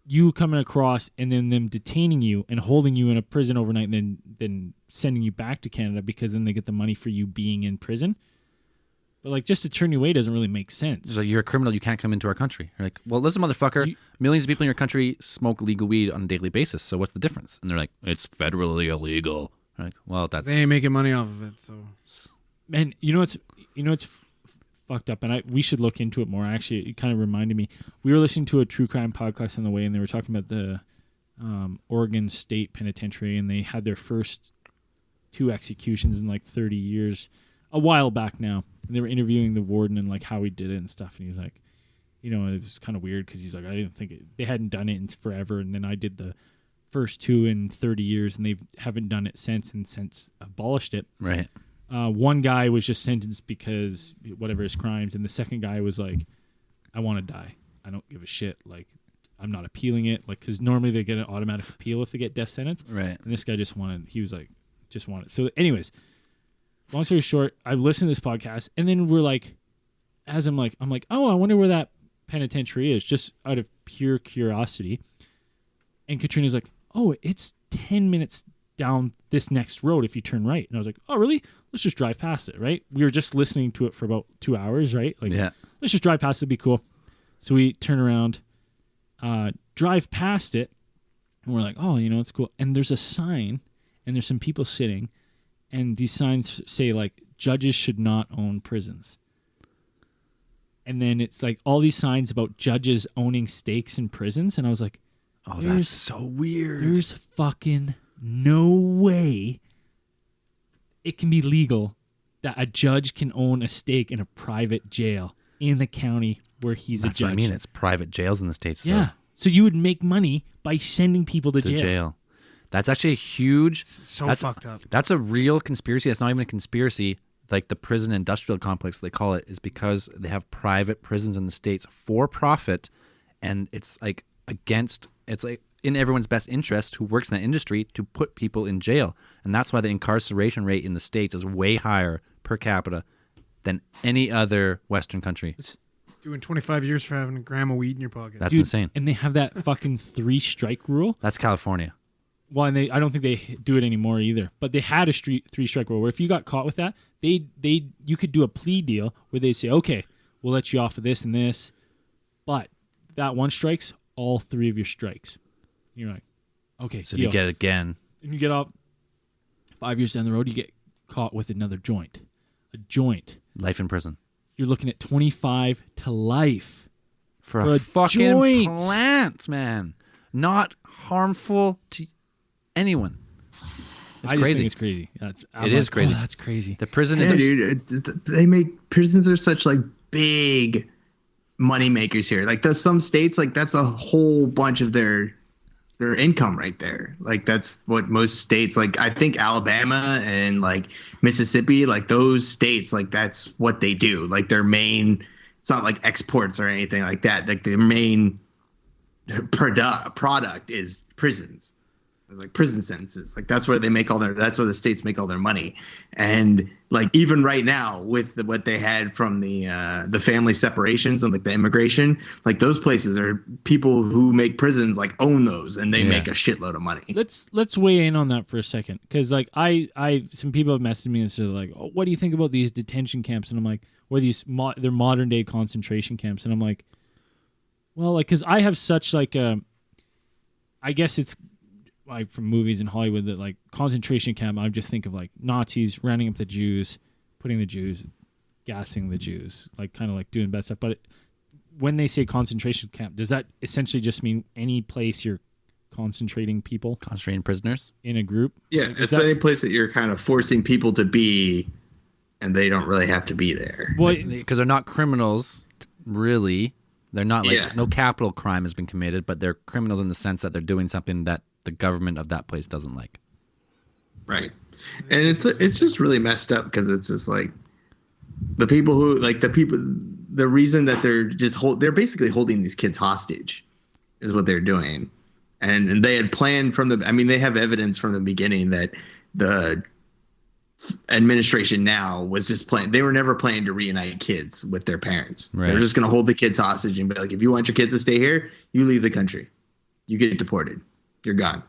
Speaker 2: you coming across and then them detaining you and holding you in a prison overnight and then sending you back to Canada because then they get the money for you being in prison. But, like, just to turn you away doesn't really make sense.
Speaker 1: It's like, you're a criminal. You can't come into our country. You're like, well, listen, motherfucker. Millions of people in your country smoke legal weed on a daily basis. So what's the difference? And they're like, it's federally illegal. I'm like, well, that's
Speaker 3: They ain't making money off of it. So
Speaker 2: Man, you know what's fucked up, and we should look into it more. Actually, it kind of reminded me. We were listening to a true crime podcast on the way, and they were talking about the Oregon State Penitentiary, and they had their first 2 executions in like 30 years, a while back now. And they were interviewing the warden and like how he did it and stuff, and he's like, you know, it was kind of weird because he's like, I didn't think they hadn't done it in forever, and then I did the first 2 in 30 years, and they haven't done it since abolished it.
Speaker 1: right.
Speaker 2: One guy was just sentenced because whatever his crimes, and the second guy was like, I want to die. I don't give a shit. Like, I'm not appealing it. Like, because normally they get an automatic appeal if they get death sentence.
Speaker 1: Right.
Speaker 2: And this guy he was like, just wanted. So anyways, long story short, I've listened to this podcast, and then we're like, as I'm like, oh, I wonder where that penitentiary is, just out of pure curiosity. And Katrina's like, oh, it's 10 minutes down this next road if you turn right. And I was like, oh, really? Let's just drive past it, right? We were just listening to it for about 2 hours, right? Like,
Speaker 1: Yeah.
Speaker 2: let's just drive past it, it'd be cool. So we turn around, drive past it, and we're like, oh, you know, it's cool. And there's a sign, and there's some people sitting, and these signs say, like, judges should not own prisons. And then it's like all these signs about judges owning stakes in prisons. And I was like,
Speaker 1: Oh,
Speaker 2: There's-
Speaker 1: that's so weird.
Speaker 2: there's fucking no way it can be legal that a judge can own a stake in a private jail in the county where he's
Speaker 1: That's
Speaker 2: a judge.
Speaker 1: what I mean. It's private jails in the States. though.
Speaker 2: Yeah. So you would make money by sending people to
Speaker 1: To
Speaker 2: jail.
Speaker 1: jail. That's actually a huge.
Speaker 3: so
Speaker 1: that's,
Speaker 3: fucked up.
Speaker 1: That's a real conspiracy. That's not even a conspiracy. like the prison industrial complex, they call it, is because they have private prisons in the States for profit, and it's like in everyone's best interest who works in that industry to put people in jail. And that's why the incarceration rate in the States is way higher per capita than any other Western country.
Speaker 3: Doing 25 years for having a gram of weed in your pocket.
Speaker 1: That's
Speaker 2: Dude,
Speaker 1: insane.
Speaker 2: And they have that fucking 3-strike rule.
Speaker 1: That's California.
Speaker 2: Well, and I don't think they do it anymore either. But they had a 3-strike rule where if you got caught with that, you could do a plea deal where they say, okay, we'll let you off of this and this, but that 1 strike's all 3 of your strikes. And you're like, okay,
Speaker 1: So
Speaker 2: deal.
Speaker 1: if you get it again,
Speaker 2: And you get up 5 years down the road, you get caught with another joint. A joint.
Speaker 1: life in prison.
Speaker 2: You're looking at 25 to life.
Speaker 1: For
Speaker 2: For
Speaker 1: a
Speaker 2: a
Speaker 1: fucking
Speaker 2: joint.
Speaker 1: plant, man. Not harmful to anyone. It's
Speaker 2: I just
Speaker 1: crazy.
Speaker 2: think it's crazy.
Speaker 1: It is crazy.
Speaker 2: Oh, that's crazy.
Speaker 1: The prison
Speaker 4: Yeah,
Speaker 1: industry.
Speaker 4: dude, they make prisons are such like big money makers here. Like there's some states like that's a whole bunch of their income right there. Like that's what most states, like I think Alabama and like Mississippi, like those states, like that's what they do. Like their main, it's not like exports or anything like that. Like their main product is prisons. It's like prison sentences. Like that's where that's where the states make all their money. And like even right now with what they had from the family separations and like the immigration, like those places are people who make prisons like own those and they make a shitload of money.
Speaker 2: Let's weigh in on that for a second, because like I some people have messaged me and said like, oh, what do you think about these detention camps? And I'm like, or these they're modern day concentration camps, and I'm like, well, like because I have such like I guess it's like from movies in Hollywood that like concentration camp, I just think of like Nazis rounding up the Jews, putting the Jews, gassing the Jews, like kind of like doing bad stuff. But when they say concentration camp, does that essentially just mean any place you're concentrating people
Speaker 1: Concentrating prisoners.
Speaker 2: in a group?
Speaker 4: Yeah,
Speaker 2: Like,
Speaker 4: it's any place that you're kind of forcing people to be and they don't really have to be there.
Speaker 2: Well,
Speaker 1: Because they're not criminals, really. They're not like, no capital crime has been committed, but they're criminals in the sense that they're doing something that the government of that place doesn't like.
Speaker 4: Right. And it's just really messed up because it's just like the reason that they're basically holding these kids hostage is what they're doing. And they had planned they have evidence from the beginning that the administration now was just planning. They were never planning to reunite kids with their parents.
Speaker 1: Right.
Speaker 4: They're just going to hold the kids hostage and be like, if you want your kids to stay here, you leave the country. You get deported. You're gone.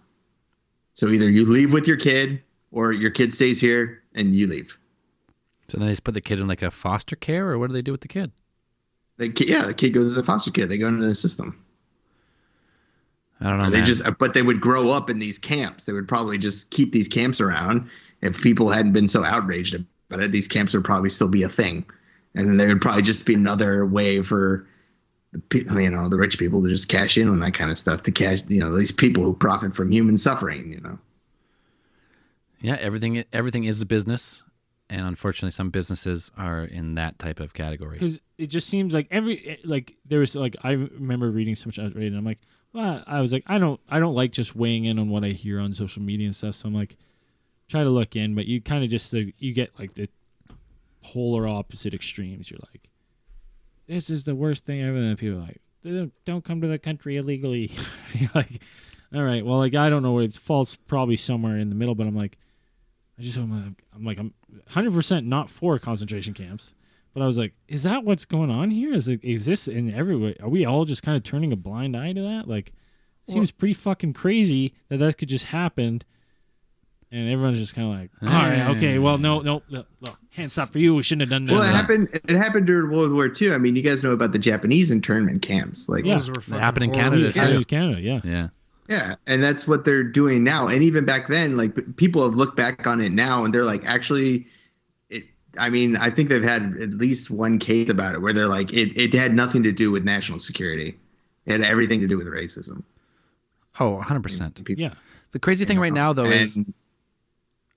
Speaker 4: So either you leave with your kid or your kid stays here and you leave.
Speaker 1: So then they just put the kid in like a foster care, or what do they do with the kid?
Speaker 4: The kid goes as a foster kid. They go into the system.
Speaker 1: I don't know.
Speaker 4: But they would grow up in these camps. They would probably just keep these camps around. If people hadn't been so outraged about it, these camps would probably still be a thing. And then there would probably just be another way for the rich people to just cash in on that kind of stuff, to cash, these people who profit from human suffering,
Speaker 1: Yeah, everything is a business, and unfortunately, some businesses are in that type of category.
Speaker 2: because it just seems like there was like I remember reading so much outrage, and I'm like, well, I was like, I don't like just weighing in on what I hear on social media and stuff. So I'm like, try to look in, but you kind of just you get like the polar opposite extremes. You're like, this is the worst thing ever. And people are like, don't come to the country illegally. You're like, all right, well, like I don't know where it falls, probably somewhere in the middle, but I'm like, I'm 100% not for concentration camps, but I was like, is that what's going on here? Is this in everywhere? Are we all just kind of turning a blind eye to that? Like, it seems pretty fucking crazy that could just happen. And everyone's just kind of like, all right, okay, well, no, hands up for you. We shouldn't have done that.
Speaker 4: Well, it happened during World War II. I mean, you guys know about the Japanese internment camps. Like,
Speaker 2: Yeah.
Speaker 3: Those were
Speaker 1: They
Speaker 3: fucking
Speaker 1: happen in
Speaker 3: horrible.
Speaker 1: Canada, too.
Speaker 2: Canada, yeah.
Speaker 1: Yeah.
Speaker 4: yeah, and that's what they're doing now. And even back then, like people have looked back on it now, and they're like, actually, I think they've had at least one case about it where they're like, it had nothing to do with national security. It had everything to do with racism.
Speaker 1: Oh, 100%.
Speaker 2: Yeah.
Speaker 1: The crazy thing right now, though, is
Speaker 4: And-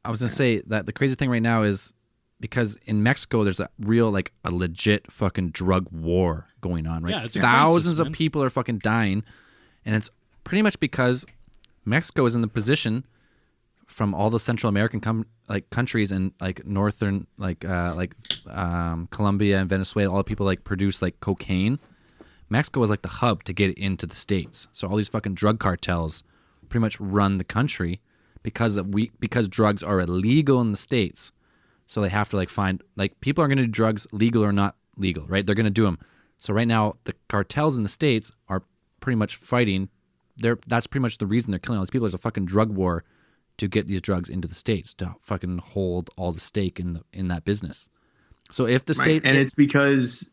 Speaker 1: I was going to say that the crazy thing right now is because in Mexico, there's a real, like, a legit fucking drug war going on, right?
Speaker 2: Yeah, it's a
Speaker 1: Thousands
Speaker 2: crisis,
Speaker 1: of
Speaker 2: man.
Speaker 1: people are fucking dying, and it's pretty much because Mexico is in the position from all the Central American countries and like northern Colombia and Venezuela, all the people like produce like cocaine. Mexico was like the hub to get it into the States. So all these fucking drug cartels pretty much run the country because drugs are illegal in the States. So they have to like find, like, people are going to do drugs legal or not legal, right? They're going to do them. So right now the cartels in the States are pretty much fighting. That's pretty much the reason they're killing all these people. There's a fucking drug war to get these drugs into the States, to fucking hold all the stake in that business. So if the state
Speaker 4: it's because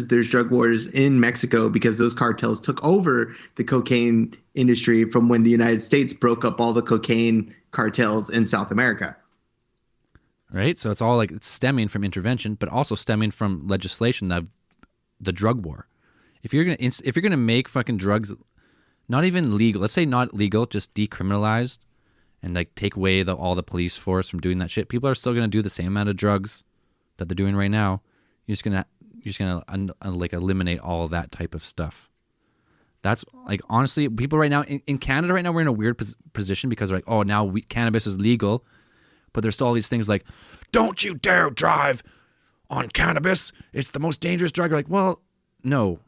Speaker 4: there's drug wars in Mexico because those cartels took over the cocaine industry from when the United States broke up all the cocaine cartels in South America.
Speaker 1: Right? So it's all like it's stemming from intervention, but also stemming from legislation of the drug war. If you're gonna make fucking drugs not even legal, let's say not legal, just decriminalized, and like take away all the police force from doing that shit, people are still gonna do the same amount of drugs that they're doing right now. You're just gonna like eliminate all of that type of stuff. That's like, honestly, people right now in Canada right now, we're in a weird position because we're like, oh, now cannabis is legal, but there's still all these things like, don't you dare drive on cannabis, it's the most dangerous drug. You're like, well, no,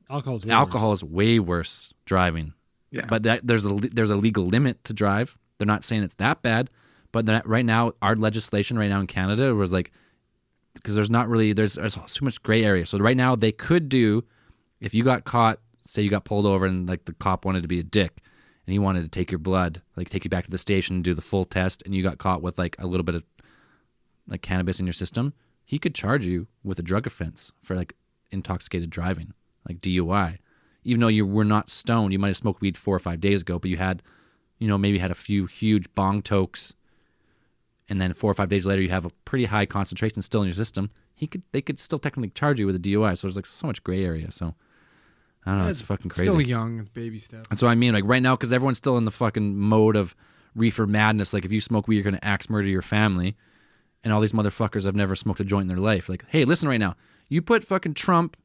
Speaker 1: alcohol is way worse driving.
Speaker 4: Yeah.
Speaker 1: But there's a legal limit to drive. They're not saying it's that bad, but right now our legislation right now in Canada was like, because there's too much gray area. So right now they could do, if you got caught, say you got pulled over and like the cop wanted to be a dick and he wanted to take your blood, like take you back to the station and do the full test, and you got caught with like a little bit of like cannabis in your system, he could charge you with a drug offense for like intoxicated driving, like DUI. Even though you were not stoned, you might have smoked weed 4 or 5 days ago, but you had, maybe had a few huge bong tokes, and then 4 or 5 days later you have a pretty high concentration still in your system. They could still technically charge you with a DUI. So there's like so much gray area. So I don't know, it's fucking crazy.
Speaker 3: Still young, baby step.
Speaker 1: That's what I mean. Like right now, because everyone's still in the fucking mode of reefer madness. Like if you smoke weed, you're gonna axe murder your family, and all these motherfuckers have never smoked a joint in their life. Like, hey, listen right now. You put fucking Trump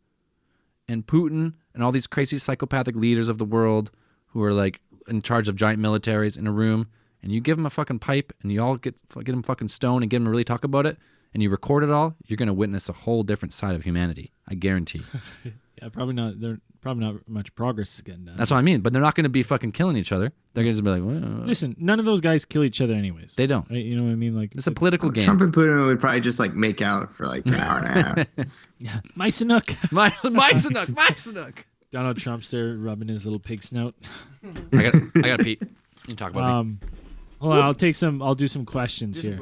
Speaker 1: and Putin and all these crazy psychopathic leaders of the world who are like in charge of giant militaries in a room, and you give them a fucking pipe, and you all get them fucking stoned and get them to really talk about it, and you record it all, you're going to witness a whole different side of humanity. I guarantee.
Speaker 2: Yeah, probably not. There's probably not much progress is getting done.
Speaker 1: That's what I mean. But they're not going to be fucking killing each other. They're going to just be like, well,
Speaker 2: listen, none of those guys kill each other anyways.
Speaker 1: They don't.
Speaker 2: Right? You know what I mean? Like,
Speaker 1: it's a political game.
Speaker 4: Trump and Putin would probably just like make out for like an hour and a half.
Speaker 2: Yeah, Mysanuk.
Speaker 1: Mysanuk.
Speaker 2: Donald Trump's there rubbing his little pig snout.
Speaker 1: I got Pete. You talk about me.
Speaker 2: Hold on, I'll do some questions here.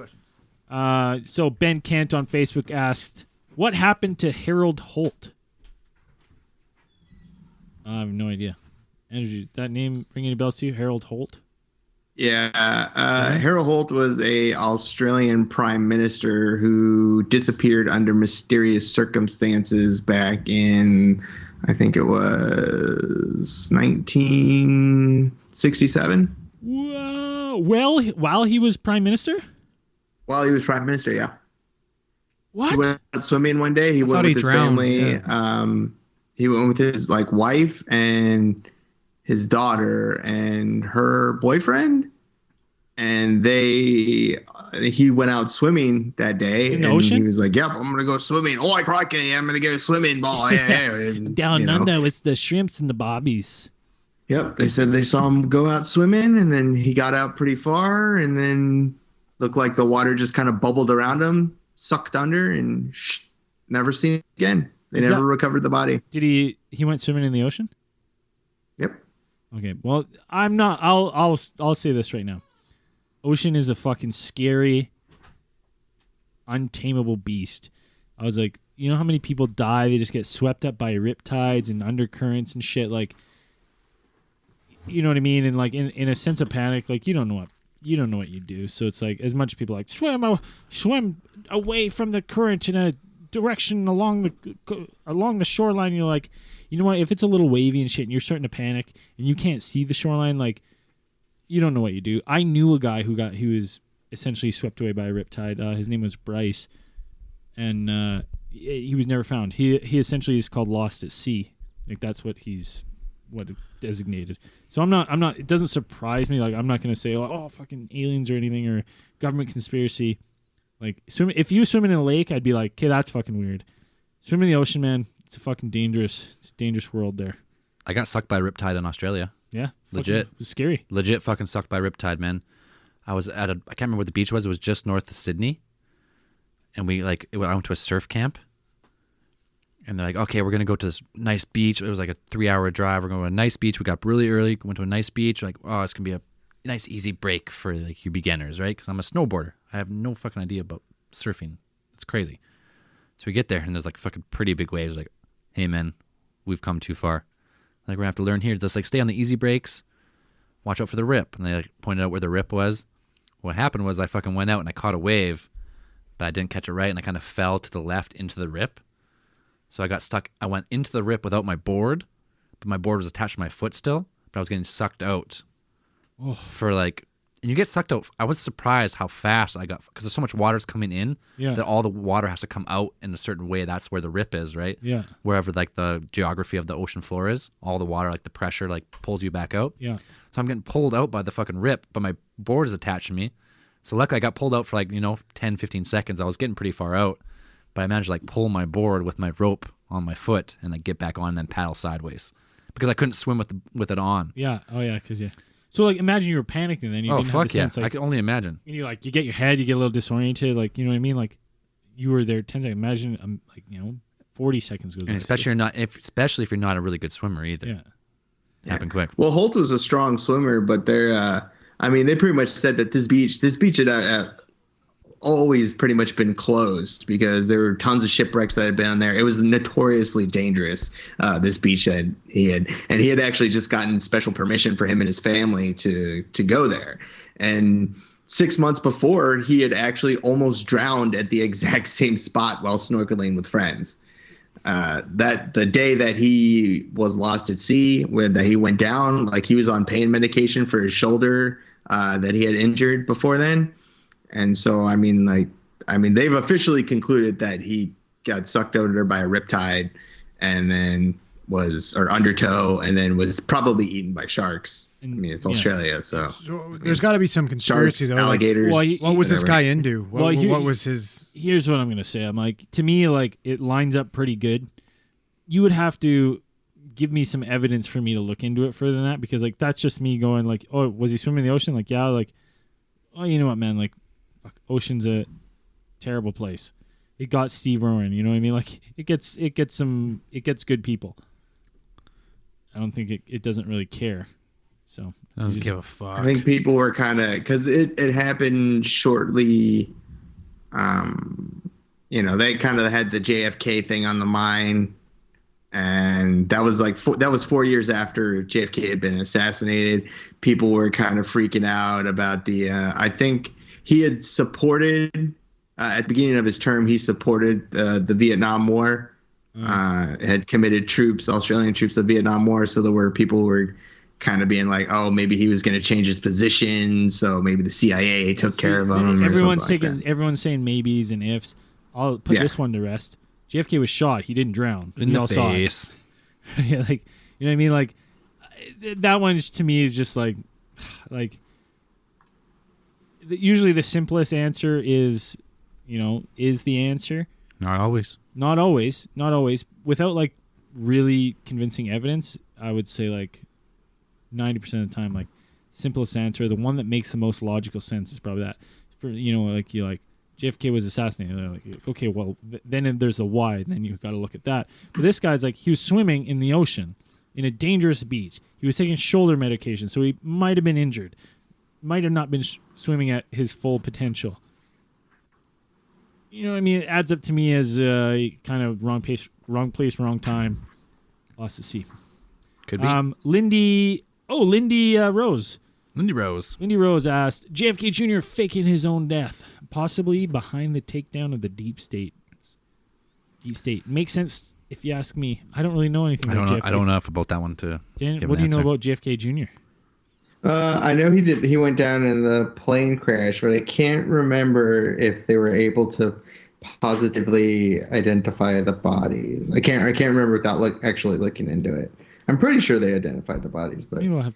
Speaker 2: So Ben Kent on Facebook asked, what happened to Harold Holt? I have no idea. Andrew, that name ring any bells to you? Harold Holt?
Speaker 4: Yeah, Harold Holt was a Australian prime minister who disappeared under mysterious circumstances back in, I think it was 1967.
Speaker 2: Whoa! Well, while he was prime minister?
Speaker 4: While he was prime minister, yeah.
Speaker 2: What?
Speaker 4: He went out swimming one day. He went with his family. Yeah. He went with his wife and his daughter and her boyfriend, and he went out swimming that day.
Speaker 2: In the ocean?
Speaker 4: He was like, "Yep, I'm gonna go swimming. Oh, crikey, I'm gonna go swimming, ball." And,
Speaker 2: Down under with the shrimps and the bobbies.
Speaker 4: Yep, they said they saw him go out swimming, and then he got out pretty far, and then looked like the water just kind of bubbled around him, sucked under, and never seen again. They never recovered the body.
Speaker 2: Did he went swimming in the ocean?
Speaker 4: Yep.
Speaker 2: Okay. Well, I'm not. I'll say this right now. Ocean is a fucking scary, untamable beast. I was like, you know how many people die? They just get swept up by riptides and undercurrents and shit. Like, you know what I mean? And like in a sense of panic, like you don't know what you do. So it's like, as much people like swim away from the current in a direction along the shoreline. You're like, you know what? If it's a little wavy and shit, and you're starting to panic, and you can't see the shoreline, like you don't know what you do. I knew a guy who was essentially swept away by a riptide. His name was Bryce, and he was never found. He essentially is called lost at sea. Like that's what he's what it designated. So I'm not. It doesn't surprise me. Like I'm not going to say, oh, fucking aliens or anything or government conspiracy. Like if you swim in a lake, I'd be like, okay, that's fucking weird. Swim in the ocean, man. It's a fucking dangerous. It's a dangerous world there.
Speaker 1: I got sucked by a riptide in Australia.
Speaker 2: Yeah,
Speaker 1: Legit.
Speaker 2: It was scary.
Speaker 1: Legit fucking sucked by a riptide, man. I was at I can't remember where the beach was. It was just north of Sydney. And I went to a surf camp. And they're like, okay, we're going to go to this nice beach. It was like a 3-hour drive. We're going to a nice beach. We got up really early, went to a nice beach. Like, oh, it's going to be a nice, easy break for like you beginners, right? Because I'm a snowboarder. I have no fucking idea about surfing. It's crazy. So we get there, and there's like fucking pretty big waves. Like, hey, man, we've come too far. Like, we're going to have to learn here. Just like stay on the easy breaks. Watch out for the rip. And they like pointed out where the rip was. What happened was I fucking went out and I caught a wave, but I didn't catch it right, and I kind of fell to the left into the rip. So I got stuck. I went into the rip without my board, but my board was attached to my foot still, but I was getting sucked out for like, and you get sucked out. I was surprised how fast I got because there's so much water's coming in that all the water has to come out in a certain way. That's where the rip is, right?
Speaker 2: Yeah.
Speaker 1: Wherever like the geography of the ocean floor is, all the water, like the pressure like pulls you back out.
Speaker 2: Yeah.
Speaker 1: So I'm getting pulled out by the fucking rip, but my board is attached to me. So luckily I got pulled out for like, 10, 15 seconds. I was getting pretty far out. But I managed to like pull my board with my rope on my foot and like get back on and then paddle sideways because I couldn't swim with it on.
Speaker 2: Yeah. Oh yeah. Because So like imagine you were panicking then. You
Speaker 1: oh
Speaker 2: didn't
Speaker 1: fuck
Speaker 2: have the
Speaker 1: yeah!
Speaker 2: sense, like,
Speaker 1: I can only imagine.
Speaker 2: You you get your head, you get a little disoriented. Like you know what I mean. Like you were there 10 seconds. Imagine 40 seconds goes.
Speaker 1: And especially if you're not a really good swimmer either.
Speaker 2: Yeah.
Speaker 1: It happened quick.
Speaker 4: Well, Holt was a strong swimmer, but they pretty much said that this beach had always pretty much been closed because there were tons of shipwrecks that had been on there. It was notoriously dangerous, this beach that he had actually just gotten special permission for him and his family to go there. And 6 months before, he had actually almost drowned at the exact same spot while snorkeling with friends. That the day that he was lost at sea, that he went down, like he was on pain medication for his shoulder that he had injured before then. And so, they've officially concluded that he got sucked out there by a riptide and then undertow and then was probably eaten by sharks. It's Australia, so
Speaker 3: there's got to be some conspiracy
Speaker 4: sharks,
Speaker 3: though.
Speaker 4: alligators.
Speaker 3: What was this guy into? What was his?
Speaker 2: Here's what I'm gonna say. I'm like, to me, like it lines up pretty good. You would have to give me some evidence for me to look into it further than that because like that's just me going like, oh, was he swimming in the ocean? Like, yeah, like, oh, you know what, man, like. Ocean's a terrible place. It got Steve Irwin, you know what I mean? Like it gets good people. I don't think it doesn't really care. So
Speaker 1: doesn't give a fuck.
Speaker 4: I think people were kind of because it happened shortly. They kind of had the JFK thing on the mind, and that was 4 years after JFK had been assassinated. People were kind of freaking out about the. I think. He had supported, at the beginning of his term, he supported the Vietnam War, had committed Australian troops to the Vietnam War. So people were kind of being like, oh, maybe he was going to change his position. So maybe the CIA took care of him.
Speaker 2: Everyone's saying maybes and ifs. I'll put this one to rest. JFK was shot. He didn't drown.
Speaker 1: In the face.
Speaker 2: Yeah, like, you know what I mean? Like, that one to me is just like, usually the simplest answer is the answer.
Speaker 1: Not always.
Speaker 2: Not always. Without like really convincing evidence, I would say like 90% of the time, like simplest answer, the one that makes the most logical sense is probably that. For JFK was assassinated. Like, okay, well then there's the why, and then you've got to look at that. But this guy's like he was swimming in the ocean in a dangerous beach. He was taking shoulder medication, so he might have been injured. Might have not been swimming at his full potential. You know what I mean? It adds up to me as kind of wrong place, wrong time. Lost at sea.
Speaker 1: Could be.
Speaker 2: Lindy Rose.
Speaker 1: Lindy Rose.
Speaker 2: Lindy Rose asked, JFK Jr. faking his own death, possibly behind the takedown of the deep state. Deep state. Makes sense if you ask me. I don't really know anything about JFK.
Speaker 1: I don't know enough about that one to
Speaker 2: Dan, what do you know about JFK Jr.?
Speaker 4: I know he did. He went down in the plane crash, but I can't remember if they were able to positively identify the bodies. I can't remember without actually looking into it. I'm pretty sure they identified the bodies, but
Speaker 2: Maybe I'll have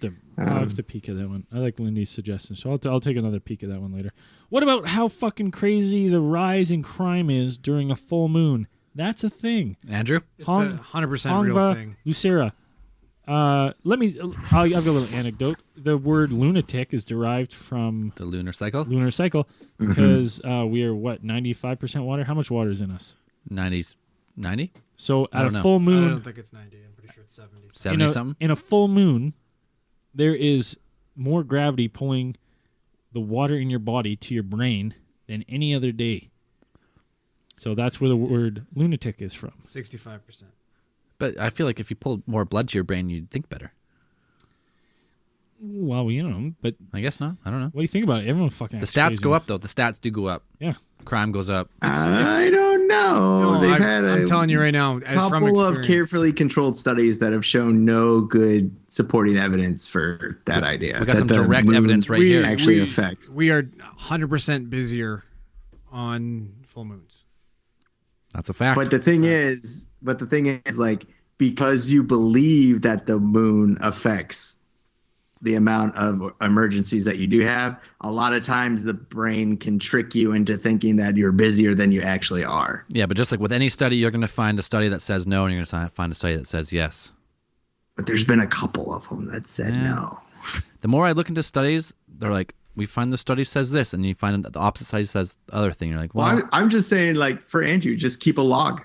Speaker 2: to peek at that one. I like Lindy's suggestion, so I'll take another peek at that one later. What about how fucking crazy the rise in crime is during a full moon? That's a thing.
Speaker 1: Andrew?
Speaker 3: It's a 100% real
Speaker 2: Hongba
Speaker 3: thing.
Speaker 2: Lucera. I've got a little anecdote. The word lunatic is derived from
Speaker 1: The lunar cycle?
Speaker 2: lunar cycle because we are 95% water. How much water is in us?
Speaker 1: 90s. 90?
Speaker 2: So
Speaker 1: I
Speaker 2: at
Speaker 1: don't
Speaker 2: a
Speaker 1: know.
Speaker 2: full
Speaker 3: I
Speaker 2: moon,
Speaker 3: don't think it's 90. I'm pretty sure it's 70.
Speaker 1: 70 something?
Speaker 2: in a full moon, there is more gravity pulling the water in your body to your brain than any other day. So that's where the word lunatic is from.
Speaker 3: 65%.
Speaker 1: But I feel like if you pulled more blood to your brain, you'd think better.
Speaker 2: Well, but
Speaker 1: I guess not. I don't know.
Speaker 2: what do you think about it? Everyone fucking
Speaker 1: The
Speaker 2: acts
Speaker 1: stats
Speaker 2: crazy.
Speaker 1: go up, though. The stats do go up.
Speaker 2: Yeah.
Speaker 1: Crime goes up.
Speaker 4: I don't know.
Speaker 3: No,
Speaker 4: They've had
Speaker 3: I'm
Speaker 4: a
Speaker 3: telling you right now, from
Speaker 4: couple
Speaker 3: experience.
Speaker 4: of carefully controlled studies that have shown no good supporting evidence for that idea.
Speaker 1: We got
Speaker 4: that
Speaker 1: some
Speaker 4: the
Speaker 1: direct
Speaker 4: moon
Speaker 1: evidence right here.
Speaker 4: actually affects.
Speaker 3: We are 100% busier on full moons.
Speaker 1: That's a fact.
Speaker 4: But the thing is, like, because you believe that the moon affects the amount of emergencies that you do have, a lot of times the brain can trick you into thinking that you're busier than you actually are.
Speaker 1: Yeah, but just like with any study, you're going to find a study that says no, and you're going to find a study that says yes.
Speaker 4: But there's been a couple of them that said
Speaker 1: Yeah.
Speaker 4: no.
Speaker 1: The more I look into studies, they're like, we find the study says this, and you find the opposite study says the other thing. You're like, well,
Speaker 4: Well, I'm just saying, like, for Andrew, just keep a log.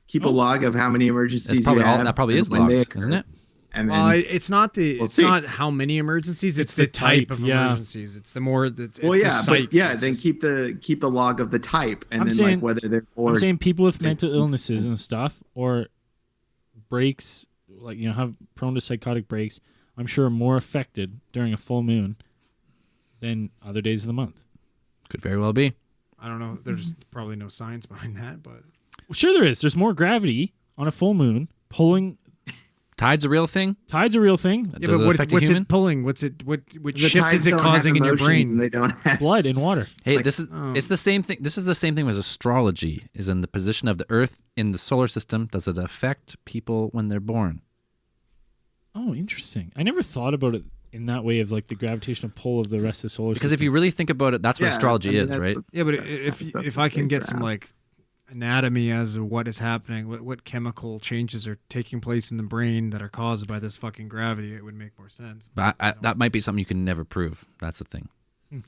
Speaker 4: Keep a log of how many emergencies
Speaker 1: that's probably
Speaker 4: you have.
Speaker 1: that probably
Speaker 4: and
Speaker 1: is
Speaker 4: when they
Speaker 1: logged,
Speaker 4: occur.
Speaker 1: isn't it?
Speaker 4: And
Speaker 3: Well,
Speaker 4: then,
Speaker 3: it's not
Speaker 4: We'll
Speaker 3: it's
Speaker 4: see.
Speaker 3: not how many emergencies. It's
Speaker 2: the
Speaker 3: the type
Speaker 2: type,
Speaker 3: of
Speaker 2: yeah.
Speaker 3: emergencies. It's the more. It's
Speaker 4: well,
Speaker 3: the
Speaker 4: yeah,
Speaker 3: sites.
Speaker 4: but yeah,
Speaker 3: It's
Speaker 4: then
Speaker 3: just-
Speaker 4: keep the log of the type, and
Speaker 2: I'm
Speaker 4: then
Speaker 2: saying-
Speaker 4: like whether they're
Speaker 2: I'm saying people with mental illnesses and stuff or breaks, like, have prone to psychotic breaks, I'm sure are more affected during a full moon than other days of the month.
Speaker 1: Could very well be.
Speaker 3: I don't know. There's probably no science behind that, but
Speaker 2: Well, sure there is. There's more gravity on a full moon pulling.
Speaker 1: Tide's a real thing.
Speaker 2: Tide's a real thing.
Speaker 3: yeah.
Speaker 1: Does
Speaker 3: But
Speaker 1: it
Speaker 3: what's
Speaker 1: affect a
Speaker 3: what's
Speaker 1: human?
Speaker 3: it pulling? Which
Speaker 4: the
Speaker 3: shift
Speaker 4: tides
Speaker 3: is it
Speaker 4: don't have
Speaker 3: causing in your
Speaker 4: emotions,
Speaker 3: brain?
Speaker 4: and they don't have.
Speaker 2: Blood and water.
Speaker 1: Hey,
Speaker 4: Like,
Speaker 1: this is it's the same thing. This is the same thing as astrology. Is in the position of the Earth in the solar system. Does it affect people when they're born?
Speaker 2: Oh, interesting. I never thought about it in that way of like the gravitational pull of the rest of the solar
Speaker 1: Because
Speaker 2: system.
Speaker 1: if you really think about it, that's what
Speaker 4: Yeah,
Speaker 1: astrology
Speaker 4: I mean,
Speaker 1: is,
Speaker 4: that's
Speaker 1: right?
Speaker 4: what-
Speaker 3: Yeah, but
Speaker 4: That's
Speaker 3: if I can
Speaker 4: big
Speaker 3: get some
Speaker 4: graph.
Speaker 3: like anatomy as to what is happening, what chemical changes are taking place in the brain that are caused by this fucking gravity, it would make more sense.
Speaker 1: But that might be something you can never prove. That's the thing.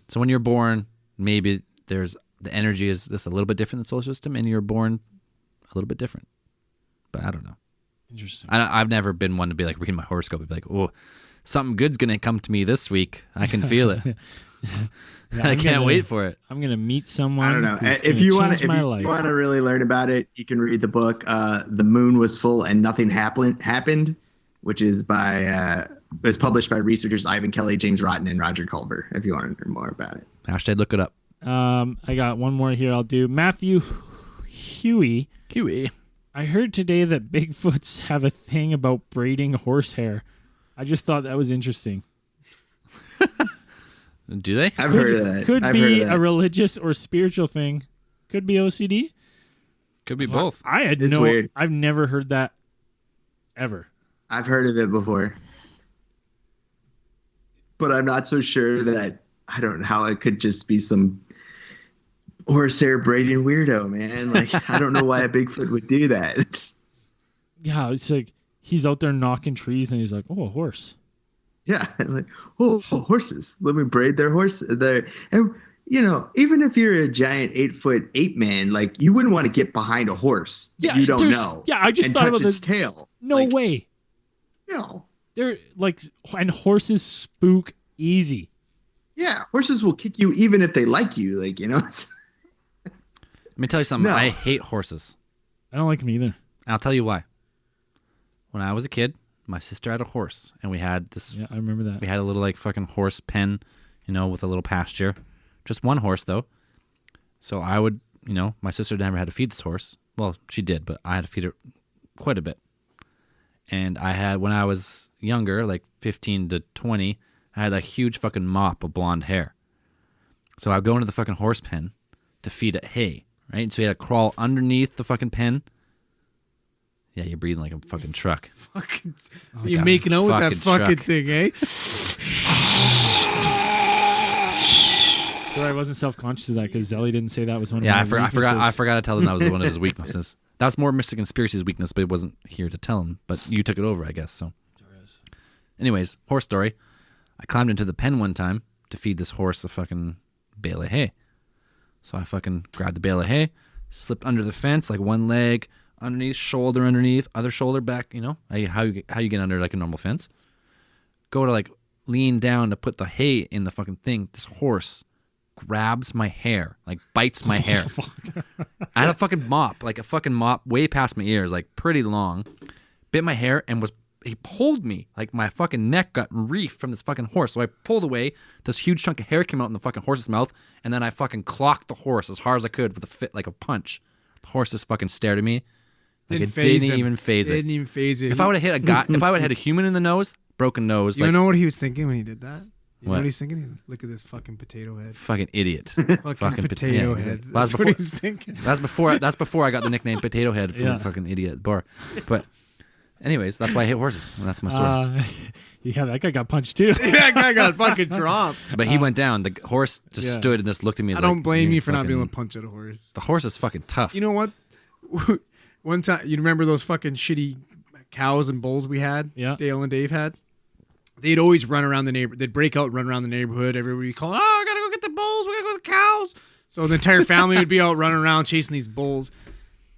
Speaker 1: So when you're born, maybe there's the energy is just a little bit different in the solar system, and you're born a little bit different. But I don't know.
Speaker 2: Interesting.
Speaker 1: I've never been one to be like reading my horoscope and be like, oh, something good's gonna come to me this week. I can feel it.
Speaker 2: Yeah,
Speaker 1: I
Speaker 2: I'm
Speaker 1: can't
Speaker 2: gonna-
Speaker 1: wait for it.
Speaker 2: I'm gonna meet someone.
Speaker 4: I don't know.
Speaker 2: who's
Speaker 4: If
Speaker 2: gonna
Speaker 4: you want
Speaker 2: change
Speaker 4: to,
Speaker 2: my life.
Speaker 4: really learn about it, you can read the book. The Moon Was Full and Nothing Happened, which is was published by researchers Ivan Kelly, James Rotten, and Roger Culver. If you want to learn more about it.
Speaker 1: Hashtag look it up.
Speaker 2: I got one more here. I'll do Matthew Huey.
Speaker 1: Huey.
Speaker 2: I heard today that Bigfoots have a thing about braiding horsehair. I just thought that was interesting.
Speaker 1: Do they?
Speaker 4: I've heard of that.
Speaker 2: Could
Speaker 4: I've
Speaker 2: be
Speaker 4: heard of that.
Speaker 2: a religious or spiritual thing. Could be OCD.
Speaker 1: Could be both.
Speaker 2: I had
Speaker 4: It's
Speaker 2: no.
Speaker 4: weird.
Speaker 2: I've never heard that ever.
Speaker 4: I've heard of it before, but I'm not so sure that I don't know how it could just be some horsehair braiding weirdo, man. Like I don't know why a Bigfoot would do that.
Speaker 2: Yeah, it's like he's out there knocking trees and he's like, "Oh, a horse."
Speaker 4: Yeah, like horses. Let me braid their horse. And even if you're a giant 8-foot ape man, like you wouldn't want to get behind a horse that
Speaker 2: Yeah,
Speaker 4: you don't
Speaker 2: there's-
Speaker 4: know.
Speaker 2: yeah, I just
Speaker 4: and
Speaker 2: thought
Speaker 4: touch
Speaker 2: about
Speaker 4: its
Speaker 2: the-
Speaker 4: tail.
Speaker 2: No
Speaker 4: Like,
Speaker 2: way.
Speaker 4: No.
Speaker 2: They're like, and horses spook easy.
Speaker 4: Yeah, horses will kick you even if they like you. Like
Speaker 1: Let me tell you something.
Speaker 4: No.
Speaker 1: I hate horses.
Speaker 2: I don't like them either.
Speaker 1: I'll tell you why. When I was a kid, my sister had a horse, and we had this.
Speaker 2: Yeah, I remember that.
Speaker 1: We had a little like fucking horse pen, with a little pasture. Just one horse though. So I would, my sister never had to feed this horse. Well, she did, but I had to feed it quite a bit. And I had, when I was younger, like 15 to 20, I had a huge fucking mop of blonde hair. So I'd go into the fucking horse pen to feed it hay, right? So you had to crawl underneath the fucking pen. Yeah, you're breathing like a fucking truck.
Speaker 3: Fucking,
Speaker 2: Oh,
Speaker 3: you
Speaker 1: yeah.
Speaker 3: making out with that
Speaker 1: Fucking
Speaker 3: fucking
Speaker 1: truck.
Speaker 3: thing, eh?
Speaker 2: Sorry, I wasn't self-conscious of that because Zelly didn't say that was one of
Speaker 1: Yeah,
Speaker 2: his
Speaker 1: I forgot
Speaker 2: weaknesses.
Speaker 1: to tell him that was one of his weaknesses. That's more Mr. Conspiracy's weakness, but it wasn't here to tell him. But you took it over, I guess. So, anyways, horse story. I climbed into the pen one time to feed this horse a fucking bale of hay. So I fucking grabbed the bale of hay, slipped under the fence, like one leg underneath, shoulder underneath, other shoulder back. You know how you get under like a normal fence. Go to like lean down to put the hay in the fucking thing. This horse grabs my hair, like bites my hair. I had a fucking mop way past my ears, like pretty long. Bit my hair and he pulled me. Like my fucking neck got reefed from this fucking horse. So I pulled away. This huge chunk of hair came out in the fucking horse's mouth, and then I fucking clocked the horse as hard as I could with a fit like a punch. The horse just fucking stared at me. Like it didn't even phase it.
Speaker 3: Didn't even phase it.
Speaker 1: If I would have hit a guy, if I would have hit a human in the nose, broken nose,
Speaker 3: You
Speaker 1: like
Speaker 3: know what he was thinking when he did that? You know
Speaker 1: What?
Speaker 3: what he's thinking? He's, look at this fucking potato head.
Speaker 1: fucking idiot.
Speaker 3: Fucking potato
Speaker 1: yeah,
Speaker 3: head.
Speaker 1: That's
Speaker 3: That's what
Speaker 1: before,
Speaker 3: he was thinking.
Speaker 1: that's before I got the nickname Potato Head from
Speaker 2: Yeah.
Speaker 1: the fucking idiot at the bar. But anyways, that's why I hate horses. And that's my story.
Speaker 2: Yeah, that guy got punched too.
Speaker 3: That guy got fucking dropped.
Speaker 1: But he went down. The horse just
Speaker 2: Yeah.
Speaker 1: stood and just looked at me.
Speaker 3: I
Speaker 1: like,
Speaker 3: don't blame
Speaker 1: "You're
Speaker 3: you for not being able
Speaker 1: fucking-"
Speaker 3: to punch at a horse.
Speaker 1: The horse is fucking tough.
Speaker 3: You know what? One time, you remember those fucking shitty cows and bulls we had?
Speaker 2: Yeah.
Speaker 3: Dale and Dave had? They'd always run around the neighborhood. They'd break out and run around the neighborhood. Everybody calling, oh, I gotta go get the bulls. We gotta go get the cows. So the entire family would be out running around chasing these bulls.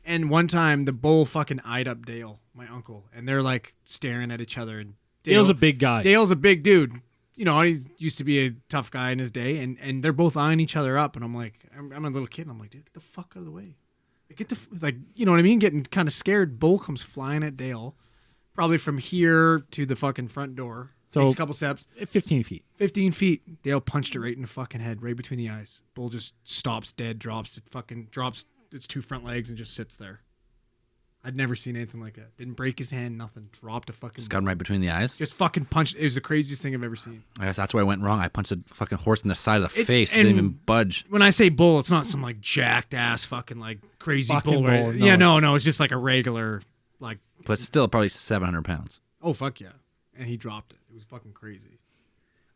Speaker 3: And one time, the bull fucking eyed up Dale, my uncle. And they're like staring at each other. And
Speaker 2: Dale's a big guy.
Speaker 3: Dale's a big dude. You know, he used to be a tough guy in his day, and they're both eyeing each other up. And I'm like, I'm a little kid, and I'm like, dude, get the fuck out of the way. Get the like, you know what I mean? Getting kind of scared. Bull comes flying at Dale, probably from here to the fucking front door.
Speaker 2: So-
Speaker 3: Takes a couple steps,
Speaker 2: 15 feet.
Speaker 3: 15 feet. Dale punched it right in the fucking head, right between the eyes. Bull just stops dead, drops its two front legs, and just sits there. I'd never seen anything like that. Didn't break his hand, nothing. Dropped a fucking.
Speaker 1: Just got him right between the eyes.
Speaker 3: Just fucking punched. It was the craziest thing I've ever seen.
Speaker 1: I guess that's where I went wrong. I punched a fucking horse in the side of the
Speaker 3: It-
Speaker 1: face. It didn't
Speaker 3: and-
Speaker 1: even budge.
Speaker 3: When I say bull, it's not some like jacked ass fucking like crazy
Speaker 2: Fucking
Speaker 3: bull. Right?
Speaker 2: bull, no,
Speaker 3: Yeah,
Speaker 2: it's-
Speaker 3: no, it's just like a regular like.
Speaker 1: But still probably 700 pounds.
Speaker 3: Oh fuck yeah! And he dropped it. It was fucking crazy.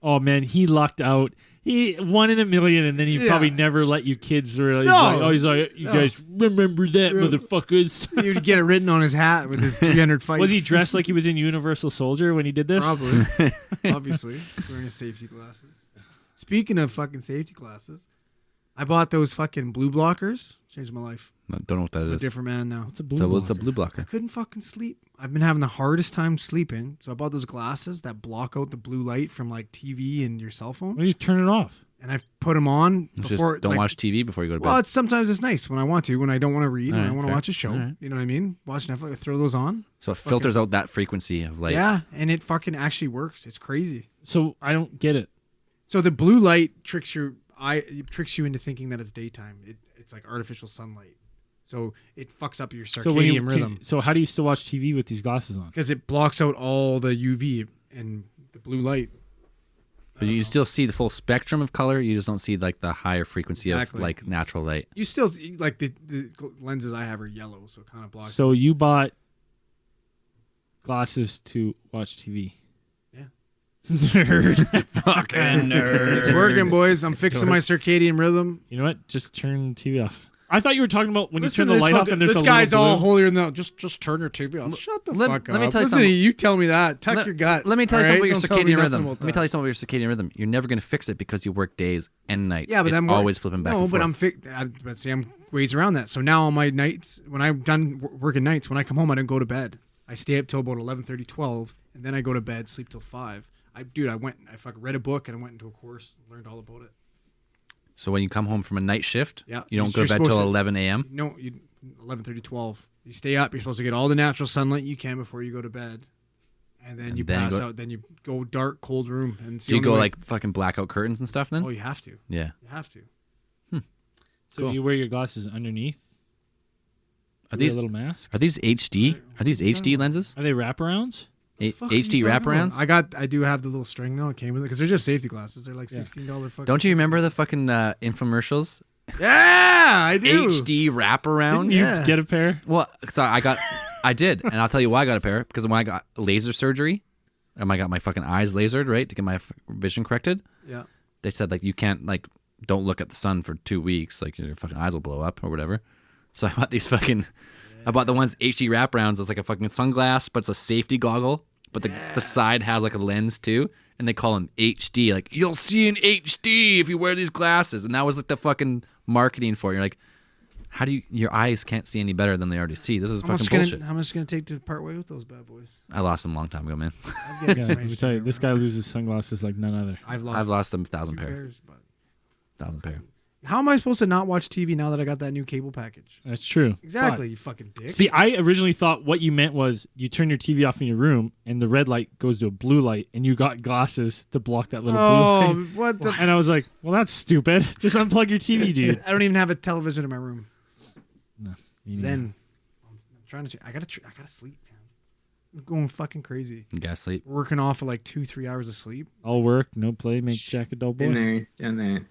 Speaker 2: Oh man, he lucked out. He 1 in a million, and then he
Speaker 3: Yeah.
Speaker 2: probably never let you kids realize.
Speaker 3: No.
Speaker 2: He's like, you
Speaker 3: No.
Speaker 2: guys remember that,
Speaker 3: Yeah.
Speaker 2: motherfuckers.
Speaker 3: He would get it written on his hat with his 300 fights.
Speaker 2: Was he dressed like he was in Universal Soldier when he did this?
Speaker 3: Probably. Obviously, wearing his safety glasses. Speaking of fucking safety glasses, I bought those fucking blue blockers. Changed my life.
Speaker 1: I don't know what that
Speaker 3: I'm a
Speaker 1: is.
Speaker 3: different man now.
Speaker 2: It's a blue.
Speaker 1: So what's a
Speaker 2: blocker.
Speaker 1: blue
Speaker 3: I
Speaker 1: blocker?
Speaker 3: couldn't fucking sleep. I've been having the hardest time sleeping, so I bought those glasses that block out the blue light from like TV and your cell
Speaker 2: Why
Speaker 3: phone,
Speaker 2: don't you just turn it off?
Speaker 3: and I put them on
Speaker 1: Just
Speaker 3: before.
Speaker 1: don't
Speaker 3: like,
Speaker 1: watch TV before you go to bed.
Speaker 3: Well, sometimes it's nice when I want to, when I don't want to read, when I
Speaker 1: Alright,
Speaker 3: want to
Speaker 1: fair.
Speaker 3: watch a show.
Speaker 1: Alright.
Speaker 3: You know what I mean? Watch Netflix, I throw those on.
Speaker 1: So it filters out that frequency of light.
Speaker 3: Yeah, and it fucking actually works. It's crazy.
Speaker 2: So I don't get it.
Speaker 3: So the blue light tricks your eye, it tricks you into thinking that it's daytime. It's like artificial sunlight, so it fucks up your
Speaker 2: So when you
Speaker 3: circadian rhythm
Speaker 2: so how do you still watch TV with these glasses on?
Speaker 3: because it blocks out all the UV and the blue light.
Speaker 1: But you still see the full spectrum of color. You just don't see like the higher frequency
Speaker 3: Exactly.
Speaker 1: of like natural light.
Speaker 3: You still like the lenses I have are yellow, so it kind of blocks.
Speaker 2: So you bought glasses to watch TV.
Speaker 3: Yeah.
Speaker 2: Nerd.
Speaker 1: Fucking nerd.
Speaker 3: It's working, boys. I'm fixing my circadian rhythm.
Speaker 2: You know what? Just turn the TV off. I thought you were talking about when
Speaker 3: Listen
Speaker 2: you
Speaker 3: to
Speaker 2: turn the
Speaker 3: this
Speaker 2: light off
Speaker 3: fucking-
Speaker 2: and there's
Speaker 3: this
Speaker 2: a
Speaker 3: guy's
Speaker 2: little
Speaker 3: all
Speaker 2: blue.
Speaker 3: holier than thou. Just turn your TV off. Shut the
Speaker 1: let-
Speaker 3: fuck
Speaker 1: let me
Speaker 3: up.
Speaker 1: tell you
Speaker 3: Listen,
Speaker 1: something.
Speaker 3: you tell me that. Tuck your gut.
Speaker 1: Let me tell you
Speaker 3: all
Speaker 1: something
Speaker 3: right?
Speaker 1: about
Speaker 3: Don't tell
Speaker 1: your
Speaker 3: me
Speaker 1: circadian
Speaker 3: nothing
Speaker 1: rhythm.
Speaker 3: about
Speaker 1: Let me
Speaker 3: that.
Speaker 1: tell you something about your circadian rhythm. You're never going to fix it because you work days and nights.
Speaker 3: Yeah, but
Speaker 1: it's
Speaker 3: I'm
Speaker 1: always flipping back.
Speaker 3: No,
Speaker 1: and
Speaker 3: but
Speaker 1: forth.
Speaker 3: I'm ways around that. So now on my nights, when I'm done working nights, when I come home, I don't go to bed. I stay up till about 11:30, 12, and then I go to bed, sleep till 5. I fucking read a book and I went into a course, learned all about it.
Speaker 1: So when you come home from a night shift,
Speaker 3: Yeah,
Speaker 1: you don't go
Speaker 3: you're
Speaker 1: to bed till
Speaker 3: supposed to-
Speaker 1: 11 a.m.
Speaker 3: No, 11:30, 12. You stay up. You're supposed to get all the natural sunlight you can before you go to bed, and then
Speaker 1: And
Speaker 3: you
Speaker 1: then
Speaker 3: pass
Speaker 1: go-
Speaker 3: out. Then you go dark, cold room, and it's the
Speaker 1: Do you
Speaker 3: only
Speaker 1: go
Speaker 3: way-
Speaker 1: like fucking blackout curtains and stuff then?
Speaker 3: Oh, you have to.
Speaker 1: Yeah.
Speaker 3: You have to.
Speaker 2: So
Speaker 1: Cool.
Speaker 2: you wear your glasses underneath?
Speaker 1: Are
Speaker 2: Wear
Speaker 1: these
Speaker 2: a little mask?
Speaker 1: are these HD? Are these HD lenses?
Speaker 2: Are they wraparounds?
Speaker 3: Fuck are you
Speaker 1: HD
Speaker 3: talking about?
Speaker 1: wraparounds?
Speaker 3: I do have the little string though. It came with it because they're just safety glasses. They're like
Speaker 2: Yeah.
Speaker 3: $16 fucking.
Speaker 1: Don't you remember the fucking infomercials?
Speaker 3: Yeah, I do.
Speaker 1: HD wraparounds.
Speaker 3: Yeah.
Speaker 2: Get a pair?
Speaker 1: Well, so I got I did, and I'll tell you why I got a pair. Because when I got laser surgery, and I got my fucking eyes lasered, right, to get my vision corrected,
Speaker 3: Yeah.
Speaker 1: they said, like, you can't, like, don't look at the sun for 2 weeks. Like, your fucking eyes will blow up or whatever. So I bought these fucking, I bought the ones HD wraparounds. It's like a fucking sunglass, but it's a safety goggle. But the side has like a lens too. And they call them HD. Like, you'll see in HD if you wear these glasses. And that was like the fucking marketing for it. You're like, how do you, your eyes can't see any better than they already see. This is fucking bullshit.
Speaker 3: How much is it going to take to part way with those bad boys?
Speaker 1: I lost them a long time ago, man.
Speaker 3: I've got
Speaker 2: Yeah,
Speaker 3: some
Speaker 2: let me tell you, this guy loses sunglasses like none other.
Speaker 3: I've
Speaker 1: I've lost them 1,000
Speaker 3: two
Speaker 1: pair.
Speaker 3: pairs, but
Speaker 1: 1,000 pair.
Speaker 3: how am I supposed to not watch TV now that I got that new cable package?
Speaker 2: That's true.
Speaker 3: Exactly, you fucking dick.
Speaker 2: See, I originally thought what you meant was you turn your TV off in your room and the red light goes to a blue light and you got glasses to block that little blue
Speaker 3: oh,
Speaker 2: light.
Speaker 3: what the?
Speaker 2: And I was like, well, that's stupid. Just unplug your TV, dude.
Speaker 3: I don't even have a television in my room.
Speaker 2: Me
Speaker 3: Zen. I'm trying to. I gotta sleep, man. I'm going fucking crazy.
Speaker 1: You gotta sleep.
Speaker 3: Working off of like 2-3 hours of sleep.
Speaker 2: All work, no play, make Jack a dull boy.
Speaker 4: In there.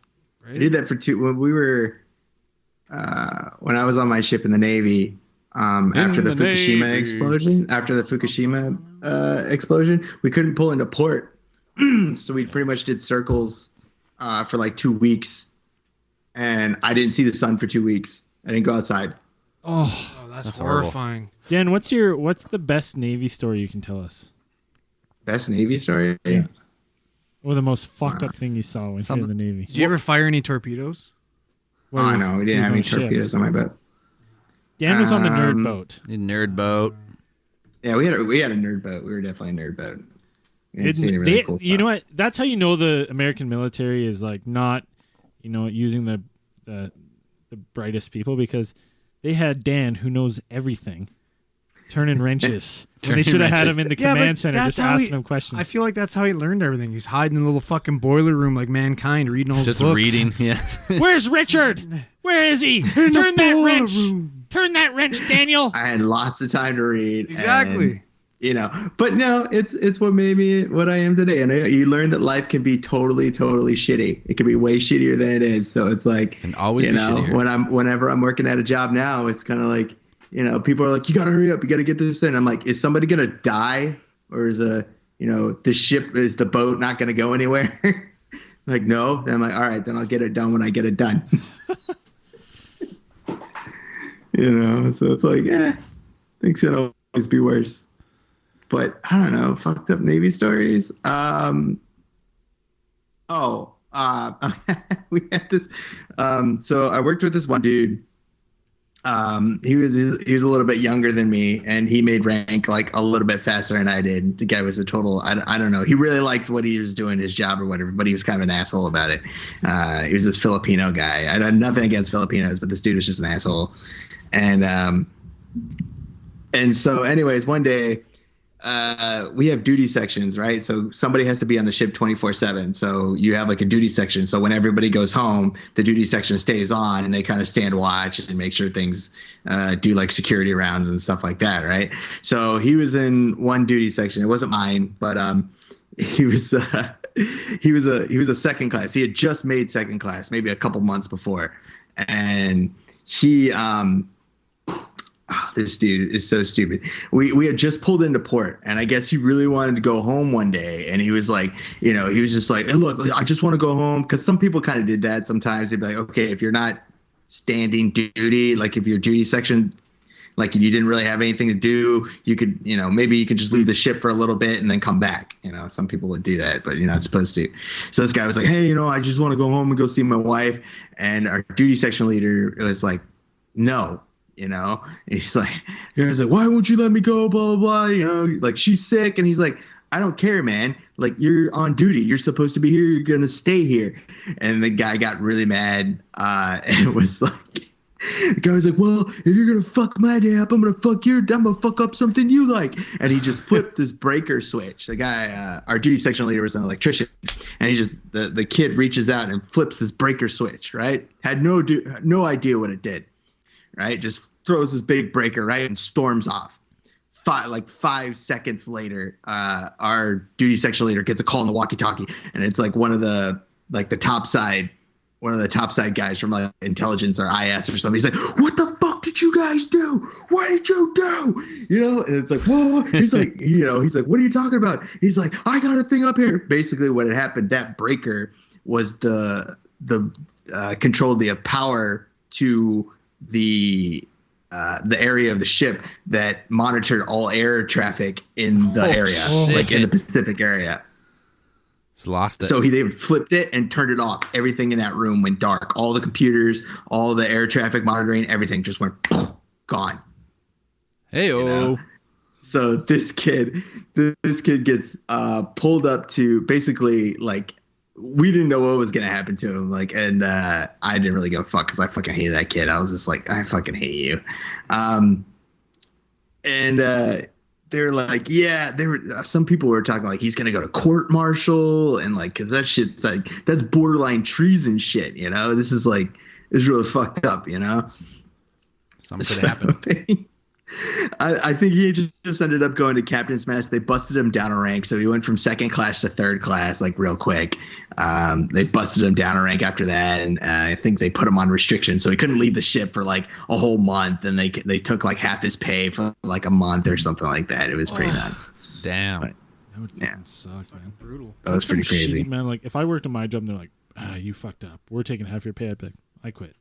Speaker 3: Right?
Speaker 4: I did that for when we were when I was on my ship in the Navy. After the Fukushima explosion, we couldn't pull into port, so we pretty much did circles for like 2 weeks, and I didn't see the sun for 2 weeks. I didn't go outside.
Speaker 2: Oh,
Speaker 3: Oh, that's
Speaker 1: horrible.
Speaker 3: horrifying.
Speaker 2: Dan, what's the best Navy story you can tell us?
Speaker 4: Best Navy story?
Speaker 2: Yeah. Or the most fucked up thing you saw when you were in the Navy?
Speaker 3: Did you ever fire any torpedoes?
Speaker 4: Oh, I know. We didn't have any torpedoes on my boat.
Speaker 2: Dan was on the nerd boat.
Speaker 1: Nerd boat.
Speaker 4: Yeah, we had a nerd boat. We were definitely a nerd boat. We had seen
Speaker 2: Didn't
Speaker 4: really
Speaker 2: they,
Speaker 4: cool
Speaker 2: you know
Speaker 4: stuff.
Speaker 2: what? That's how you know the American military is like not, using the brightest people, because they had Dan, who knows everything, turning wrenches. And they
Speaker 1: Turning
Speaker 2: should have had
Speaker 1: wrenches.
Speaker 2: him in the
Speaker 3: Yeah, but
Speaker 2: command center
Speaker 3: that's
Speaker 2: just
Speaker 3: how
Speaker 2: asking him questions.
Speaker 3: I feel like that's how he learned everything. He's hiding in the little fucking boiler room like mankind, reading all his
Speaker 1: Just
Speaker 3: books.
Speaker 1: reading. Yeah.
Speaker 2: Where's Richard? Where is he?
Speaker 3: In
Speaker 2: Turn
Speaker 3: the
Speaker 2: that
Speaker 3: boiler
Speaker 2: wrench.
Speaker 3: room.
Speaker 2: Turn that wrench, Daniel.
Speaker 4: I had lots of time to read.
Speaker 3: Exactly.
Speaker 4: And, but no, it's what made me what I am today. And you learn that life can be totally, totally shitty. It can be way shittier than it is. So it's like,
Speaker 1: Can always be shittier.
Speaker 4: whenever I'm working at a job now, it's kind of like, people are like, you got to hurry up. You got to get this in. I'm like, is somebody going to die? Or is the boat not going to go anywhere? Like, no. Then I'm like, all right, then I'll get it done when I get it done. So it's like, things can always be worse. But I don't know, fucked up Navy stories. We had this. So I worked with this one dude. He was a little bit younger than me, and he made rank like a little bit faster than I did. The guy was a total. I don't know. He really liked what he was doing, his job or whatever, but he was kind of an asshole about it. He was this Filipino guy. I had nothing against Filipinos, but this dude was just an asshole. And so, anyways, one day. We have duty sections, right? So somebody has to be on the ship 24/7. So you have like a duty section. So when everybody goes home, the duty section stays on, and they kind of stand watch and make sure things do like security rounds and stuff like that, right? So he was in one duty section. It wasn't mine, but he was a second class. He had just made second class, maybe a couple months before, and he this dude is so stupid. We had just pulled into port, and I guess he really wanted to go home one day. And he was like, he was just like, hey, look, I just want to go home. Because some people kind of did that sometimes. They'd be like, okay, if you're not standing duty, like if your duty section, like you didn't really have anything to do, you could, maybe you could just leave the ship for a little bit and then come back. Some people would do that, but you're not supposed to. So this guy was like, hey, I just want to go home and go see my wife. And our duty section leader was like, no. He's like, why won't you let me go? Blah, blah, blah. Like she's sick. And he's like, I don't care, man. Like you're on duty. You're supposed to be here. You're going to stay here. And the guy got really mad. And was like, the guy was like, well, if you're going to fuck my day up, I'm going to fuck up something you like. And he just flipped this breaker switch. The guy, our duty section leader was an electrician. And he just, the kid reaches out and flips this breaker switch, right? Had no idea what it did. Right, just throws this big breaker, right, and storms off. 5 seconds later, our duty section leader gets a call on the walkie-talkie, and it's like one of the top side guys from like intelligence or IS or something. He's like, "What the fuck did you guys do? What did you do? You know, and it's like, whoa. He's like, he's like, what are you talking about? He's like, I got a thing up here. Basically, what had happened, that breaker was the controlled the power to the area of the ship that monitored all air traffic in the area, like in the Pacific area.
Speaker 1: It's lost it.
Speaker 4: So they flipped it and turned it off. Everything in that room went dark. All the computers, all the air traffic monitoring, everything just went gone.
Speaker 1: Hey-o.
Speaker 4: You know? So this kid gets pulled up to basically, like, we didn't know what was gonna happen to him, like, and I didn't really give a fuck because I fucking hated that kid. I was just like, I fucking hate you. They're like, some people were talking like he's gonna go to court martial and like, cause that shit, like, that's borderline treason shit, you know. This is like, it's really fucked up, you know.
Speaker 1: Something could happen.
Speaker 4: I think he just ended up going to captain's mess. They busted him down a rank, so he went from second class to third class, like, real quick. They busted him down a rank after that, and I think they put him on restriction, so he couldn't leave the ship for like a whole month. And they took like half his pay for like a month or something like that. It was pretty nuts.
Speaker 1: Damn.
Speaker 4: But,
Speaker 2: That would fucking suck, man.
Speaker 3: Brutal.
Speaker 4: that was pretty
Speaker 2: Some
Speaker 4: crazy.
Speaker 2: shitty, man. Like, if I worked in my job and they're like, you fucked up, we're taking half your pay, I'd be like, I quit.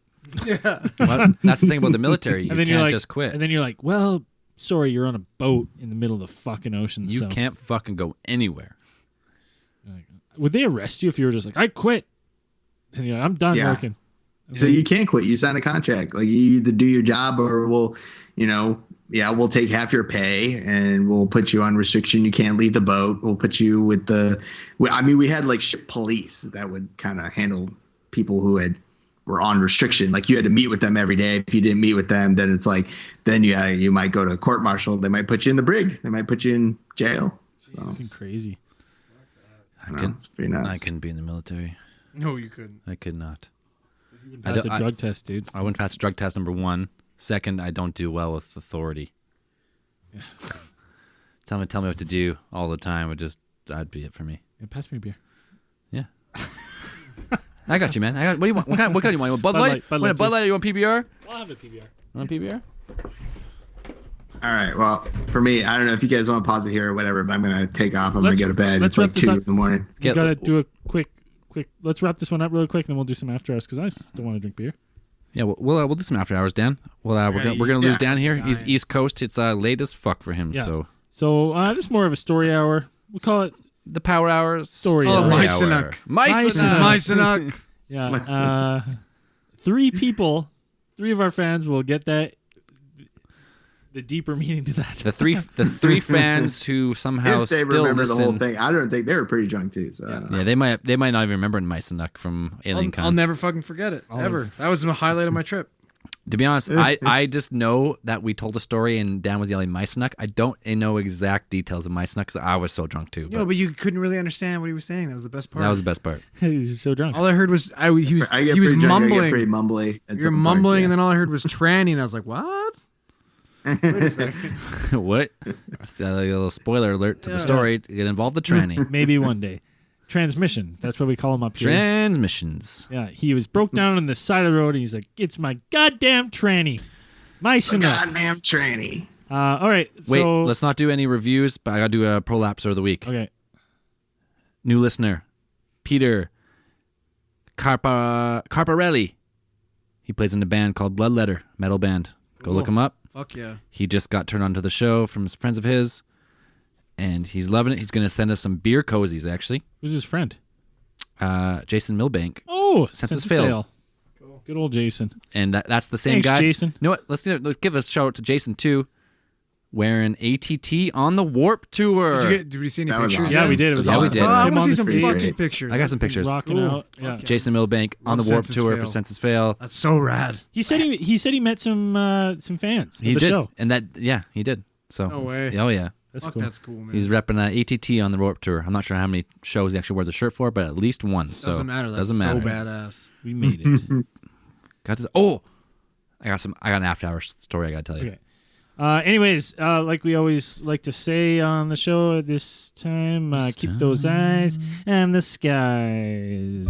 Speaker 1: Well, that's the thing about the military. You
Speaker 2: And then
Speaker 1: can't
Speaker 2: you're like,
Speaker 1: just quit.
Speaker 2: And then you're like, well, sorry, you're on a boat in the middle of the fucking ocean.
Speaker 1: You
Speaker 2: so.
Speaker 1: can't fucking go anywhere.
Speaker 2: Like, would they arrest you if you were just like, I quit? And you're like, I'm done
Speaker 4: Yeah.
Speaker 2: working. And
Speaker 4: So
Speaker 2: then-
Speaker 4: you can't quit. You sign a contract. Like, you either do your job or we'll take half your pay and we'll put you on restriction. You can't leave the boat. We'll put you with we had like ship police that would kind of handle people who were on restriction. Like, you had to meet with them every day. If you didn't meet with them, then it's like, then you might go to a court martial. They might put you in the brig. They might put you in jail. So,
Speaker 2: fucking crazy.
Speaker 4: it's pretty nuts.
Speaker 1: I couldn't be in the military.
Speaker 3: No, you couldn't.
Speaker 1: I could not.
Speaker 2: That's
Speaker 1: don't-
Speaker 2: a drug test, dude.
Speaker 1: I wouldn't pass drug test number 1. Second, I don't do well with authority. Tell me what to do all the time that'd be it for me.
Speaker 2: Yeah, pass me a beer.
Speaker 1: Yeah. I got you, man. What do you want? What kind do you want? You want Bud
Speaker 2: Bud
Speaker 1: Light?
Speaker 2: Light, Bud
Speaker 1: Want a
Speaker 2: Light,
Speaker 1: Bud
Speaker 2: please.
Speaker 1: Light or you want PBR?
Speaker 2: I'll have a PBR.
Speaker 1: Want PBR?
Speaker 4: All right. Well, for me, I don't know if you guys want to pause it here or whatever, but I'm going to take off. I'm going
Speaker 2: Let's-
Speaker 4: to go to bed.
Speaker 2: let's
Speaker 4: It's like
Speaker 2: wrap this
Speaker 4: 2
Speaker 2: up.
Speaker 4: in the morning.
Speaker 2: We
Speaker 1: Yeah,
Speaker 2: gotta do a quick. Let's wrap this one up really quick, then we'll do some after hours because I still want to drink beer.
Speaker 1: Yeah, we'll do some after hours, Dan. Well, we're gonna lose Dan here. He's
Speaker 3: dying.
Speaker 1: East Coast. It's late as fuck for him.
Speaker 2: Yeah.
Speaker 1: So
Speaker 2: So this is more of a story hour. We call it
Speaker 1: the power hours.
Speaker 2: Story
Speaker 3: Oh,
Speaker 2: hour.
Speaker 3: Mycenac.
Speaker 1: Mycenac.
Speaker 3: Mycenac.
Speaker 2: yeah. 3 people, 3 of our fans will get that. The deeper meaning to that.
Speaker 1: The three fans who somehow
Speaker 4: If they
Speaker 1: still
Speaker 4: remember the whole
Speaker 1: listen.
Speaker 4: thing. I don't think they were pretty drunk too. So I don't know.
Speaker 1: Yeah, they might not even remember Mycenac from Alien Con.
Speaker 3: I'll never fucking forget it. Ever. That was the highlight of my trip.
Speaker 1: To be honest, I just know that we told a story and Dan was yelling Mycenac. I don't know exact details of Mycenac because I was so drunk too.
Speaker 3: No, but you couldn't really understand what he was saying. That was the best part.
Speaker 1: that was the best part.
Speaker 2: He's so drunk.
Speaker 3: All I heard was
Speaker 4: I get
Speaker 3: he was
Speaker 4: pretty drunk, I get
Speaker 3: mumbling.
Speaker 4: pretty mumbly. at
Speaker 3: You're
Speaker 4: some
Speaker 3: mumbling,
Speaker 4: points,
Speaker 3: and then all I heard was tranny, and I was like, "What?" Wait a second.
Speaker 1: What? A little spoiler alert to the story. It involved the tranny.
Speaker 2: Maybe one day. Transmission. That's what we call him up here.
Speaker 1: Transmissions.
Speaker 2: Yeah, he was broke down on the side of the road, and he's like, "It's my goddamn tranny, my Mycenac."
Speaker 4: Goddamn tranny.
Speaker 2: All right.
Speaker 1: Wait,
Speaker 2: So,
Speaker 1: let's not do any reviews, but I gotta do a prolapse of the week.
Speaker 2: okay.
Speaker 1: New listener, Peter Carparelli. He plays in a band called Bloodletter, metal band. Go look him up.
Speaker 3: Fuck yeah.
Speaker 1: He just got turned on to the show from some friends of his, and he's loving it. He's going to send us some beer cozies, actually.
Speaker 2: Who's his friend?
Speaker 1: Jason Milbank.
Speaker 2: Oh,
Speaker 1: Census failed.
Speaker 2: Good old Jason.
Speaker 1: And that's the same
Speaker 2: Thanks,
Speaker 1: guy.
Speaker 2: Jason.
Speaker 1: You know what? Let's give a shout out to Jason, too, wearing ATT on the Warp Tour.
Speaker 3: Did we see any
Speaker 4: That was
Speaker 3: pictures?
Speaker 4: awesome.
Speaker 2: Yeah, we did. It was
Speaker 1: Yeah, we
Speaker 2: awesome.
Speaker 1: did.
Speaker 3: Oh, I
Speaker 2: Him
Speaker 3: want
Speaker 2: on
Speaker 3: to
Speaker 2: the
Speaker 3: see some
Speaker 2: stage.
Speaker 3: fucking pictures.
Speaker 1: I got some pictures.
Speaker 2: Rocking
Speaker 3: Cool.
Speaker 2: out. Yeah.
Speaker 3: Fuck
Speaker 1: Jason Milbank on
Speaker 3: Love
Speaker 1: the Warp
Speaker 3: Census
Speaker 1: Tour
Speaker 3: Fail.
Speaker 1: for Census Fail.
Speaker 3: That's so rad.
Speaker 2: He said he met some fans
Speaker 1: He
Speaker 2: at the
Speaker 1: did.
Speaker 2: show.
Speaker 1: And he did. So,
Speaker 3: No way.
Speaker 1: Oh, yeah.
Speaker 2: That's
Speaker 3: Fuck,
Speaker 2: cool.
Speaker 3: that's cool, man.
Speaker 1: He's repping ATT on the Warp Tour. I'm not sure how many shows he actually wore the shirt for, but at least one. So
Speaker 3: Doesn't matter. That's
Speaker 1: doesn't matter.
Speaker 3: so badass.
Speaker 2: We made it.
Speaker 1: Got this. Oh, I got an after hours story I gotta tell you.
Speaker 2: Okay. Anyways, like we always like to say on the show at this time, keep those eyes and the skies.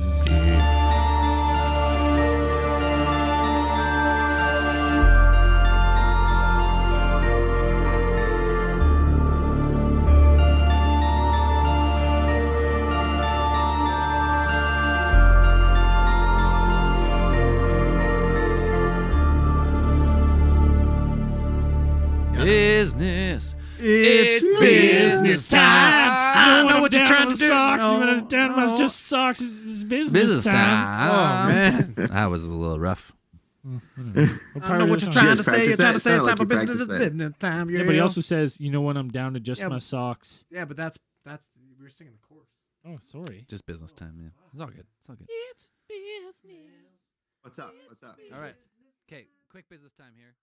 Speaker 1: Business.
Speaker 3: It's
Speaker 2: business time.
Speaker 3: I know what you're trying to do.
Speaker 2: Socks,
Speaker 3: No.
Speaker 2: when I'm down with just socks. It's business,
Speaker 1: Business
Speaker 2: time.
Speaker 1: time.
Speaker 3: Oh man.
Speaker 1: That was a little rough.
Speaker 2: What
Speaker 3: I
Speaker 2: part
Speaker 3: know
Speaker 2: of
Speaker 3: what
Speaker 2: the
Speaker 3: you're
Speaker 2: song?
Speaker 3: trying to
Speaker 4: Yes,
Speaker 3: say. You're trying to
Speaker 4: practice
Speaker 3: say
Speaker 4: that.
Speaker 3: it's
Speaker 4: Sound
Speaker 3: time for
Speaker 4: like you
Speaker 3: business. It's
Speaker 4: practice
Speaker 3: business time.
Speaker 2: Yeah, but he also says, you know when I'm down to just
Speaker 3: Yeah,
Speaker 2: my socks.
Speaker 3: Yeah, but that's we were singing the chorus.
Speaker 2: Oh, sorry.
Speaker 1: Just business time. Yeah, it's all good. It's all good.
Speaker 2: It's business.
Speaker 4: What's up? What's up?
Speaker 1: All right. Okay, quick business time here.